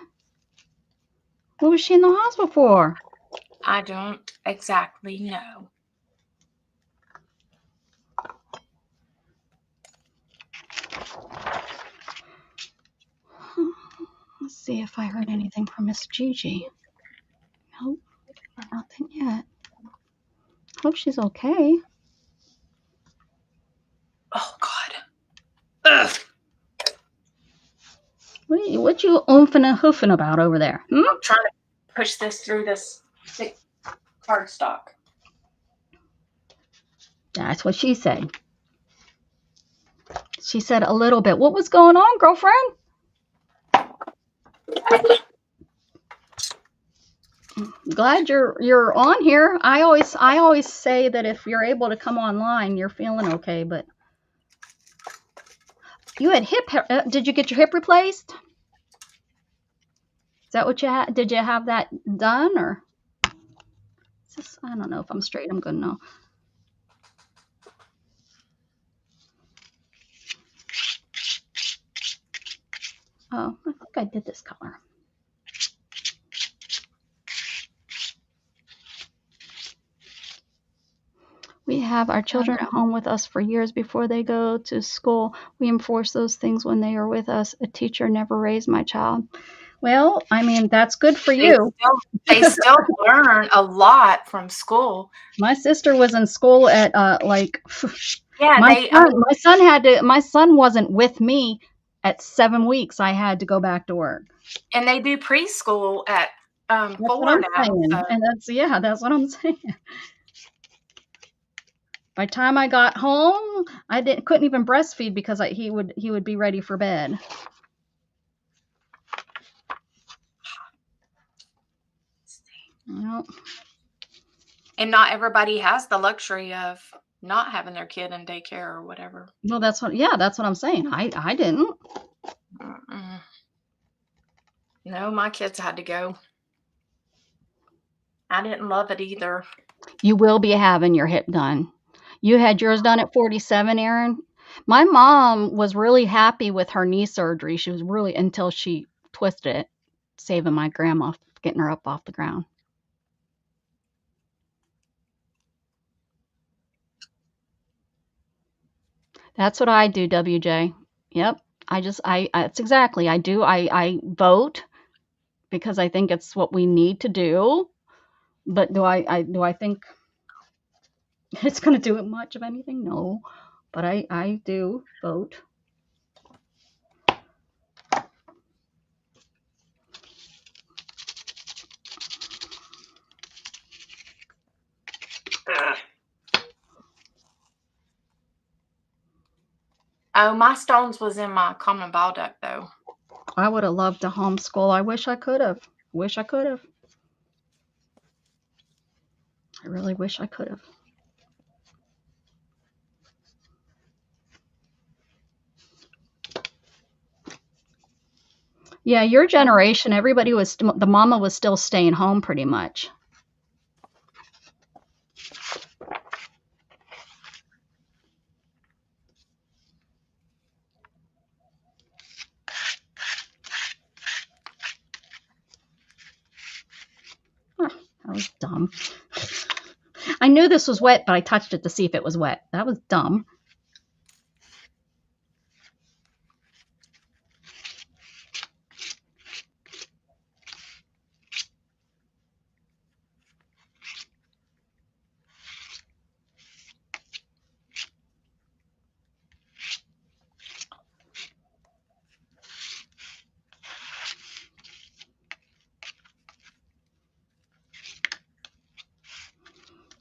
What was she in the hospital for? I don't exactly know. Let's see if I heard anything from Miss Gigi. Nope, nothing yet. Hope she's okay. Oh God. Ugh. What you oomphin' and hoofing about over there? I'm trying to push this through this thick cardstock. That's what she said. She said a little bit. What was going on, girlfriend? Glad you're on here. I always say that if you're able to come online, you're feeling okay. But you had hip. Did you get your hip replaced? Is that what you had? Did you have that done, or? I don't know if I'm straight. I'm gonna know. Oh, I think I did this color. We have our children at home with us for years before they go to school. We enforce those things when they are with us. A teacher never raised my child. Well, I mean, that's good for you. They still learn a lot from school. My sister was in school at like Yeah, my son wasn't with me at 7 weeks. I had to go back to work. And they do preschool at That's 4 what I'm now. saying. So. And that's what I'm saying. By the time I got home, I couldn't even breastfeed because he would be ready for bed. Well, and not everybody has the luxury of not having their kid in daycare or whatever. Well, that's what I'm saying. I didn't. No, my kids had to go. I didn't love it either. You will be having your hip done. You had yours done at 47, Erin. My mom was really happy with her knee surgery. She was really, until she twisted it, saving my grandma, getting her up off the ground. That's what I do, WJ. Yep. It's exactly, I vote because I think it's what we need to do. But do I think it's going to do much of anything? No. But I do vote. Oh, my stones was in my common bile duct, though. I would have loved to homeschool. I wish I could have. I really wish I could have. Yeah, your generation, everybody was, the mama was still staying home pretty much. Oh, that was dumb. I knew this was wet, but I touched it to see if it was wet. That was dumb.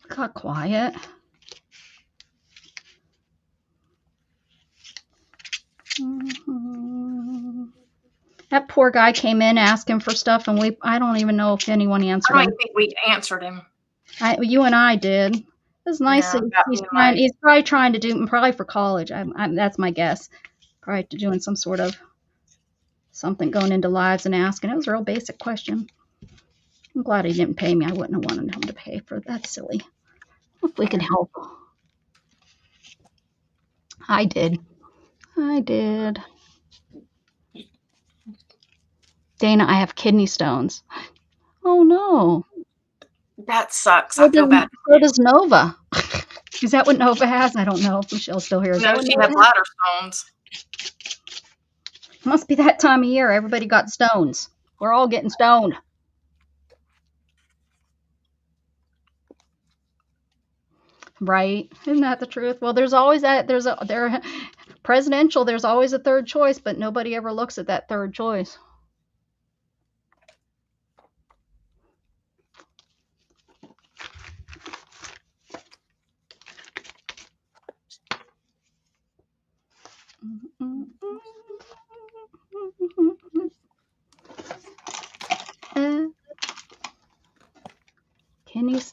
Got quiet. That poor guy came in asking for stuff, and I don't even know if anyone answered him. I don't even think we answered him. You and I did. It was nice. Yeah, he's probably trying to do, probably for college. That's my guess. Probably doing some sort of something, going into lives and asking. It was a real basic question. I'm glad he didn't pay me. I wouldn't have wanted him to pay for that. Silly. Hope we can help. I did. Dana, I have kidney stones. Oh no. That sucks. I feel bad. So does Nova. Is that what Nova has? I don't know if Michelle's still here. No, she has bladder stones. Must be that time of year. Everybody got stones. We're all getting stoned. Right? Isn't that the truth? Well, there's always that. Presidential, there's always a third choice, but nobody ever looks at that third choice.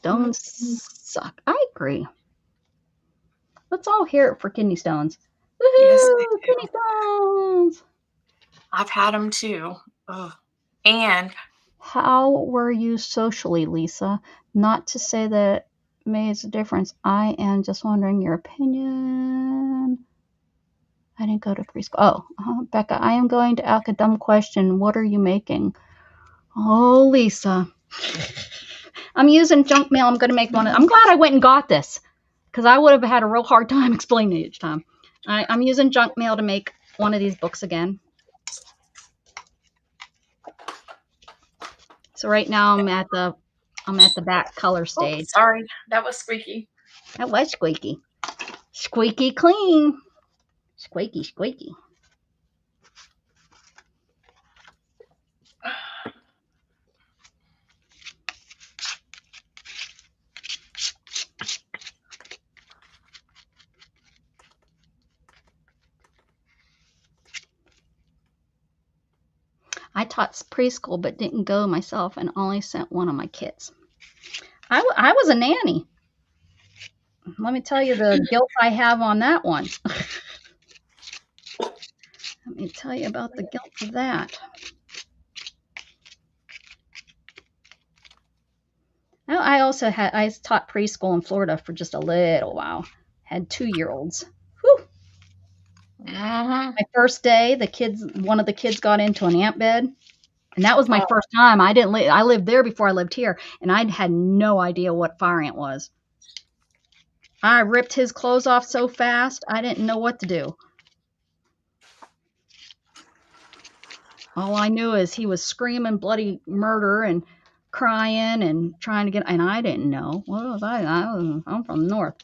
stones suck. I agree. Let's all hear it for kidney stones. Yes, they Woohoo! do. Kidney stones! I've had them too. Ugh. And How were you socially, Lisa? Not to say that makes a difference. I am just wondering your opinion. I didn't go to preschool. Oh, Becca, I am going to ask a dumb question. What are you making? Oh, Lisa. I'm using junk mail. I'm going to make one. I'm glad I went and got this because I would have had a real hard time explaining it each time. I'm using junk mail to make one of these books again. So right now I'm at the back color stage. sorry, that was squeaky. That was squeaky. Squeaky clean. Squeaky, squeaky. I taught preschool but didn't go myself and only sent one of my kids. I was a nanny. Let me tell you the guilt I have on that one. Let me tell you about the guilt of that. I also I taught preschool in Florida for just a little while. Had 2-year-olds. Whew. My first day, one of the kids got into an ant bed. And that was my first time. I lived there before I lived here, and I had no idea what fire ant was. I ripped his clothes off so fast, I didn't know what to do. All I knew is he was screaming bloody murder and crying and trying to get, and I didn't know. What was I'm from the north.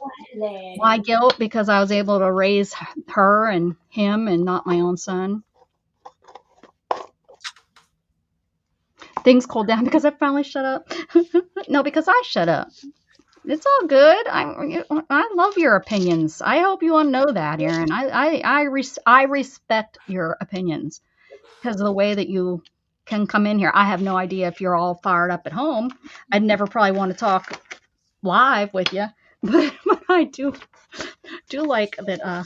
My guilt because I was able to raise her and him and not my own son. Things cooled down because I finally shut up. No, because I shut up. It's all good. I love your opinions. I hope you all know that, Erin. I respect your opinions because of the way that you can come in here. I have no idea if you're all fired up at home. I'd never probably want to talk live with you, but I do like that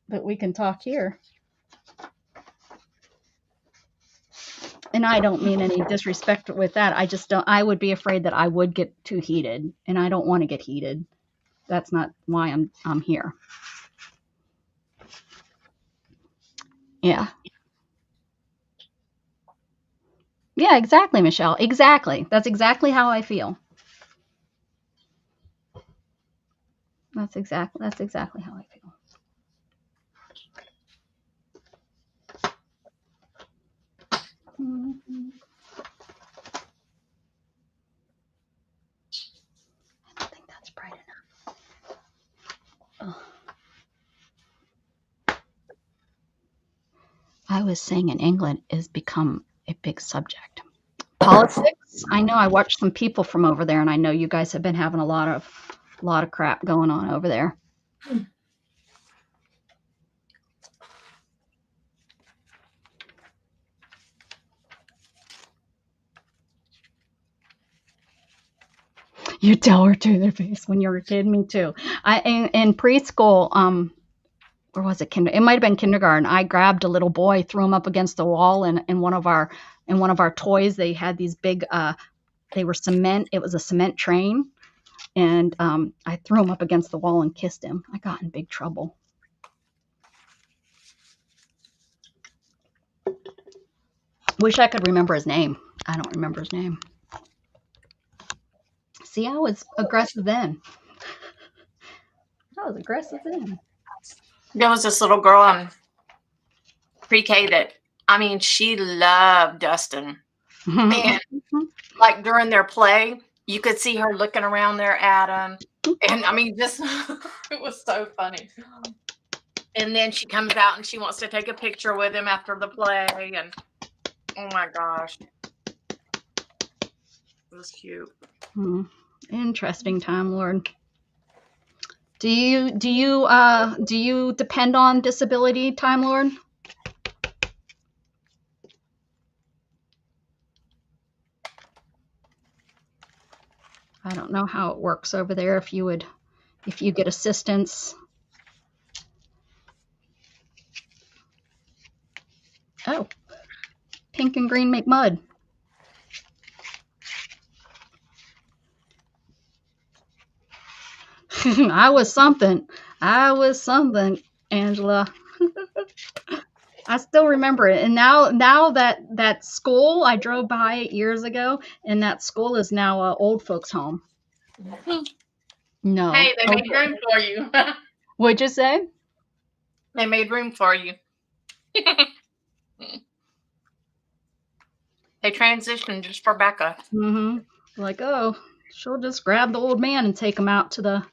that we can talk here. And I don't mean any disrespect with that. I just don't. I would be afraid that I would get too heated, and I don't want to get heated. That's not why I'm here. Yeah. Yeah, exactly, Michelle. Exactly. That's exactly how I feel. That's exactly how I feel. Mm-hmm. I don't think that's bright enough. Oh. I was saying in England has become a big subject. Politics. I know I watched some people from over there, and I know you guys have been having a lot of crap going on over there. You tell her to their face when you're a kid. Me too. In preschool, or was it it might have been kindergarten. I grabbed a little boy, threw him up against the wall, and in one of our toys, they had these big. They were cement. It was a cement train, and I threw him up against the wall and kissed him. I got in big trouble. Wish I could remember his name. I don't remember his name. See, I was aggressive then. I was aggressive then. There was this little girl in pre-K that, I mean, she loved Dustin. And like during their play, you could see her looking around there at him. And I mean, just it was so funny. And then she comes out and she wants to take a picture with him after the play. And oh my gosh. It was cute. Interesting time, Lord. Do you depend on disability, Time Lord? don't know how it works over there. If you get assistance. Oh, pink and green make mud. I was something. Angela. I still remember it. And now that school, I drove by it years ago, and that school is now an old folks home. No. Hey, they made room for you. What'd you say? They made room for you. They transitioned just for Becca. Mm-hmm. Like, oh, she'll just grab the old man and take him out to the.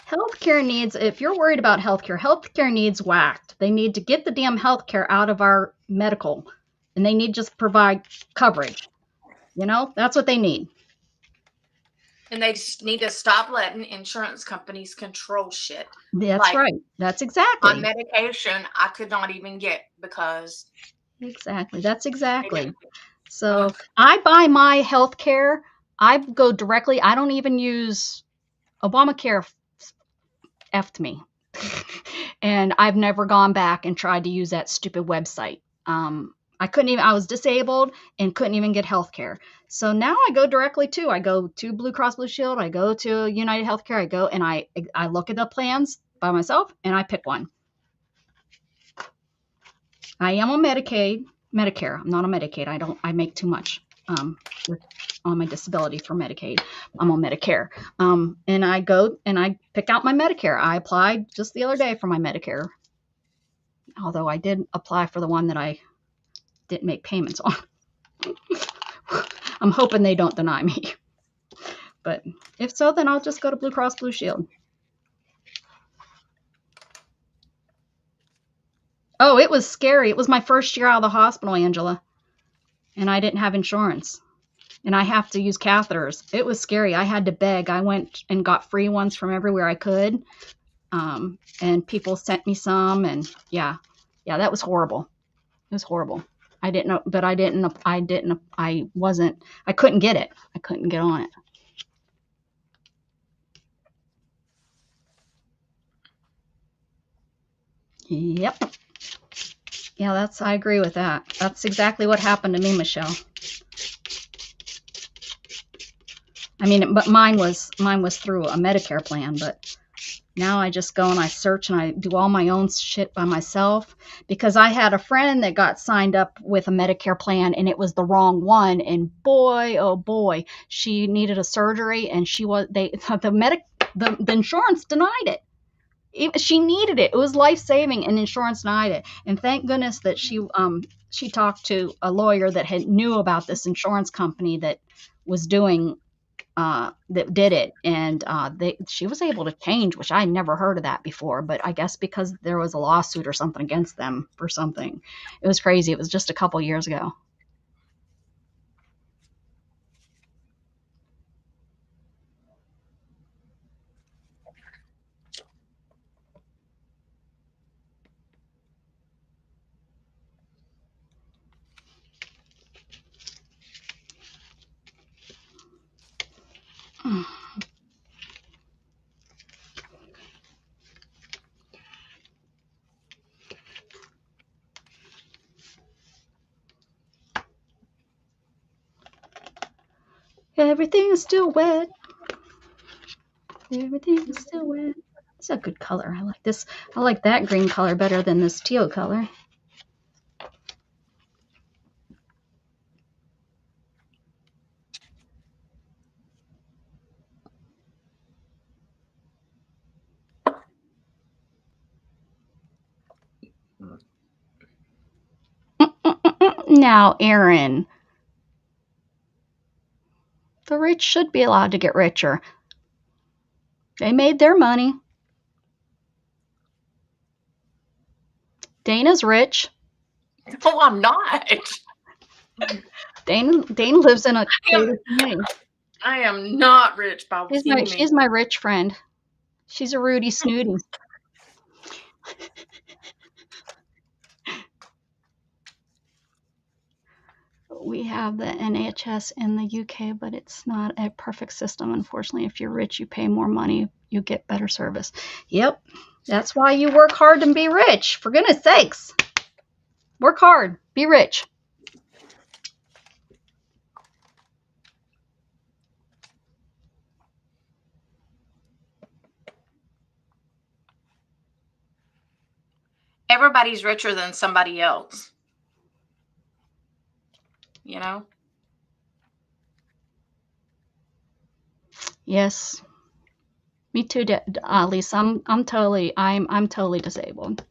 Healthcare needs, if you're worried about healthcare needs whacked. They need to get the damn healthcare out of our medical, and they need to just provide coverage. That's what they need. And they just need to stop letting insurance companies control shit. That's right. That's exactly. On medication, I could not even get because. Exactly. That's exactly. So I buy my health care. I go directly. I don't even use Obamacare. Effed me. And I've never gone back and tried to use that stupid website. I was disabled and couldn't even get health care. So now I go directly I go to Blue Cross Blue Shield. I go to United Healthcare. I go and I look at the plans by myself and I pick one. I am on Medicare. I'm not on Medicaid. I make too much on my disability for Medicaid. I'm on Medicare. And I go and I pick out my Medicare. I applied just the other day for my Medicare. Although I did apply for the one that I didn't make payments on. I'm hoping they don't deny me. But if so, then I'll just go to Blue Cross Blue Shield. Oh, it was scary. It was my first year out of the hospital, Angela. And I didn't have insurance. And I have to use catheters. It was scary. I had to beg. I went and got free ones from everywhere I could. And people sent me some. And yeah, that was horrible. It was horrible. I didn't know, but I couldn't get it. I couldn't get on it. Yep. Yeah, I agree with that. That's exactly what happened to me, Michelle. I mean, but mine was through a Medicare plan, but now I just go and I search and I do all my own shit by myself because I had a friend that got signed up with a Medicare plan and it was the wrong one. And boy, oh boy, she needed a surgery and the insurance denied it. She needed it. It was life-saving and insurance denied it. And thank goodness that she talked to a lawyer that knew about this insurance company that was doing that did it, and she was able to change, which I never heard of that before, but I guess because there was a lawsuit or something against them for something. It was crazy. It was just a couple years ago. Everything is still wet. Everything is still wet. It's a good color. I like this. I like that green color better than this teal color. Now, Aaron, the rich should be allowed to get richer. They made their money. Dana's rich. No, I'm not. Dana lives in a community. I am not rich by She's my rich friend. She's a Rudy Snooty. we have the NHS in the UK, but it's not a perfect system. Unfortunately, if you're rich, you pay more money, you get better service. Yep. That's why you work hard and be rich. For goodness sakes. Work hard. Be rich. Everybody's richer than somebody else. You know? Yes. Me too, Lisa. I'm totally disabled.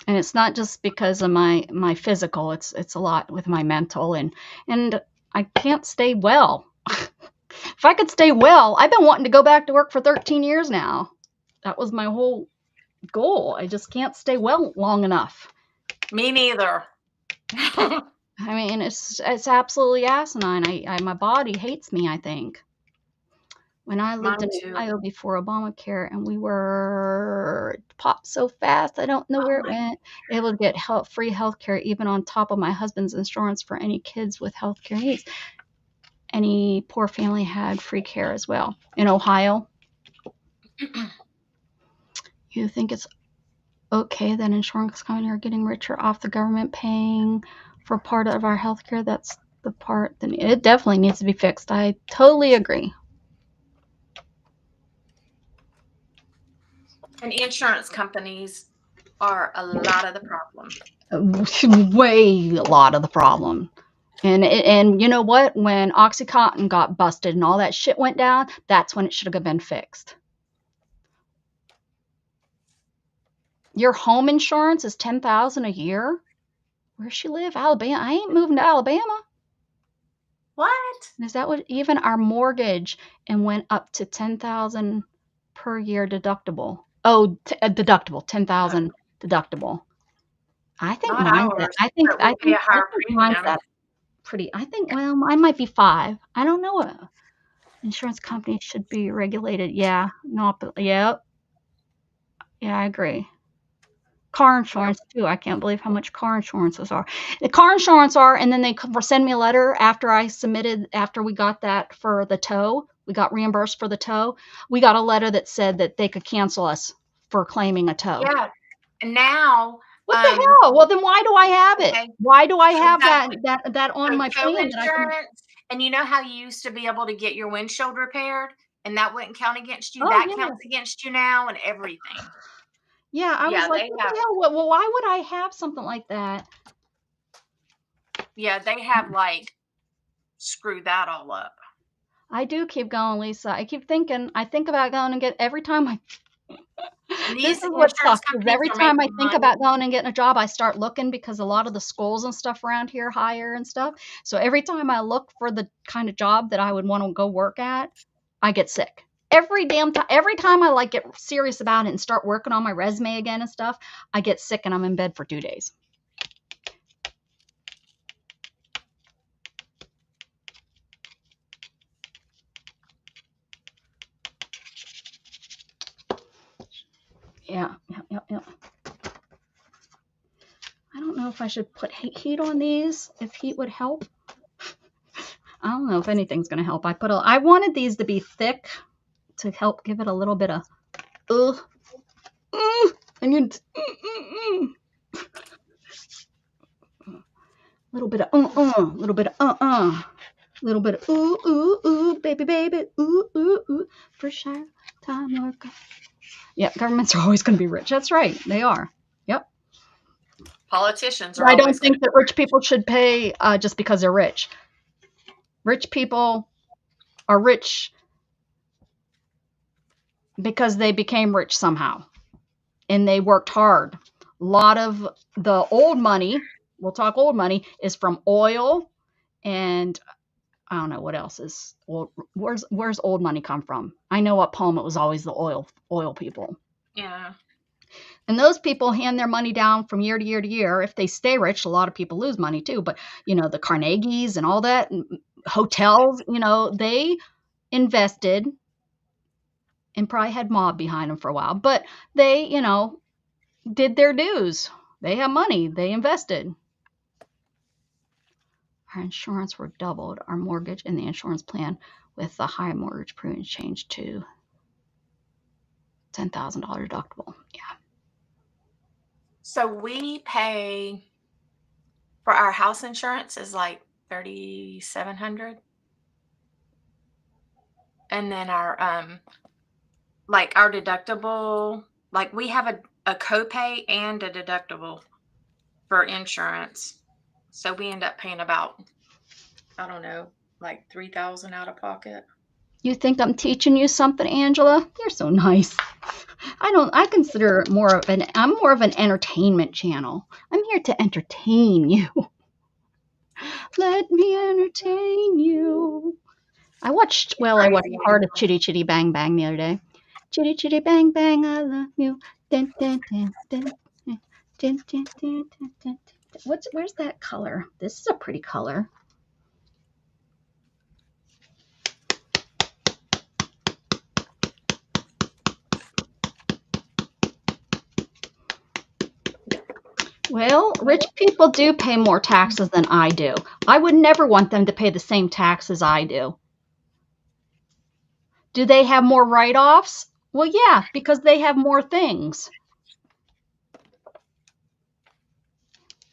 And it's not just because of my physical, it's a lot with my mental, and I can't stay well. If I could stay well, I've been wanting to go back to work for 13 years now. That was my whole goal. I just can't stay well long enough. Me neither. I mean, it's absolutely asinine. My body hates me, I think. When I lived in Ohio before Obamacare, and we were popped so fast, I don't know where it went, able to get free health care, even on top of my husband's insurance for any kids with health care needs. Any poor family had free care as well. In Ohio, you think it's okay that insurance companies are getting richer off the government paying for part of our health care? That's the part that it definitely needs to be fixed. I totally agree. And insurance companies are a lot of the problem. Way a lot of the problem. And you know what? When OxyContin got busted and all that shit went down, that's when it should have been fixed. Your home insurance is $10,000 a year. Where she live? Alabama. I ain't moving to Alabama. What? Is that what? Even our mortgage and went up to $10,000 per year deductible. Oh, deductible, $10,000 deductible. I think Not mine's ours. I think But we pay a higher mine's premium. that pretty. I think mine might be 5. I don't know. Insurance companies should be regulated. Yeah, not. Yep. Yeah, I agree. Car insurance too. I can't believe how much car insurances are. The car insurance are, and then they send me a letter after we got that for the tow. We got reimbursed for the tow. We got a letter that said that they could cancel us for claiming a tow. Yeah. And now, what the hell? Well, then why do I have it? Okay. Why do I So have that's that on my tow plan? That I can, insurance. And you know how you used to be able to get your windshield repaired, and that wouldn't count against you? oh That yeah, counts against you now, and everything. yeah. I was Yeah, like, they what have. the hell? Well, why would I have something like that? Yeah, they have like screwed that all up. I do keep going, Lisa. I keep thinking. I think about going and get every time I. And This these is what insurance sucks, because companies every are time I making think money. about going and getting a job, I start looking, because a lot of the schools and stuff around here hire and stuff. So every time I look for the kind of job that I would want to go work at, I get sick. Every damn time, every time I like get serious about it and start working on my resume again and stuff, I get sick and I'm in bed for 2 days. Yeah. I don't know if I should put heat on these, if heat would help. I don't know if anything's going to help. I wanted these to be thick to help give it a little bit of, and you, little bit of, little bit of, little bit of, ooh, baby, ooh, for sure, time work. Yeah, governments are always going to be rich. That's right, they are. Yep. Politicians are I don't always think that rich people should pay just because they're rich. Rich people are rich because they became rich somehow, and they worked hard. A lot of the old money, we'll talk old money, is from oil, and I don't know what else is old. Where's old money come from? I know at Palm it was always the oil people. Yeah. And those people hand their money down from year to year to year. If they stay rich, a lot of people lose money too. But the Carnegies and all that, and hotels, they invested and probably had mob behind them for a while. But they, did their dues. They have money. They invested. Our insurance were doubled. Our mortgage and the insurance plan with the high mortgage premium changed to $10,000 deductible. Yeah. So we pay for our house insurance is like $3,700, and then our like our deductible, like we have a copay and a deductible for insurance, so we end up paying about, I don't know, like 3,000 out of pocket. You think I'm teaching you something, Angela? You're so nice. I consider it I'm more of an entertainment channel. I'm here to entertain you. Let me entertain you. I watched Crazy. part of Chitty Chitty Bang Bang the other day. Chitty Chitty Bang Bang, I love you. Dun, dun, dun, dun, dun, dun, dun, dun, dun, dun. Where's that color? This is a pretty color. Well, rich people do pay more taxes than I do. I would never want them to pay the same taxes I do. Do they have more write-offs? Well, yeah, because they have more things.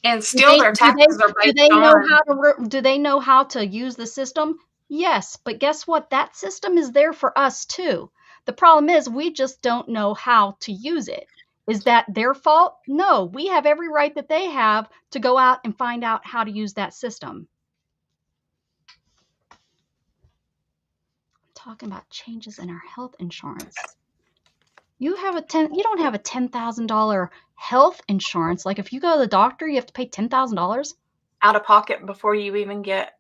And still their taxes are based on. Do they know how to use the system? Yes, but guess what? That system is there for us too. The problem is we just don't know how to use it. Is that their fault? No, we have every right that they have to go out and find out how to use that system. I'm talking about changes in our health insurance. You don't have a $10,000 health insurance. Like if you go to the doctor, you have to pay $10,000 out of pocket before you even get.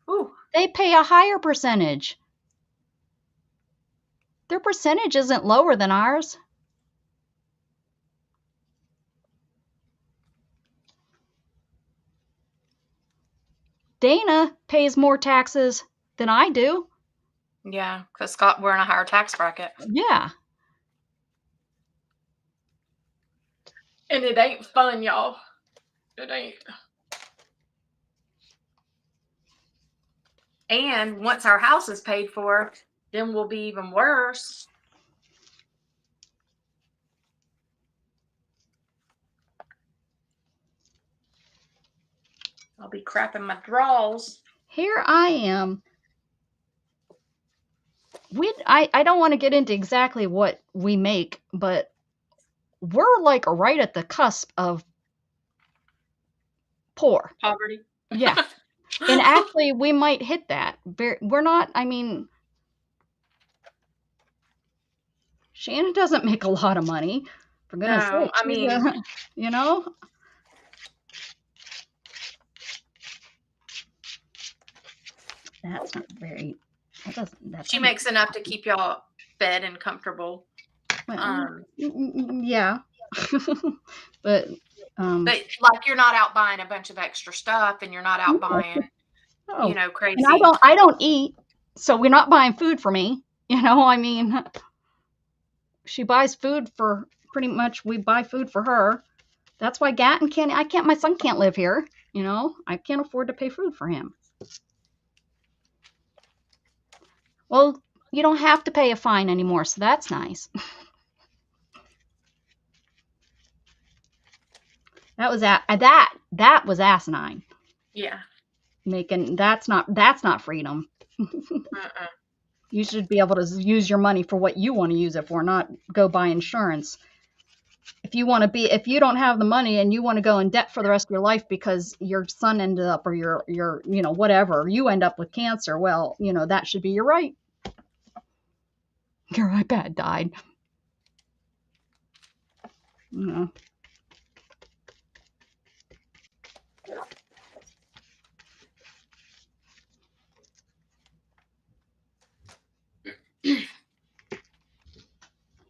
Ooh. They pay a higher percentage. Their percentage isn't lower than ours. Dana pays more taxes than I do. Yeah, because Scott, we're in a higher tax bracket. Yeah. And it ain't fun, y'all. It ain't. And once our house is paid for, then we'll be even worse. I'll be crapping my drawers. Here I am. I don't want to get into exactly what we make, but we're like right at the cusp of poor. Poverty. Yeah. And actually, we might hit that. We're not, I mean, Shannon doesn't make a lot of money. For goodness sake. I mean, you know? That's not very, she makes enough to keep y'all fed and comfortable. Yeah. But like you're not out buying a bunch of extra stuff, and you're not out buying, crazy. And I don't eat, so we're not buying food for me. I mean, she buys food for pretty much. We buy food for her. That's why my son can't live here. I can't afford to pay food for him. Well, you don't have to pay a fine anymore, so that's nice. That was asinine. Yeah. That's not freedom. You should be able to use your money for what you want to use it for, not go buy insurance. If you don't have the money and you want to go in debt for the rest of your life because your son ended up, or your whatever, you end up with cancer, well, that should be your right. Your iPad died.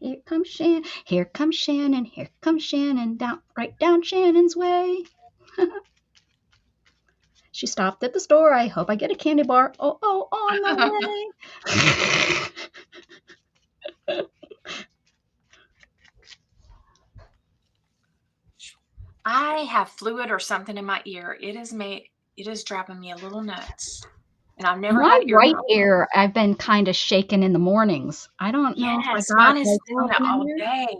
Here comes Shannon, here comes Shannon, here comes Shannon, right down Shannon's way. She stopped at the store. I hope I get a candy bar. Oh, on the way. I have fluid or something in my ear. It is driving me a little nuts. And I've never My had ear right problems. ear, I've been kind of shaking in the mornings. I don't know if I Yes, got mine is like doing it something in all there. day.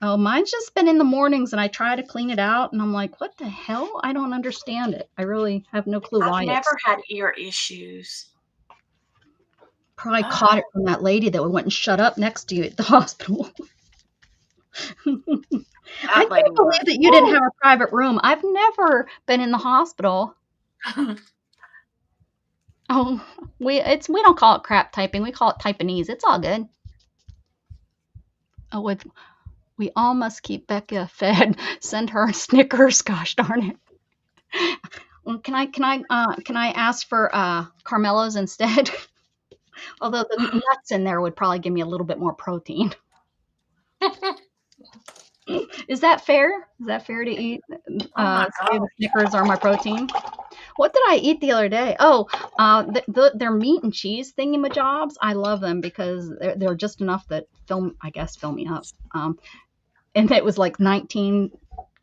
Oh, mine's just been in the mornings, and I try to clean it out, and I'm like, what the hell? I don't understand it. I really have no clue I've why it's. never had ear issues. Probably Ah, caught it from that lady that went and shut up next to you at the hospital. I that lady can't believe was. that you didn't have a private room. I've never been in the hospital. Woo! Oh, we don't call it crap typing. We call it Taiwanese. It's all good. Oh, we all must keep Becca fed. Send her Snickers. Gosh darn it. Well, can I ask for Carmelos instead? Although the nuts in there would probably give me a little bit more protein. Is that fair? Is that fair to eat? Oh my Say the God. Snickers are my protein. What did I eat the other day? Oh, their meat and cheese thingamajobs. I love them because they're just enough that fill me up. And it was like 19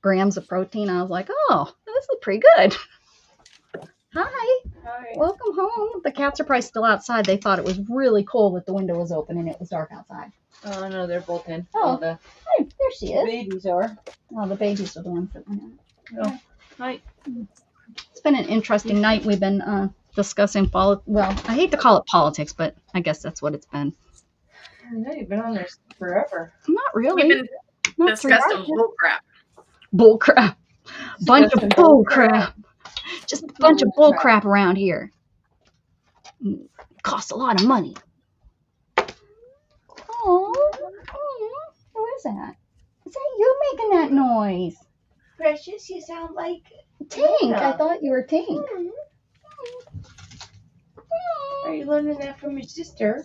grams of protein. I was like, oh, this is pretty good. Hi, Hi. welcome home. The cats are probably still outside. They thought it was really cold that the window was open and it was dark outside. Oh no, they're both in. Oh. The Hey, there she is. babies are. Oh, the babies are the ones that went out. Oh, hi. It's been an interesting night. We've been discussing well, I hate to call it politics, but I guess that's what it's been. I know you've been on there forever. Not really. We've been Not discussing bull crap. bull crap. Bunch of bull crap. Just a bunch of bull crap around here. Costs a lot of money. Oh, who is that? Is that you making that noise? Precious, you sound like Tink. I thought you were Tink. Are you learning that from your sister?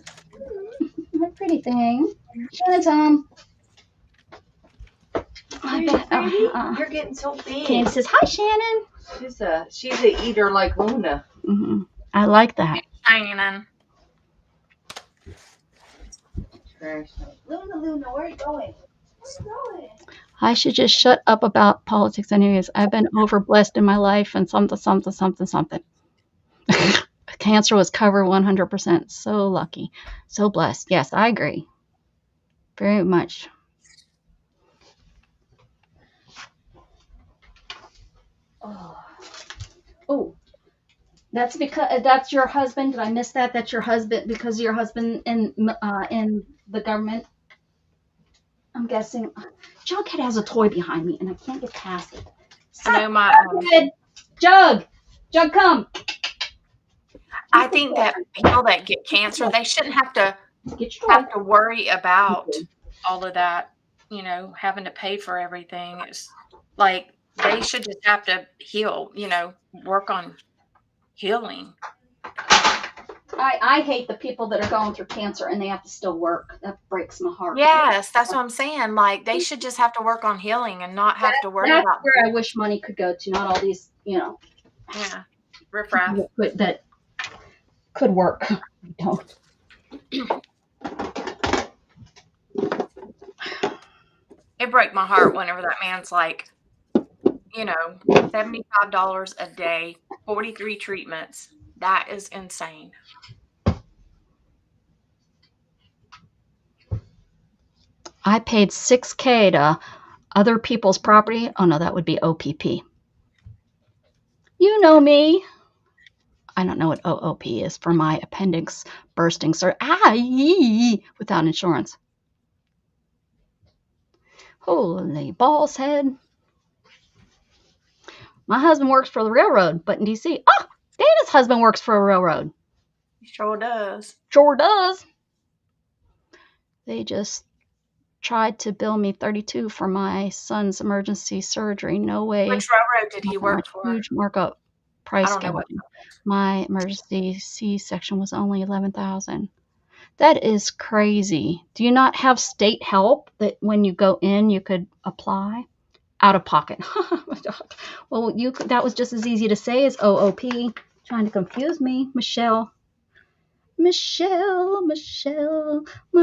My pretty thing. Hi, Tom. You're getting so big. Candy says, hi, Shannon. She's a eater like Luna. Mm-hmm. I like that. Shannon. Luna, where are you going? I should just shut up about politics anyways. I've been overblessed in my life and something. Cancer was covered 100%. So lucky. So blessed. Yes, I agree. Very much. Oh, that's because that's your husband. Did I miss that? That's your husband because your husband in the government. I'm guessing. Jughead has a toy behind me, and I can't get past it. I know my. Jug, come. I think that people that get cancer, they shouldn't have to worry about all of that. You know, having to pay for everything. It's like they should just have to heal. You know, work on healing. I hate the people that are going through cancer and they have to still work. That breaks my heart. Yes, that's what I'm saying. Like they should just have to work on healing and not have to worry That's about where I wish money could go to, not all these, riffraff. that could work. Don't. It breaks my heart whenever that man's like, $75 a day, 43 treatments. That is insane. I paid $6,000 to other people's property. Oh no, that would be OPP. You know me. I don't know what OOP is for my appendix bursting. Without insurance. Holy balls head. My husband works for the railroad, but in D.C. Oh, Dana's husband works for a railroad. He sure does. Sure does. They just tried to bill me $32 for my son's emergency surgery. No way. Which railroad did he work for? Huge markup price. I don't know what. My emergency C-section was only $11,000. That is crazy. Do you not have state help that when you go in you could apply out of pocket? Well, that was just as easy to say as OOP. Trying to confuse me, Michelle, my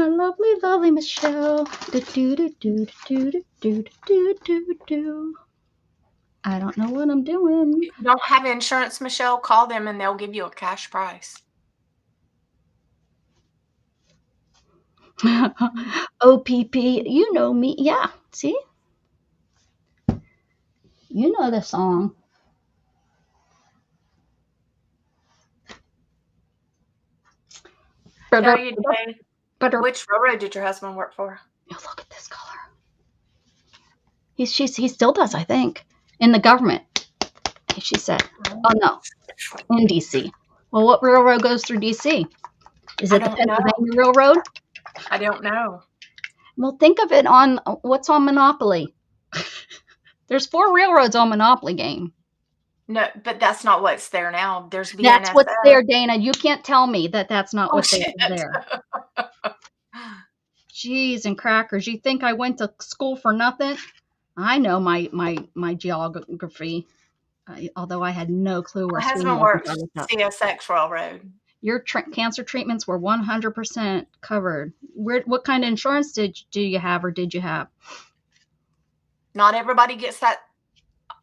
lovely Michelle. Do do do do do do do do do do. I don't know what I'm doing. If you don't have insurance, Michelle, call them and they'll give you a cash price. OPP, you know me. Yeah, see? You know the song. Tell you today, But which railroad did your husband work for? look at this color. He still does, I think, in the government. She said, "Oh no, in DC." Well, what railroad goes through DC? Is it the Pennsylvania Railroad? I don't know. Well, think of it on what's on Monopoly. There's 4 railroads on Monopoly game. No, but that's not what's there now. There's BNSF. That's what's there, Dana. You can't tell me that that's not what's there. Jeez and crackers. You think I went to school for nothing? I know my geography, although I had no clue where My husband worked CSX Railroad. Your cancer treatments were 100% covered. What kind of insurance do you have or did you have? Not everybody gets that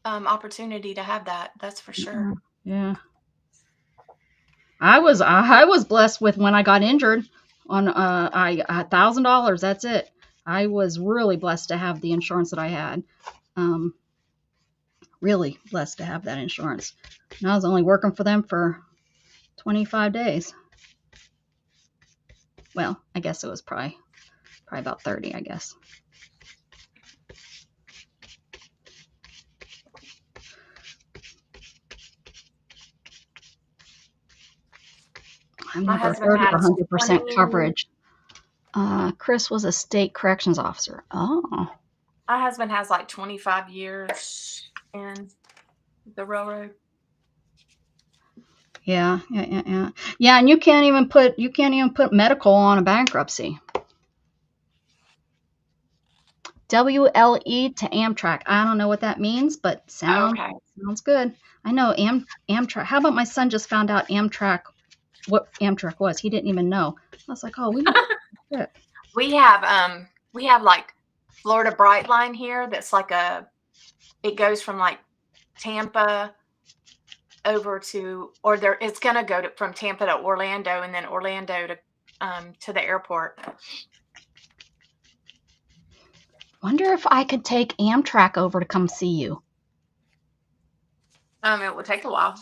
opportunity to have that. That's for sure. Yeah. I was blessed with when I got injured on $1,000. That's it. I was really blessed to have the insurance that I had. Really blessed to have that insurance. And I was only working for them for 25 days. Well, I guess it was probably about 30, I guess. I've never heard of 100% coverage. Chris was a state corrections officer. Oh. My husband has like 25 years in the railroad. Yeah. Yeah, and you can't even put medical on a bankruptcy. WLE to Amtrak. I don't know what that means, but sounds good. I know Amtrak. How about my son just found out what Amtrak was? He didn't even know. I was like, oh, we have like Florida Brightline here. That's like it goes from like Tampa over to, it's going to go from Tampa to Orlando and then Orlando to the airport. Wonder if I could take Amtrak over to come see you. It would take a while.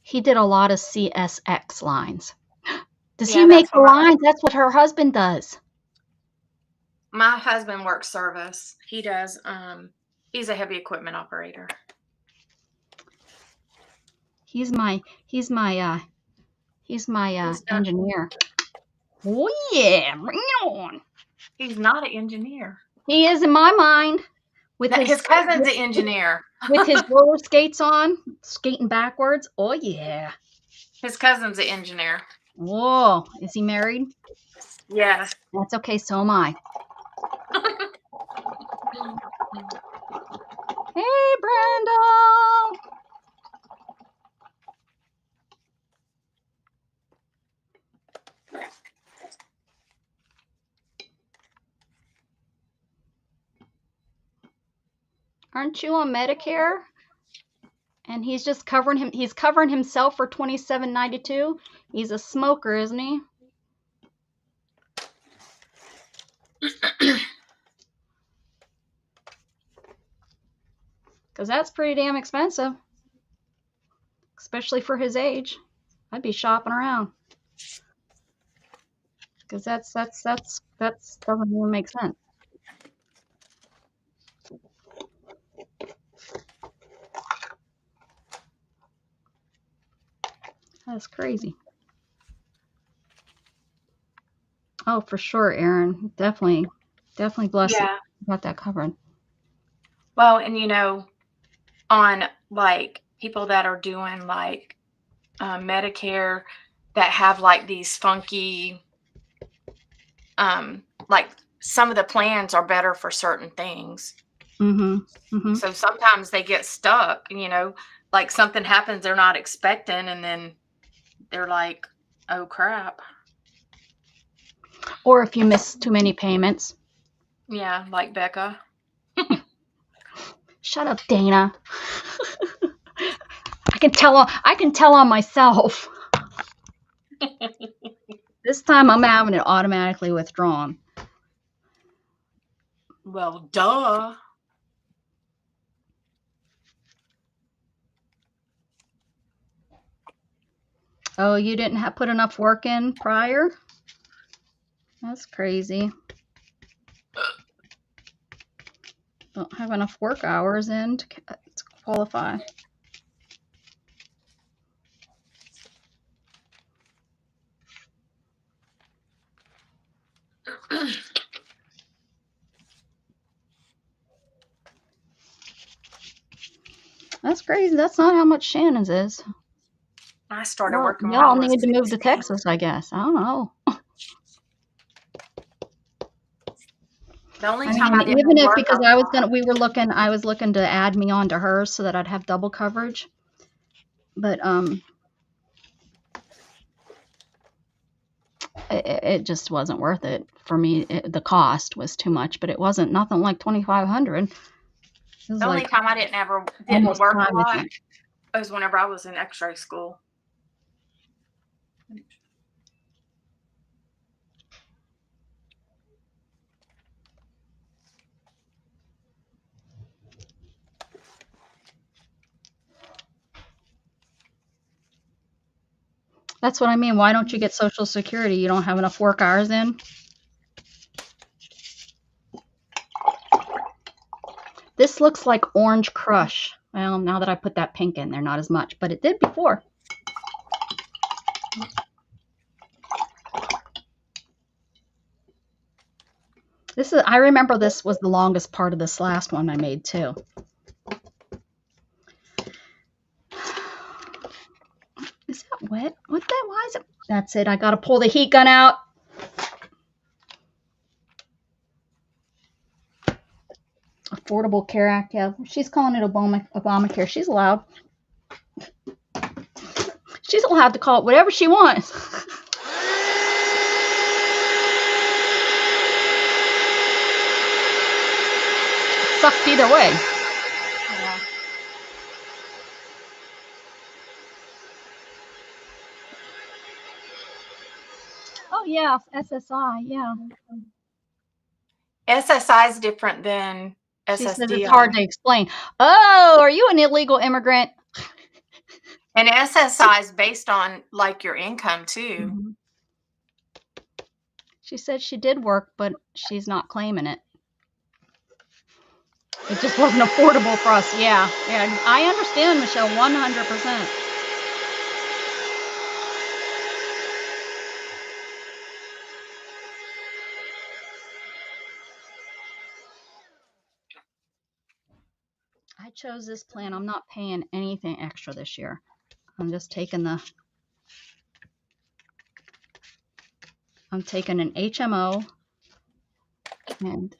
He did a lot of CSX lines. Does he make the lines? That's what her husband does. My husband works service. He does. He's a heavy equipment operator. He's my engineer. Oh yeah, bring it on. He's not an engineer. He is in my mind. His cousin's an engineer. With his roller skates on, skating backwards. Oh yeah. His cousin's an engineer. Whoa, is he married? Yeah. That's okay. So am I. Hey, Brenda. Aren't you on Medicare? And he's just covering himself for $27.92. He's a smoker, isn't he? Because that's pretty damn expensive. Especially for his age. I'd be shopping around. Because that doesn't even make sense. That's crazy. Oh, for sure, Erin. Definitely blessed. Yeah. Got that covered. Well, and on like people that are doing like Medicare that have like these funky, like some of the plans are better for certain things. Mm-hmm. So sometimes they get stuck, like something happens they're not expecting, and then they're like, oh crap. Or if you miss too many payments. Yeah, like Becca. Shut up, Dana. I can tell on myself. This time I'm having it automatically withdrawn. Well, duh. Oh, you didn't put enough work in prior? That's crazy. Don't have enough work hours in to qualify. That's crazy. That's not how much Shannon's is. I started working when I Y'all was need to move to 16. Texas, I guess. I don't know. The only I time I mean, didn't even if work, because I was looking to add me onto hers so that I'd have double coverage. But it just wasn't worth it for me. The cost was too much, but it wasn't nothing like 2,500. the only time I didn't almost work five, a I lot think. was whenever I was in X-ray school. That's what I mean. Why don't you get Social Security? You don't have enough work hours in? This looks like Orange Crush. Well, now that I put that pink in there, not as much, but it did before. I remember this was the longest part of this last one I made too. Is that wet? Why is it? That's it. I got to pull the heat gun out. Affordable Care Act. Yeah, she's calling it Obamacare. She's allowed. She's allowed to call it whatever she wants. Sucked either way. Yeah. Oh yeah, SSI. Yeah. SSI is different than She says SSDI. it's hard to explain. Oh, are you an illegal immigrant? And SSI is based on like your income too. Mm-hmm. She said she did work, but she's not claiming it. It just wasn't affordable for us. Yeah. I understand, Michelle, 100%. I chose this plan. I'm not paying anything extra this year. I'm just taking I'm taking an HMO, and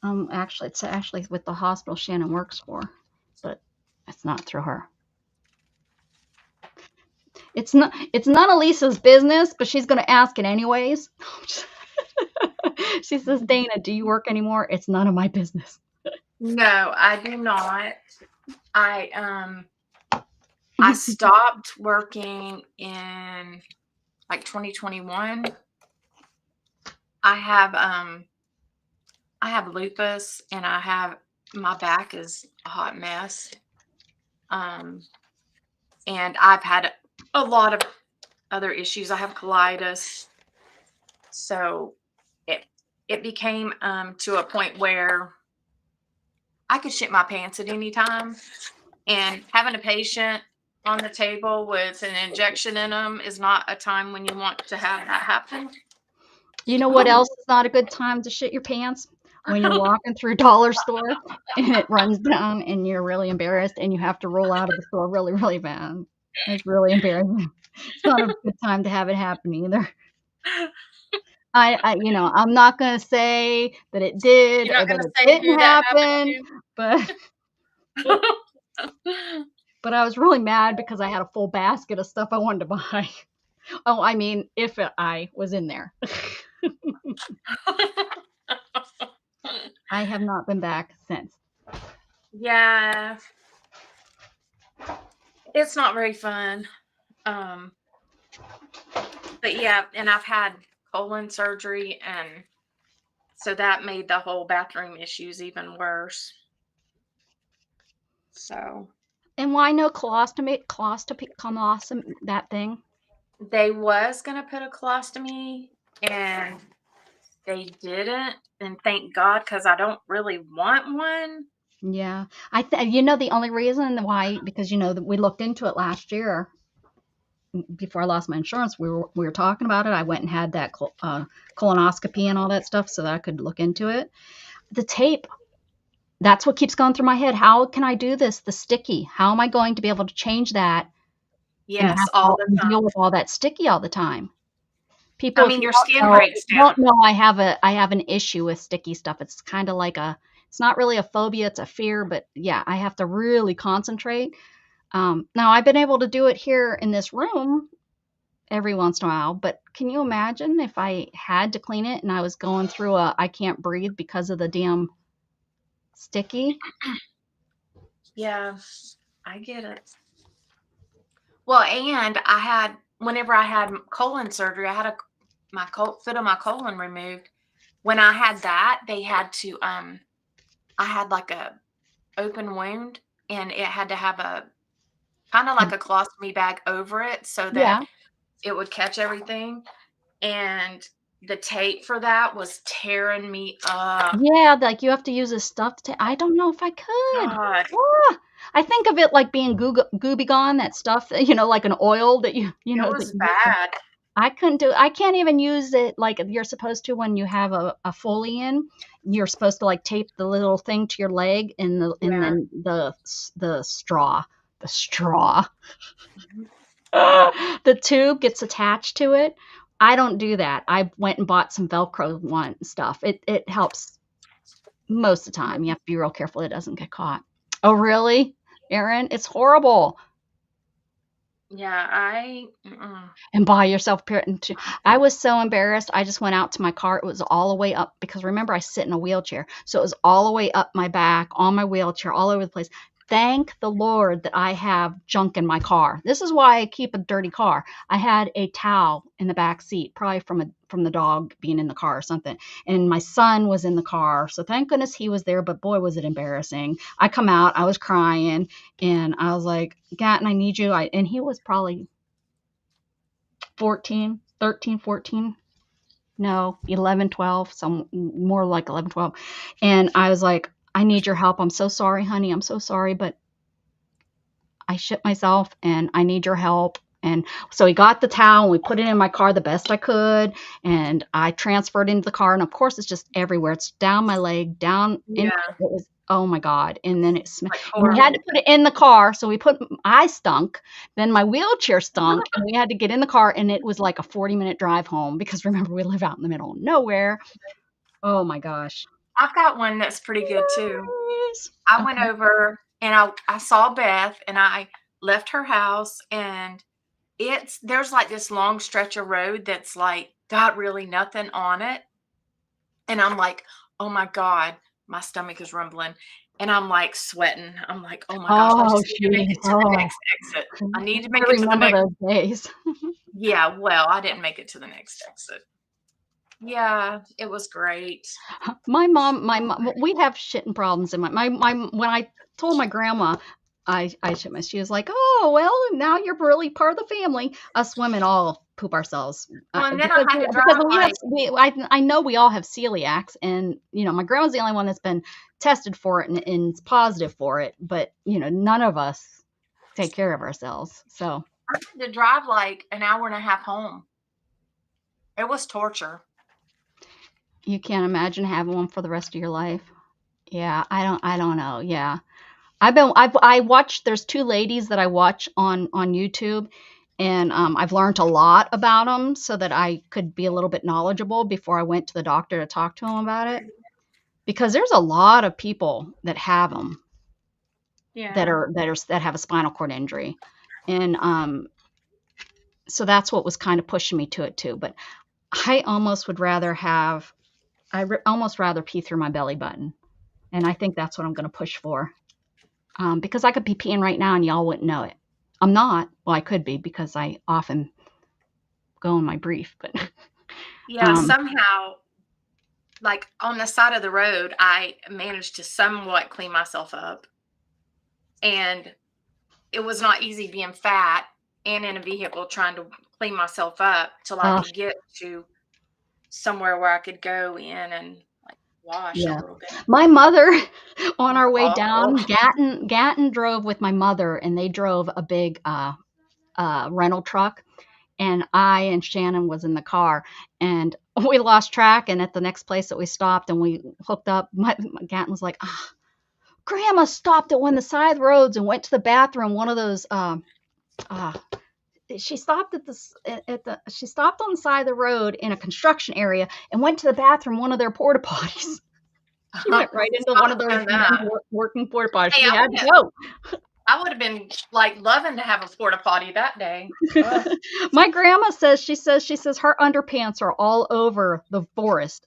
it's actually with the hospital Shannon works for, but it's not through her. It's none of Lisa's business, but she's going to ask it anyways. She says, Dana, do you work anymore? It's none of my business. No, I do not. I stopped working in like 2021. I have lupus, and my back is a hot mess. And I've had a lot of other issues. I have colitis. So it became to a point where I could shit my pants at any time, and having a patient on the table with an injection in them is not a time when you want to have that happen. You know what else is not a good time to shit your pants? When you're walking through dollar store and it runs down and you're really embarrassed and you have to roll out of the store really, really bad. It's really embarrassing. It's not a good time to have it happen either. I'm not going to say that it did You're or not that going to it say who didn't that happen, happened but I was really mad because I had a full basket of stuff I wanted to buy. Oh, I mean, if I was in there. to. I have not been back since. Yeah, it's not very fun. But yeah, and I've had colon surgery, and so that made the whole bathroom issues even worse. So And why no colostomy, that thing? they was gonna put a colostomy, and they didn't, and thank God, because I don't really want one. Yeah. The only reason why, because we looked into it last year before I lost my insurance. We were talking about it. I went and had that colonoscopy and all that stuff so that I could look into it. The tape, that's what keeps going through my head. How can I do this? The sticky. How am I going to be able to change that and Yes, all the time. deal with all that sticky all the time? I People, if mean, you your don't skin know, breaks down. I have an issue with sticky stuff. It's kind of like it's not really a phobia, it's a fear, but yeah, I have to really concentrate. Now I've been able to do it here in this room every once in a while, but can you imagine if I had to clean it and I was going through I can't breathe because of the damn sticky? Yeah, I get it. Well, and whenever I had colon surgery, I had my foot of my colon removed. When I had that, they had to, I had like a open wound, and it had to have a kind of like a colostomy bag over it so Yeah. that it would catch everything. And the tape for that was tearing me up. Yeah, like you have to use a stuff to. I don't know if I could. God, Ah, I think of it like being gooby gone, that stuff, like an oil that it that was you use. bad. I can't even use it like you're supposed to when you have a Foley in. You're supposed to like tape the little thing to your leg and Yeah. then the straw. The straw. Mhm. The tube gets attached to it. I don't do that. I went and bought some Velcro one stuff. It helps most of the time. You have to be real careful it doesn't get caught. Oh, really, Erin? It's horrible. Yeah, mm-mm. And buy yourself a pair. I was so embarrassed. I just went out to my car. It was all the way up because remember, I sit in a wheelchair. So it was all the way up my back on my wheelchair, all over the place. Thank the Lord that I have junk in my car. This is why I keep a dirty car. I had a towel in the back seat, probably from the dog being in the car or something. And my son was in the car. So thank goodness he was there, but boy, was it embarrassing. I come out, I was crying, and I was like, Gatton, I need you. And he was probably 14, 13, 14. No, 11, 12, some more like 11, 12. And I was like, I need your help. I'm so sorry, honey. I'm so sorry, but I shit myself and I need your help. And so he got the towel and we put it in my car the best I could. And I transferred into the car. And of course, it's just everywhere. It's down my leg, down in it Yeah, was, oh my God. And then like and we had to horrible. put it in the car. So I stunk. Then my wheelchair stunk. And we had to get in the car. And it was like a 40-minute drive home because remember, we live out in the middle of nowhere. Oh my gosh. I've got one that's pretty good too. Yes. I went Okay. over and I saw Beth, and I left her house, and there's like this long stretch of road that's like got really nothing on it. And I'm like, oh my God, my stomach is rumbling. And I'm like sweating. I'm like, oh my gosh, I Oh, just need to make she. it to the Oh, next exit. I need to I make it to the remember next. those days. Yeah, well, I didn't make it to the next exit. Yeah, it was great. My mom, we have shitting problems in my when I told my grandma I shit my, she was like, oh, well, now you're really part of the family. Us women all poop ourselves Well, and then I because had to because drive like, I know we all have celiacs and my grandma's the only one that's been tested for it and it's positive for it, but none of us take care of ourselves. So I had to drive like an hour and a half home. It was torture. you can't imagine having one for the rest of your life. Yeah, I don't know. Yeah. I watched, there's two ladies that I watch on YouTube, and I've learned a lot about them so that I could be a little bit knowledgeable before I went to the doctor to talk to them about it. Because there's a lot of people that have them Yeah. that have a spinal cord injury, and so that's what was kind of pushing me to it too. But I almost would rather have almost rather pee through my belly button. And I think that's what I'm going to push for. Because I could be peeing right now and y'all wouldn't know it. I'm not. Well, I could be because I often go in my brief, but Yeah, somehow, like on the side of the road, I managed to somewhat clean myself up. And it was not easy being fat and in a vehicle trying to clean myself up till I could get to somewhere where I could go in and like wash a little bit. My mother, on our way awful. down, Gatton drove with my mother, and they drove a big rental truck, and I and Shannon was in the car, and we lost track. And at the next place that we stopped and we hooked up, my Gatton was like, Grandma stopped at one of the side roads and went to the bathroom. One of those, she stopped she stopped on the side of the road in a construction area and went to the bathroom, one of their porta potties. She went right into one of those working porta potties. She had to go. I would have been like loving to have a porta potty that day. My grandma says her underpants are all over the forest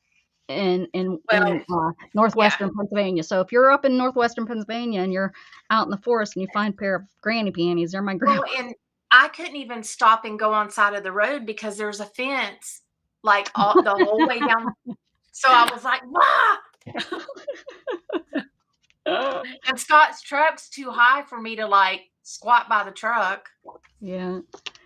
in northwestern Pennsylvania. So if you're up in northwestern Pennsylvania and you're out in the forest and you find a pair of granny panties, they're my grandma. Well, and I couldn't even stop and go on side of the road because there's a fence like the whole way down. So I was like, "Wah!" And Scott's truck's too high for me to like squat by the truck. Yeah.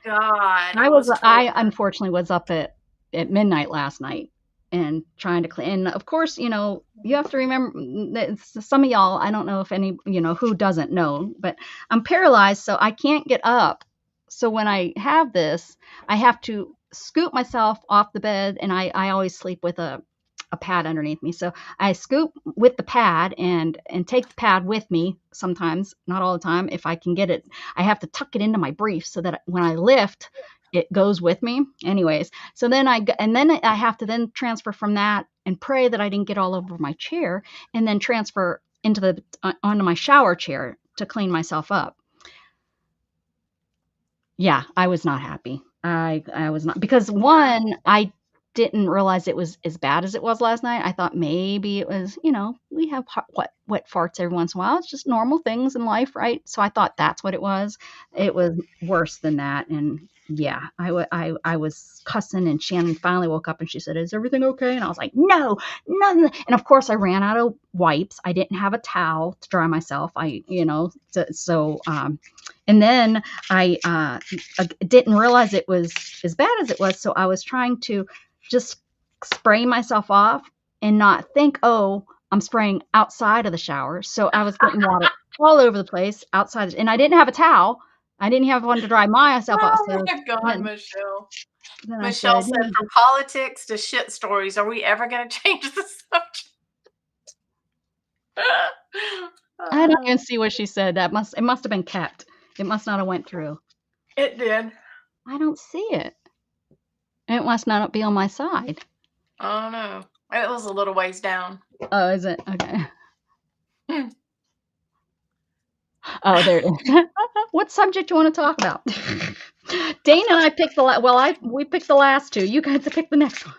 God. I unfortunately was up at midnight last night and trying to clean. And of course, you have to remember some of y'all, I don't know if any, who doesn't know, but I'm paralyzed, so I can't get up. So when I have this, I have to scoop myself off the bed, and I always sleep with a pad underneath me. So I scoop with the pad and take the pad with me sometimes, not all the time. If I can get it, I have to tuck it into my brief so that when I lift, it goes with me. Anyways, so then I have to then transfer from that and pray that I didn't get all over my chair, and then transfer onto my shower chair to clean myself up. Yeah, I was not happy. I was not, because one, I didn't realize it was as bad as it was last night. I thought maybe it was, we have wet farts every once in a while. It's just normal things in life, right? So I thought that's what it was. It was worse than that. And yeah, I was cussing, and Shannon finally woke up and she said, "Is everything okay?" And I was like, "No, nothing." And of course I ran out of wipes. I didn't have a towel to dry myself. And then I didn't realize it was as bad as it was. So I was trying to just spray myself off and not think, oh, I'm spraying outside of the shower. So I was getting water all over the place outside, and I didn't have a towel. I didn't have one to dry myself off. Oh my God, Michelle. Michelle said, from politics to shit stories, are we ever going to change the subject? I don't even see what she said. It must have been kept. It must not have went through. It did. I don't see it. It must not be on my side. Oh no. It was a little ways down. Oh, is it? Okay. Oh, there it is. What subject do you want to talk about? Dana and I picked we picked the last two. You guys pick the next one.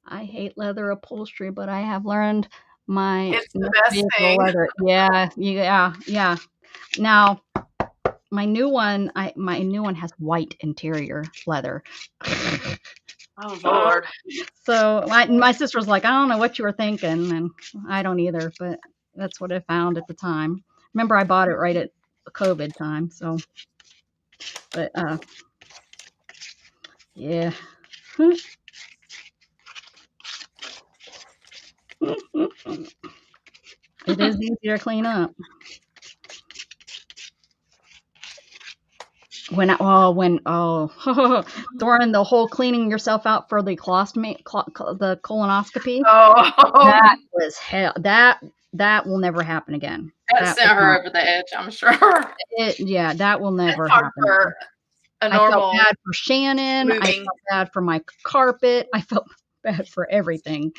I hate leather upholstery, but I have learned it's the best thing. Leather. Yeah. Now, my new one has white interior leather. Oh Lord. So my sister was like, "I don't know what you were thinking," and I don't either, but that's what I found at the time. Remember, I bought it right at COVID time, so. But yeah. It is easier to clean up. During the whole cleaning yourself out for the colonoscopy. Oh, that was hell. That will never happen again. That sent her over the edge, I'm sure. That will never happen. I felt bad for Shannon. Moving. I felt bad for my carpet. I felt bad for everything.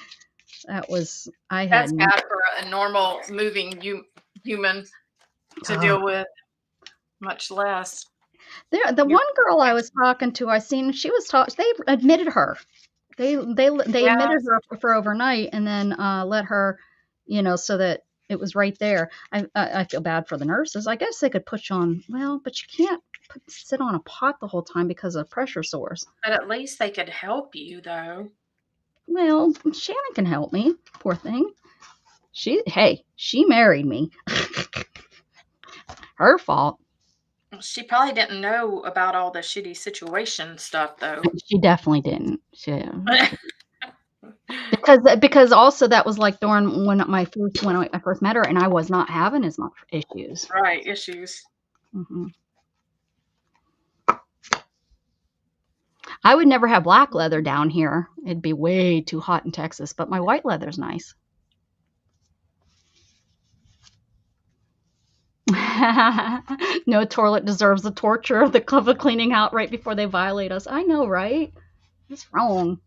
That's bad for a normal moving human to deal with, much less. The You're one girl I was talking to, I seen she was they admitted her. They yeah, admitted her for overnight and then let her, so that it was right there. I feel bad for the nurses. I guess they could put you on. Well, but you can't sit on a pot the whole time because of pressure sores. but at least they could help you though. Well, Shannon can help me. Poor thing. She married me. Her fault. She probably didn't know about all the shitty situation stuff though. She definitely didn't. Because also that was like during when I first met her, and I was not having as much issues. Right, issues. Hmm. I would never have black leather down here. It'd be way too hot in Texas, but my white leather's nice. No toilet deserves the torture of the club of cleaning out right before they violate us. I know, right? What's wrong?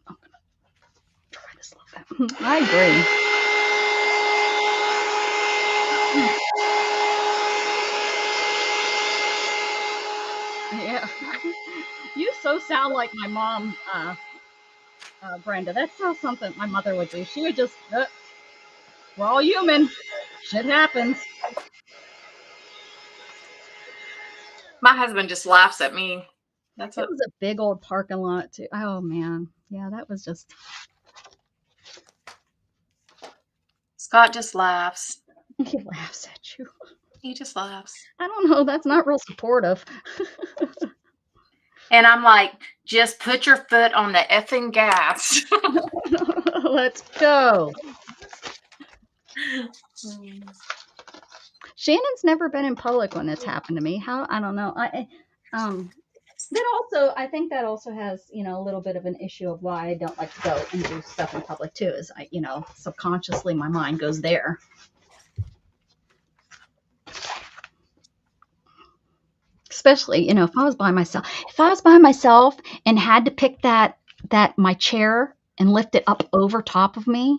I'm gonna try this a little bit. I agree. Yeah. You so sound like my mom, Brenda. That's so something my mother would do. She would just, we're all human. Shit happens. My husband just laughs at me. That's It what was a big old parking lot, too. Oh, man. Yeah, that was just, Scott just laughs. he laughs at you. He just laughs. I don't know. That's not real supportive. And I'm like, just put your foot on the effing gas. Let's go. Shannon's never been in public when it's happened to me. How? I don't know. I think that also has, a little bit of an issue of why I don't like to go and do stuff in public too. Is subconsciously my mind goes there. Especially, if I was by myself and had to pick that my chair and lift it up over top of me.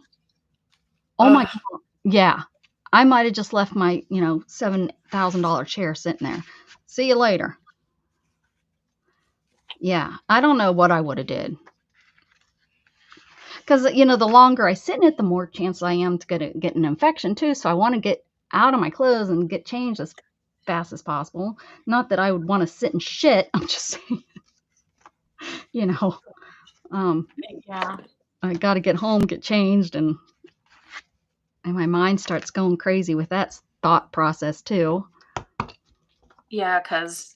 Oh my God. Yeah. I might have just left my, $7,000 chair sitting there. See you later. Yeah. I don't know what I would have did. Because, the longer I sit in it, the more chance I am to get an infection too. So I want to get out of my clothes and get changed as fast as possible. Not that I would want to sit and shit. I'm just saying, yeah, I got to get home, get changed, and my mind starts going crazy with that thought process too. Yeah, because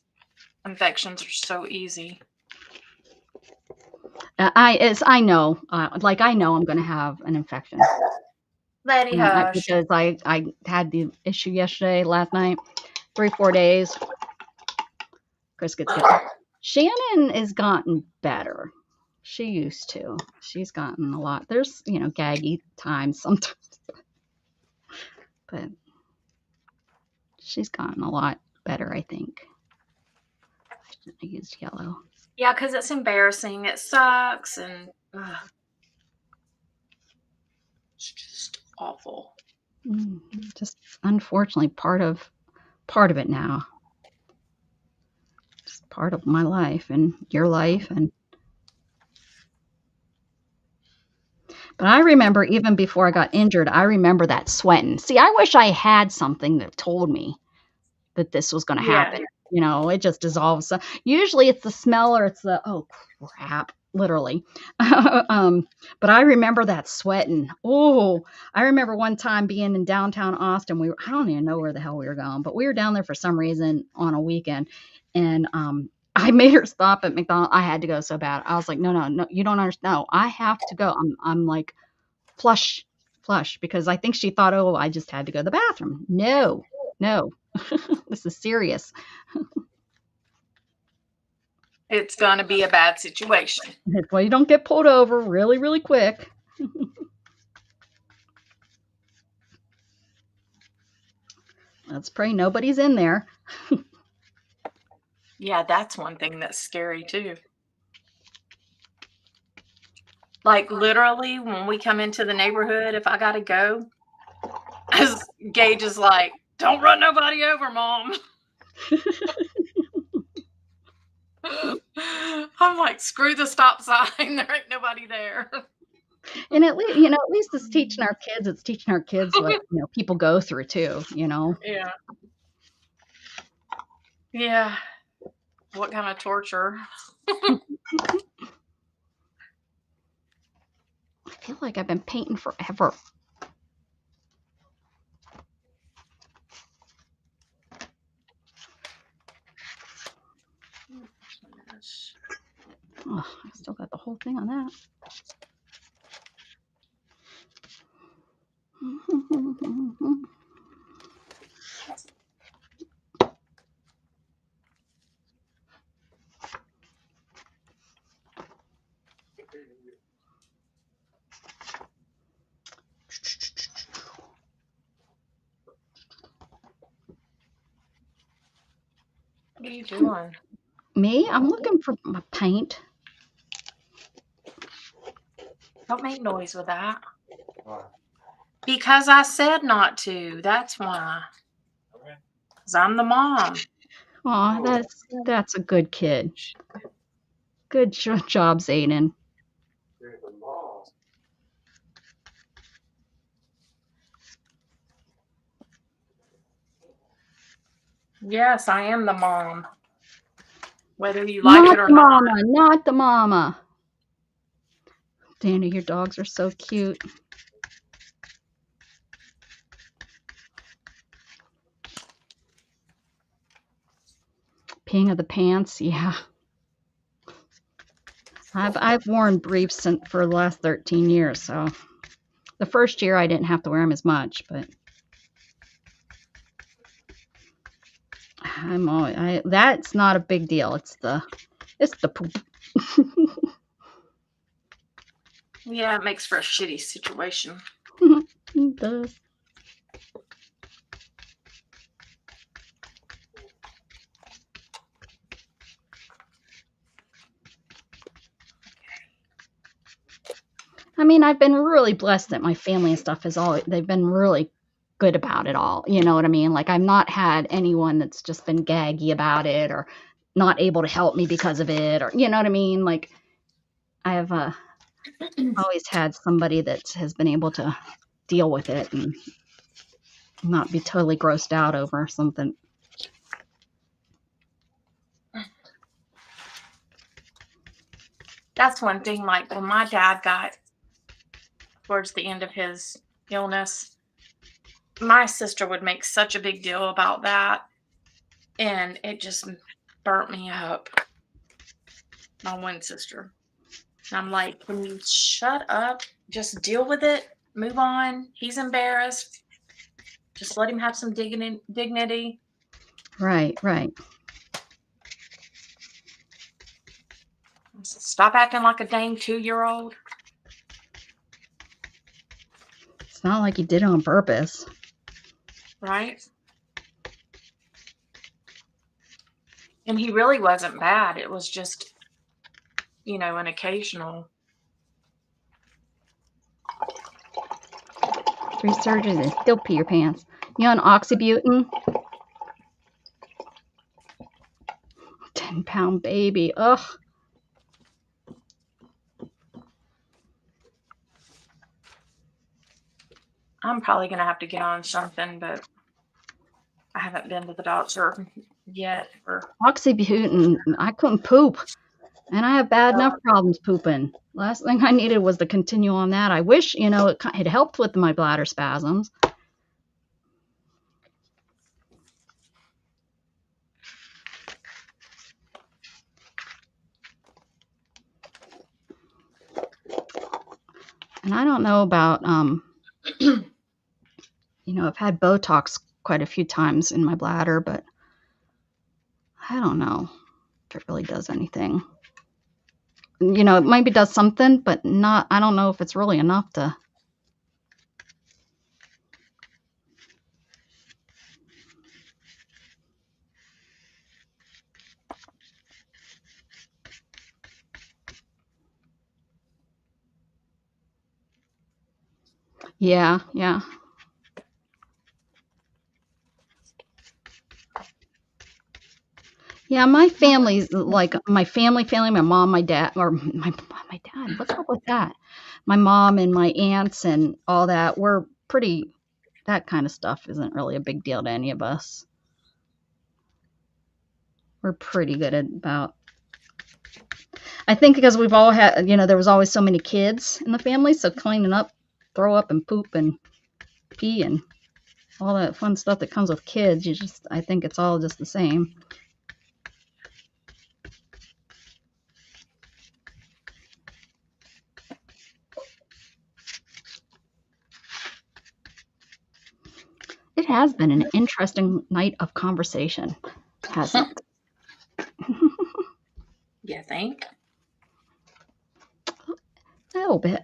infections are so easy. I know, I know I'm going to have an infection. Letty hush. Because I had the issue last night, 3-4 days. Chris gets good. Shannon has gotten better. She used to. She's gotten a lot. There's, gaggy times sometimes. But she's gotten a lot better, I think. I used yellow. Yeah, because it's embarrassing. It sucks, and it's just awful. Just unfortunately part of it now. Just part of my life and your life. But I remember even before I got injured, I remember that sweating. See, I wish I had something that told me that this was going to happen. It just dissolves. So usually it's the smell or it's the, oh crap, literally. But I remember that sweating. Oh, I remember one time being in downtown Austin. I don't even know where the hell we were going, but we were down there for some reason on a weekend. And I made her stop at McDonald's. I had to go so bad. I was like, no, you don't understand. No, I have to go. I'm like flush, because I think she thought, oh, I just had to go to the bathroom. No. This is serious. It's going to be a bad situation. Well, you don't get pulled over really, really quick. Let's pray nobody's in there. Yeah, that's one thing that's scary too. Like literally when we come into the neighborhood, if I got to go, as Gage is like, Don't run nobody over, Mom. I'm like, screw the stop sign. There ain't nobody there. And at least, at least it's teaching our kids. It's teaching our kids what, people go through too, Yeah. Yeah. What kind of torture? I feel like I've been painting forever. Oh, I still got the whole thing on that. What are you doing? Me? I'm looking for my paint. Don't make noise with that. Because I said not to. That's why. Because I'm the mom. Aw, that's a good kid. Good job, Zayden. Yes, I am the mom. Whether you like it or not. Not the mama. Danny, your dogs are so cute. Peeing of the pants, yeah. I've worn briefs for the last 13 years, so the first year I didn't have to wear them as much, but that's not a big deal. It's the poop. Yeah, it makes for a shitty situation. It does. I mean, I've been really blessed that my family and stuff they've been really good about it all. You know what I mean? Like, I've not had anyone that's just been gaggy about it or not able to help me because of it, or, you know what I mean? Like, I have always had somebody that has been able to deal with it and not be totally grossed out over something. That's one thing, like when my dad got towards the end of his illness, my sister would make such a big deal about that. And it just burnt me up. My one sister. And I'm like, can you shut up? Just deal with it. Move on. He's embarrassed. Just let him have some dignity. Right. Stop acting like a dang 2-year-old. It's not like you did it on purpose. Right? And he really wasn't bad. It was just, an occasional. 3 surgeries and still pee your pants. You on oxybutynin? 10-pound baby. Ugh. I'm probably going to have to get on something, but I haven't been to the doctor yet. Oxybutynin, I couldn't poop. And I have bad enough problems pooping. Last thing I needed was to continue on that. I wish, it helped with my bladder spasms. And I don't know about, I've had Botox quite a few times in my bladder, but I don't know if it really does anything. It maybe does something, but I don't know if it's really enough to. Yeah. Yeah, my family's like my family, my mom, my dad, or my dad. What's up with that? My mom and my aunts and all that. We're pretty. That kind of stuff isn't really a big deal to any of us. We're pretty good at about. I think because we've all had, there was always so many kids in the family, so cleaning up, throw up, and poop and pee and all that fun stuff that comes with kids. I think it's all just the same. It has been an interesting night of conversation, hasn't it? You think? A little bit.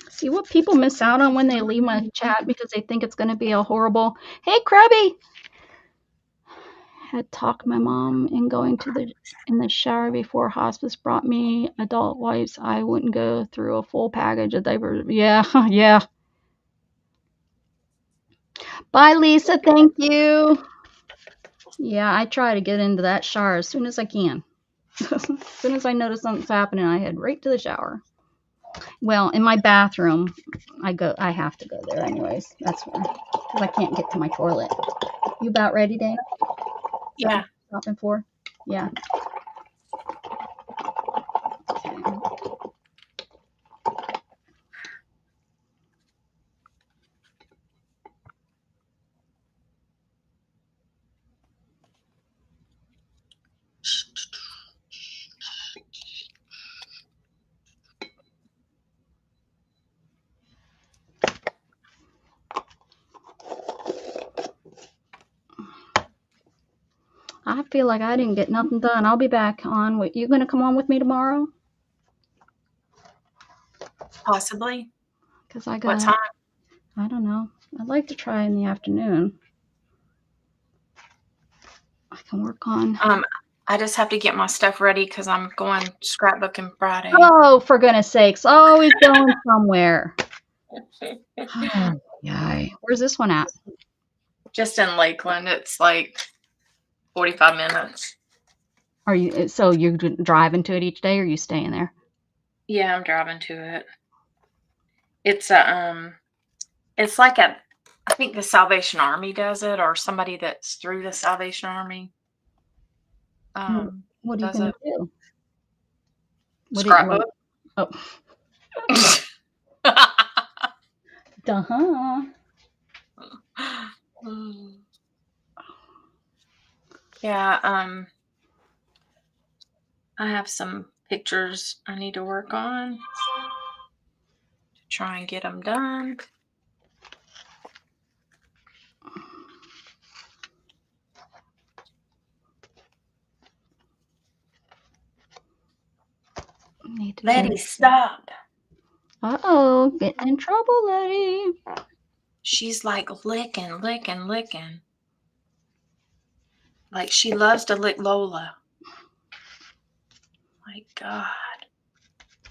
See what people miss out on when they leave my chat because they think it's going to be a horrible. Hey, Krabby! Had talked my mom in going in the shower before hospice brought me adult wipes. I wouldn't go through a full package of diapers. Yeah, yeah. Bye, Lisa. Thank you. Yeah, I try to get into that shower as soon as I can. As soon as I notice something's happening, I head right to the shower. Well, in my bathroom, I have to go there anyways. That's why, because I can't get to my toilet. You about ready, Dana? Yeah. Shopping for? Yeah. I feel like I didn't get nothing done. I'll be back on. You going to come on with me tomorrow? Possibly. Because I got. What time? I don't know. I'd like to try in the afternoon. I can work on. I just have to get my stuff ready because I'm going scrapbooking Friday. Oh, for goodness sakes! Always going somewhere. Oh, yay. Where's this one at? Just in Lakeland. It's like 45 minutes. So you're driving to it each day, or are you staying there? Yeah, I'm driving to it. It's it's like I think the Salvation Army does it, or somebody that's through the Salvation Army. What are you going to do? Scrapbook. Oh. Duh-huh. Yeah, I have some pictures I need to work on to try and get them done. Letty, stop. Uh-oh, getting in trouble, Letty. She's like licking. Like she loves to lick Lola. My God.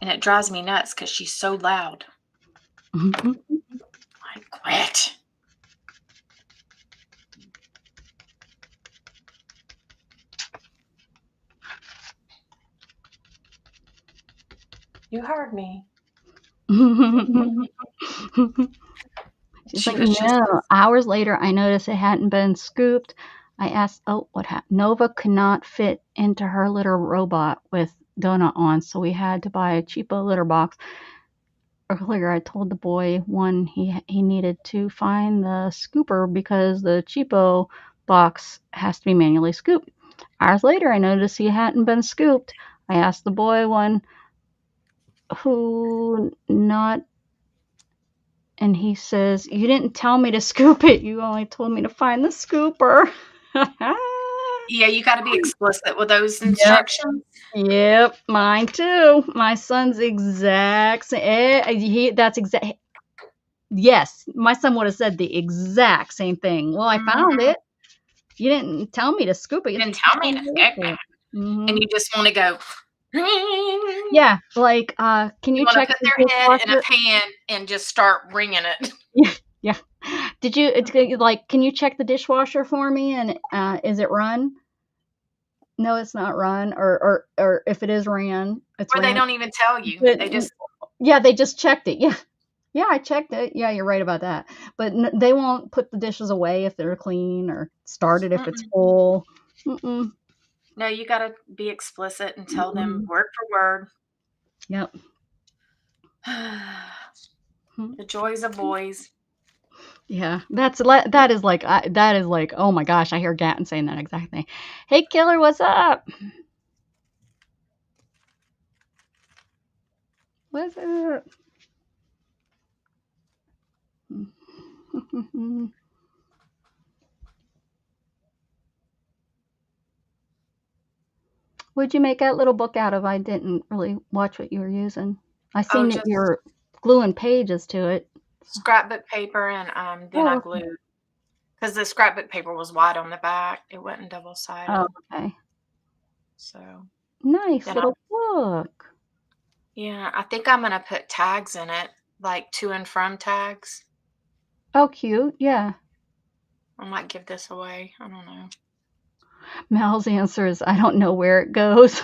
And it drives me nuts because she's so loud. I quit. You heard me. She's like, no. Hours later, I noticed it hadn't been scooped. I asked, what happened? Nova could not fit into her litter robot with donut on, so we had to buy a cheapo litter box. Earlier, I told the boy he needed to find the scooper because the cheapo box has to be manually scooped. Hours later, I noticed he hadn't been scooped. I asked the boy and he says, you didn't tell me to scoop it. You only told me to find the scooper. Yeah, you got to be explicit with those Yep. instructions. Yep, mine too. My son's exact same. That's exact. Yes, my son would have said the exact same thing. Well, I found it. You didn't tell me to scoop it. You You didn't just tell me told to me to scoop look for it. it. Mhm. And you just want to go. Yeah, like, can You you want to check put the their head in a dishwasher? pan and just start wringing it. Yeah. Did you like, can you check the dishwasher for me and is it run? No, it's not run, or if it is ran, it's Or they ran. don't even tell you. But They just yeah, they just checked it. Yeah. Yeah, I checked it. Yeah, you're right about that. But they won't put the dishes away if they're clean or start it if it's full. Mm-mm. No, you got to be explicit and tell them Mm-mm. word for word. Yep. The joys of boys. Yeah, that is like, oh my gosh, I hear Gatton saying that exact thing. Hey Killer, what's up? What's up? What'd you make that little book out of? I didn't really watch what you were using. I seen that Just you're gluing pages to it. scrapbook paper, and then I Oh, glued. Because the scrapbook paper was wide on the back. It wasn't double-sided. oh, okay. So Nice then little book. yeah, I think I'm going to put tags in it, like to and from tags. Oh, cute. Yeah. I might give this away. I don't know. Mel's answer is, I don't know where it goes.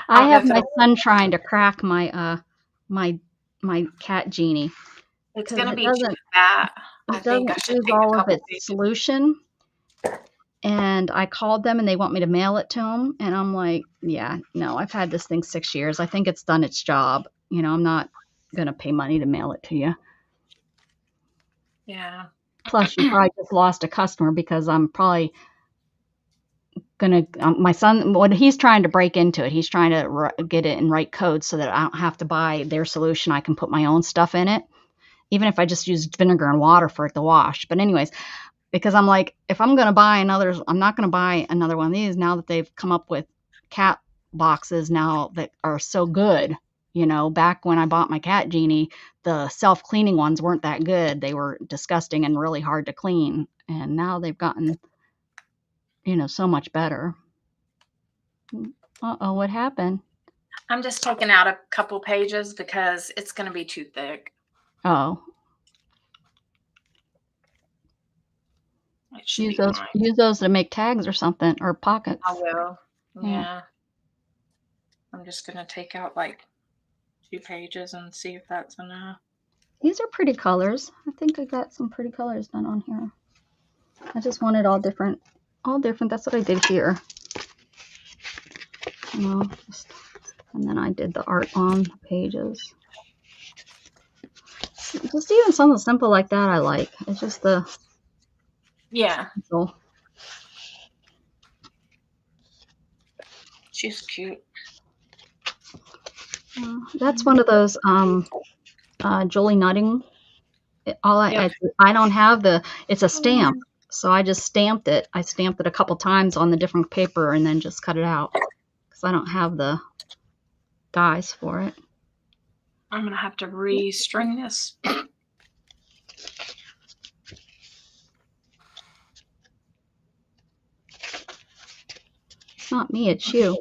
I have my son trying to crack my my cat genie It's because going to be too fat. I it think I doesn't should use take a all of couple its pages. solution. And I called them and they want me to mail it to them. And I'm like, yeah, no, I've had this thing 6 years. I think it's done its job. You know, I'm not going to pay money to mail it to you. Yeah. Plus, you probably just lost a customer because I'm probably going to, my son, what he's trying to break into it, he's trying to get it in right code so that I don't have to buy their solution. I can put my own stuff in it, even if I just use vinegar and water for it to wash. But anyways, because I'm like, if I'm going to buy another, I'm not going to buy another one of these now that they've come up with cat boxes now that are so good. You know, back when I bought my cat genie, the self-cleaning ones weren't that good. They were disgusting and really hard to clean. And now they've gotten, you know, so much better. Uh-oh, what happened? I'm just taking out a couple pages because it's going to be too thick. Oh. It should be fine. Use those to make tags or something, or pockets. I will. Yeah. Yeah. I'm just going to take out like 2 pages and see if that's enough. These are pretty colors. I think I got some pretty colors done on here. I just wanted all different. That's what I did here. You know, and then I did the art on the pages. Just even something simple like that I like. It's just the pencil. She's cute. That's one of those Jolie Nutting. I don't have it's a stamp. So I just stamped it. I stamped it a couple times on the different paper and then just cut it out because I don't have the dies for it. I'm going to have to restring this. It's not me, it's you.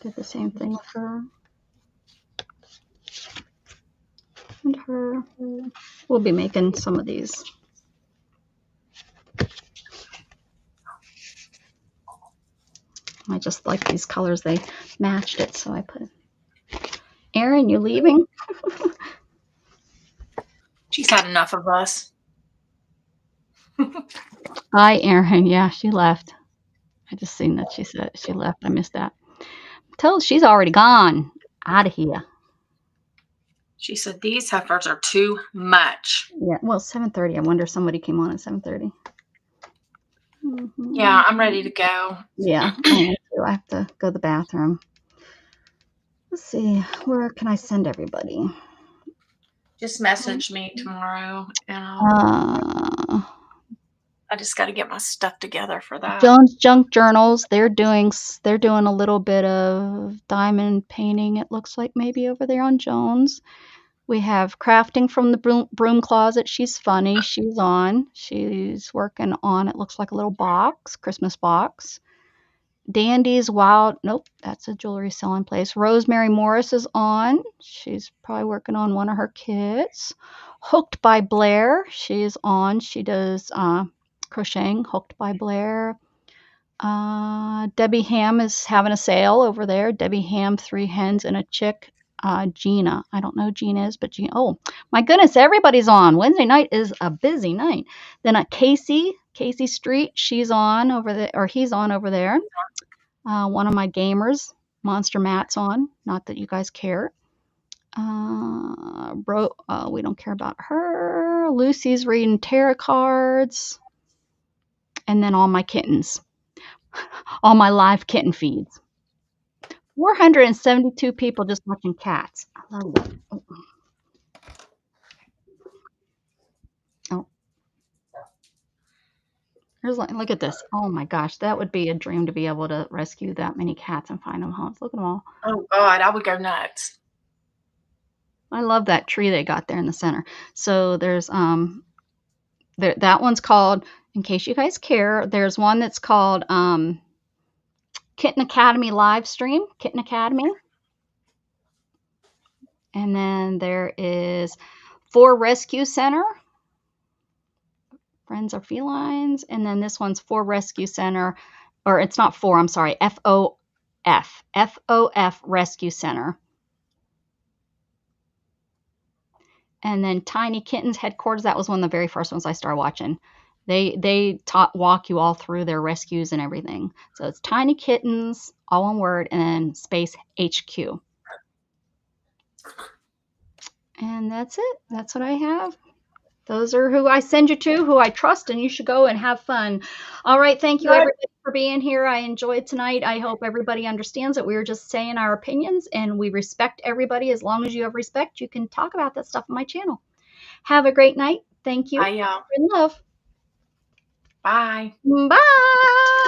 Did the same thing with her. And her. We'll be making some of these. I just like these colors. They matched it, so I put. Erin, you leaving? She's had enough of us. Hi, Erin. Yeah, she left. I just seen that she said she left. I missed that. Tell her she's already gone. Out of here. She said these heifers are too much. Yeah, well, 7:30. I wonder if somebody came on at 7:30. Yeah, I'm ready to go. Yeah, I have to go to the bathroom. Let's see. Where can I send everybody? Just message me tomorrow, and I just got to get my stuff together for that. Jones Junk Journals, they're doing a little bit of diamond painting, it looks like, maybe over there on Jones. We have Crafting from the Broom Closet. She's funny. She's on. She's working on, it looks like a little box, Christmas box. Dandy's Wild, nope, that's a jewelry selling place. Rosemary Morris is on. She's probably working on one of her kits. Hooked by Blair, she's on. She does crocheting. Hooked by Blair. Debbie Ham is having a sale over there. Debbie Ham, 3 hens and a chick. Gina, I don't know who Gina is, but Gina, oh my goodness, everybody's on. Wednesday night is a busy night. Then Casey Street, she's on over there, or he's on over there. One of my gamers, Monster Matt's on. Not that you guys care. We don't care about her. Lucy's reading tarot cards. And then all my kittens. All my live kitten feeds. 472 people just watching cats. I love that. Oh. Look at this. Oh my gosh, that would be a dream to be able to rescue that many cats and find them homes. Look at them all. Oh God, I would go nuts. I love that tree they got there in the center. So there's that one's called, in case you guys care, there's one that's called Kitten Academy live stream, Kitten Academy. And then there is For Rescue Center, Friends Are Felines. And then this one's For Rescue Center, or it's not for, I'm sorry, FOF, FOF Rescue Center. And then Tiny Kittens Headquarters, that was one of the very first ones I started watching. They walk you all through their rescues and everything. So it's Tiny Kittens, all one word, and then space HQ. And that's it. That's what I have. Those are who I send you to, who I trust, and you should go and have fun. All right. Thank you, everybody, for being here. I enjoyed tonight. I hope everybody understands that we were just saying our opinions, and we respect everybody. As long as you have respect, you can talk about that stuff on my channel. Have a great night. Thank you. Bye, y'all. In love. Bye. Bye.